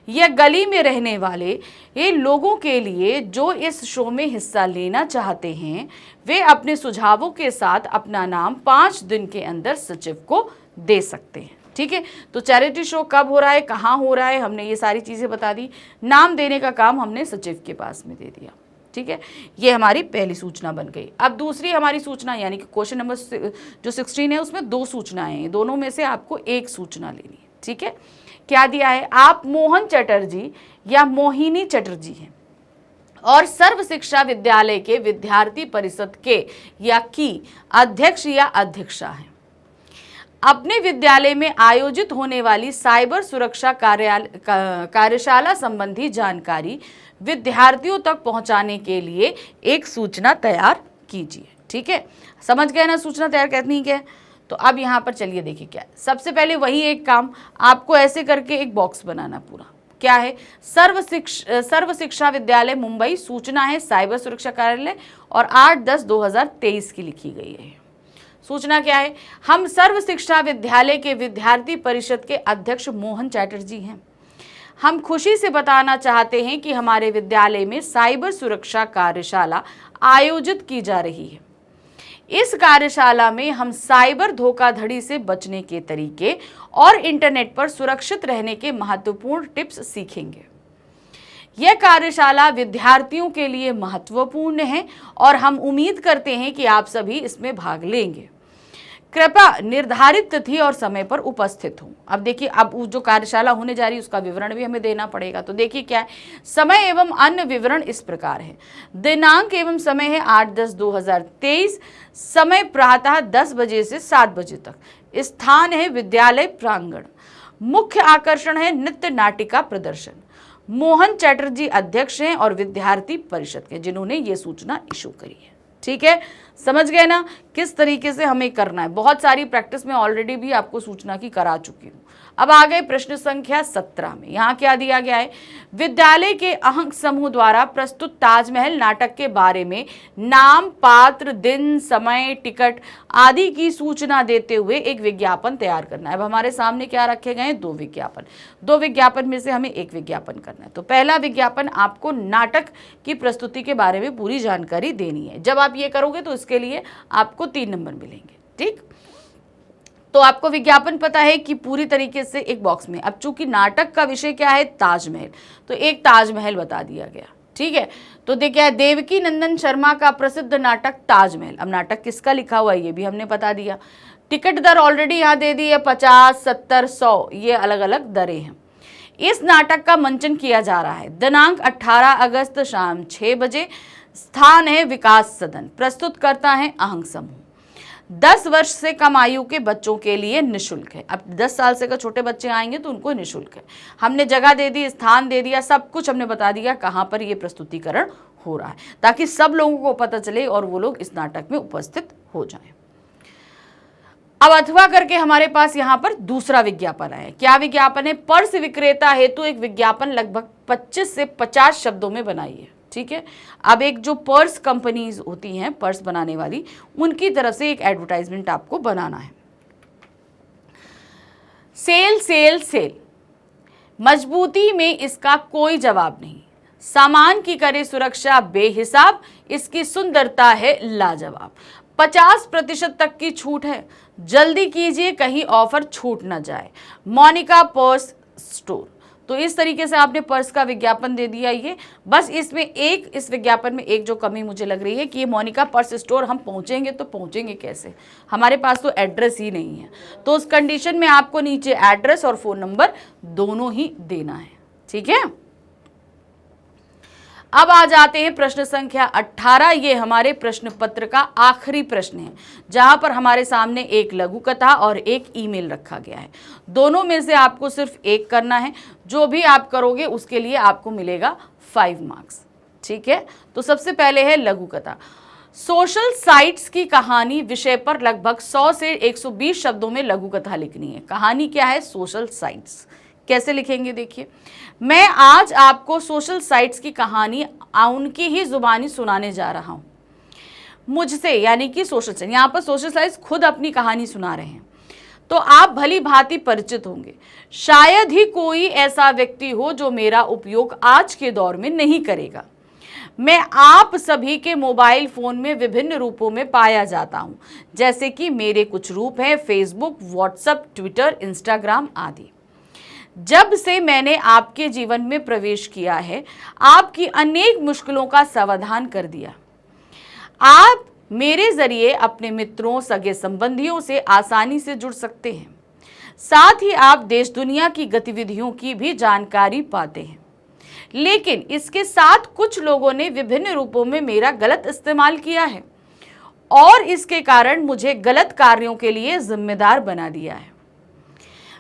यह गली में रहने वाले ये लोगों के लिए जो इस शो में हिस्सा लेना चाहते हैं वे अपने सुझावों के साथ अपना नाम 5 दिन के अंदर सचिव को दे सकते हैं। ठीक है, तो चैरिटी शो कब हो रहा है, कहाँ हो रहा है, हमने ये सारी चीज़ें बता दी। नाम देने का काम हमने सचिव के पास में दे दिया। ठीक है, ये हमारी पहली सूचना बन गई। अब दूसरी हमारी सूचना, यानी कि क्वेश्चन नंबर जो 16 है उसमें 2 सूचनाएं हैं, दोनों में से आपको एक सूचना लेनी है। ठीक है, क्या दिया है, आप मोहन चटर्जी या मोहिनी चटर्जी हैं और सर्व शिक्षा विद्यालय के विद्यार्थी परिषद के या की अध्यक्ष या अध्यक्षा हैं। अपने विद्यालय में आयोजित होने वाली साइबर सुरक्षा कार्यशाला संबंधी जानकारी विद्यार्थियों तक पहुंचाने के लिए एक सूचना तैयार कीजिए। ठीक है, समझ गए ना सूचना तैयार करनी है। तो अब यहाँ पर चलिए देखिए क्या है। सबसे पहले वही एक काम आपको ऐसे करके एक बॉक्स बनाना पूरा। क्या है, सर्व शिक्षा विद्यालय मुंबई, सूचना है साइबर सुरक्षा कार्यालय और 8-10-2023 की लिखी गई है। सूचना क्या है? हम सर्व शिक्षा विद्यालय के विद्यार्थी परिषद के अध्यक्ष मोहन चैटर्जी हैं। हम खुशी से बताना चाहते हैं कि हमारे विद्यालय में साइबर सुरक्षा कार्यशाला आयोजित की जा रही है। इस कार्यशाला में हम साइबर धोखाधड़ी से बचने के तरीके और इंटरनेट पर सुरक्षित रहने के महत्वपूर्ण टिप्स सीखेंगे। यह कार्यशाला विद्यार्थियों के लिए महत्वपूर्ण है और हम उम्मीद करते हैं कि आप सभी इसमें भाग लेंगे। कृपया निर्धारित तिथि और समय पर उपस्थित हों। अब देखिए, अब जो कार्यशाला होने जा रही है उसका विवरण भी हमें देना पड़ेगा। तो देखिए क्या है, समय एवं अन्य विवरण इस प्रकार है। दिनांक एवं समय है 8/10/2023, समय प्रातः 10 बजे से 7 बजे तक। स्थान है विद्यालय प्रांगण। मुख्य आकर्षण है नृत्य नाटिका प्रदर्शन। मोहन चैटर्जी अध्यक्ष हैं और विद्यार्थी परिषद के, जिन्होंने ये सूचना इशू करी है। ठीक है, समझ गए ना किस तरीके से हमें करना है। बहुत सारी प्रैक्टिस में ऑलरेडी भी आपको सूचना की करा चुकी हूँ। अब आ गए प्रश्न संख्या 17 में। यहाँ क्या दिया गया है? विद्यालय के अंक समूह द्वारा प्रस्तुत ताजमहल नाटक के बारे में नाम, पात्र, दिन, समय, टिकट आदि की सूचना देते हुए एक विज्ञापन तैयार करना है। अब हमारे सामने क्या रखे गए हैं? 2 विज्ञापन। 2 विज्ञापन में से हमें एक विज्ञापन करना है। तो पहला विज्ञापन, आपको नाटक की प्रस्तुति के बारे में पूरी जानकारी देनी है। जब आप ये करोगे तो इसके लिए आपको 3 नंबर मिलेंगे। ठीक, तो आपको विज्ञापन पता है कि पूरी तरीके से एक बॉक्स में। अब चूंकि नाटक का विषय क्या है? ताजमहल, तो एक ताजमहल बता दिया गया। ठीक है, तो देखिए देवकी नंदन शर्मा का प्रसिद्ध नाटक ताजमहल। अब नाटक किसका लिखा हुआ है ये भी हमने बता दिया। टिकट दर ऑलरेडी यहाँ दे दी है, 50, 70, 100, ये अलग अलग दरें हैं। इस नाटक का मंचन किया जा रहा है। दिनांक 18 अगस्त शाम 6 बजे। स्थान है विकास सदन। प्रस्तुत करता है अहंग समूह। 10 वर्ष से कम आयु के बच्चों के लिए निःशुल्क है। अब 10 साल से अगर छोटे बच्चे आएंगे तो उनको निःशुल्क है। हमने जगह दे दी, स्थान दे दिया, सब कुछ हमने बता दिया कहाँ पर ये प्रस्तुतिकरण हो रहा है, ताकि सब लोगों को पता चले और वो लोग इस नाटक में उपस्थित हो जाएं। अब अथवा करके हमारे पास यहाँ पर दूसरा विज्ञापन है। क्या विज्ञापन है? पर्स विक्रेता हेतु एक विज्ञापन लगभग 25 से 50 शब्दों में बनाइए। ठीक है, अब एक जो पर्स कंपनीज होती हैं, पर्स बनाने वाली, उनकी तरफ से एक एडवर्टाइजमेंट आपको बनाना है। सेल सेल सेल, मजबूती में इसका कोई जवाब नहीं। सामान की करे सुरक्षा बेहिसाब, इसकी सुंदरता है लाजवाब। 50% तक की छूट है, जल्दी कीजिए कहीं ऑफर छूट ना जाए। Monika purse store. तो इस तरीके से आपने पर्स का विज्ञापन दे दिया। ये बस इसमें एक, इस विज्ञापन में एक जो कमी मुझे लग रही है कि ये मोनिका पर्स स्टोर हम पहुंचेंगे तो पहुंचेंगे कैसे? हमारे पास तो एड्रेस ही नहीं है। तो उस कंडीशन में आपको नीचे एड्रेस और फ़ोन नंबर दोनों ही देना है। ठीक है, अब आ जाते हैं प्रश्न संख्या 18। ये हमारे प्रश्न पत्र का आखिरी प्रश्न है, जहां पर हमारे सामने एक लघु कथा और एक ईमेल रखा गया है। दोनों में से आपको सिर्फ एक करना है। जो भी आप करोगे उसके लिए आपको मिलेगा 5 मार्क्स। ठीक है, तो सबसे पहले है लघु कथा। सोशल साइट्स की कहानी विषय पर लगभग 100 से 120 शब्दों में लघु कथा लिखनी है। कहानी क्या है? Social sites. कैसे लिखेंगे? देखिए, मैं आज आपको सोशल साइट्स की कहानी उनकी ही जुबानी सुनाने जा रहा हूं। मुझसे, यानी कि सोशल साइट, यहाँ पर सोशल साइट्स खुद अपनी कहानी सुना रहे हैं, तो आप भली भांति परिचित होंगे। शायद ही कोई ऐसा व्यक्ति हो जो मेरा उपयोग आज के दौर में नहीं करेगा। मैं आप सभी के मोबाइल फोन में विभिन्न रूपों में पाया जाता हूं, जैसे कि मेरे कुछ रूप हैं फेसबुक, व्हाट्सएप, ट्विटर, इंस्टाग्राम आदि। जब से मैंने आपके जीवन में प्रवेश किया है, आपकी अनेक मुश्किलों का समाधान कर दिया। आप मेरे जरिए अपने मित्रों, सगे संबंधियों से आसानी से जुड़ सकते हैं। साथ ही आप देश दुनिया की गतिविधियों की भी जानकारी पाते हैं। लेकिन इसके साथ कुछ लोगों ने विभिन्न रूपों में मेरा गलत इस्तेमाल किया है और इसके कारण मुझे गलत कार्यों के लिए जिम्मेदार बना दिया है।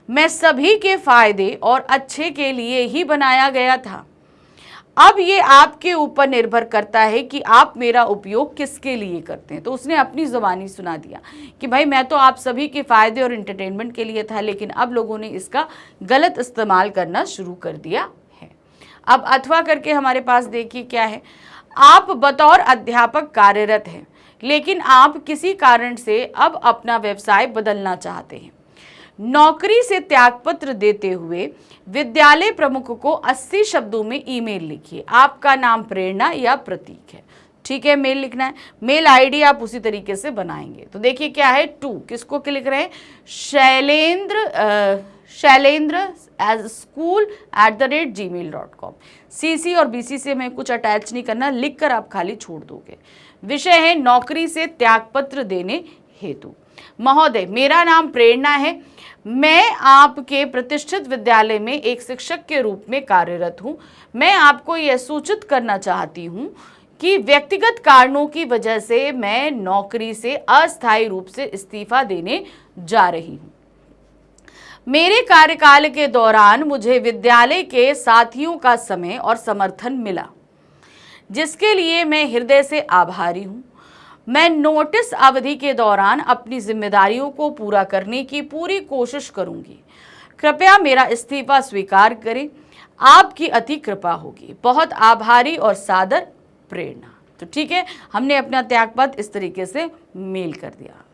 मैं सभी के फायदे और अच्छे के लिए ही बनाया गया था। अब ये आपके ऊपर निर्भर करता है कि आप मेरा उपयोग किसके लिए करते हैं। तो उसने अपनी ज़ुबानी सुना दिया कि भाई मैं तो आप सभी के फायदे और एंटरटेनमेंट के लिए था, लेकिन अब लोगों ने इसका गलत इस्तेमाल करना शुरू कर दिया है। अब अथवा करके हमारे पास देखिए क्या है। आप बतौर अध्यापक कार्यरत हैं लेकिन आप किसी कारण से अब अपना व्यवसाय बदलना चाहते हैं। नौकरी से त्यागपत्र देते हुए विद्यालय प्रमुख को 80 शब्दों में ईमेल लिखिए। आपका नाम प्रेरणा या प्रतीक है, ठीक है, मेल लिखना है। मेल आईडी आप उसी तरीके से बनाएंगे। तो देखिए क्या है, टू किसको लिख रहे हैं, shailendraskul@gmail.com। CC और BC से मैं कुछ अटैच नहीं करना, लिख कर आप खाली छोड़ दोगे। विषय है नौकरी से त्यागपत्र देने हेतु। महोदय, मेरा नाम प्रेरणा है, मैं आपके प्रतिष्ठित विद्यालय में एक शिक्षक के रूप में कार्यरत हूं। मैं आपको यह सूचित करना चाहती हूं कि व्यक्तिगत कारणों की वजह से मैं नौकरी से अस्थायी रूप से इस्तीफा देने जा रही हूं। मेरे कार्यकाल के दौरान मुझे विद्यालय के साथियों का समय और समर्थन मिला, जिसके लिए मैं हृदय से आभारी हूं। मैं नोटिस अवधि के दौरान अपनी जिम्मेदारियों को पूरा करने की पूरी कोशिश करूंगी। कृपया मेरा इस्तीफा स्वीकार करें, आपकी अति कृपा होगी। बहुत आभारी और सादर, प्रेरणा। तो ठीक है, हमने अपना त्यागपत्र इस तरीके से मेल कर दिया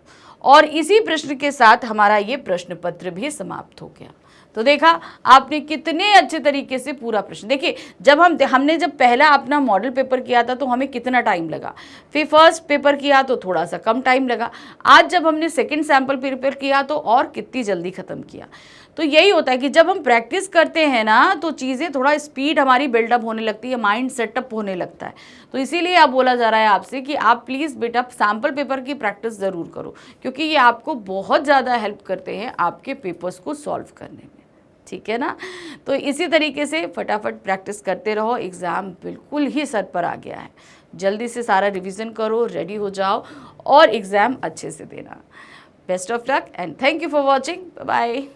और इसी प्रश्न के साथ हमारा ये प्रश्न पत्र भी समाप्त हो गया। तो देखा आपने कितने अच्छे तरीके से पूरा प्रश्न। देखिए, जब हमने जब पहला अपना मॉडल पेपर किया था तो हमें कितना टाइम लगा, फिर फर्स्ट पेपर किया तो थोड़ा सा कम टाइम लगा, आज जब हमने सेकंड सैंपल पेपर किया तो और कितनी जल्दी ख़त्म किया। तो यही होता है कि जब हम प्रैक्टिस करते हैं ना तो चीज़ें थोड़ा स्पीड हमारी बिल्डअप होने लगती है, माइंड सेटअप होने लगता है। तो इसीलिए अब बोला जा रहा है आपसे कि आप प्लीज़ बेटा सैम्पल पेपर की प्रैक्टिस ज़रूर करो, क्योंकि ये आपको बहुत ज़्यादा हेल्प करते हैं आपके पेपर्स को सॉल्व करने में, ठीक है ना। तो इसी तरीके से फटाफट प्रैक्टिस करते रहो, एग्ज़ाम बिल्कुल ही सर पर आ गया है। जल्दी से सारा रिवीजन करो, रेडी हो जाओ और एग्ज़ाम अच्छे से देना। Best of luck and thank you for watching. Bye bye.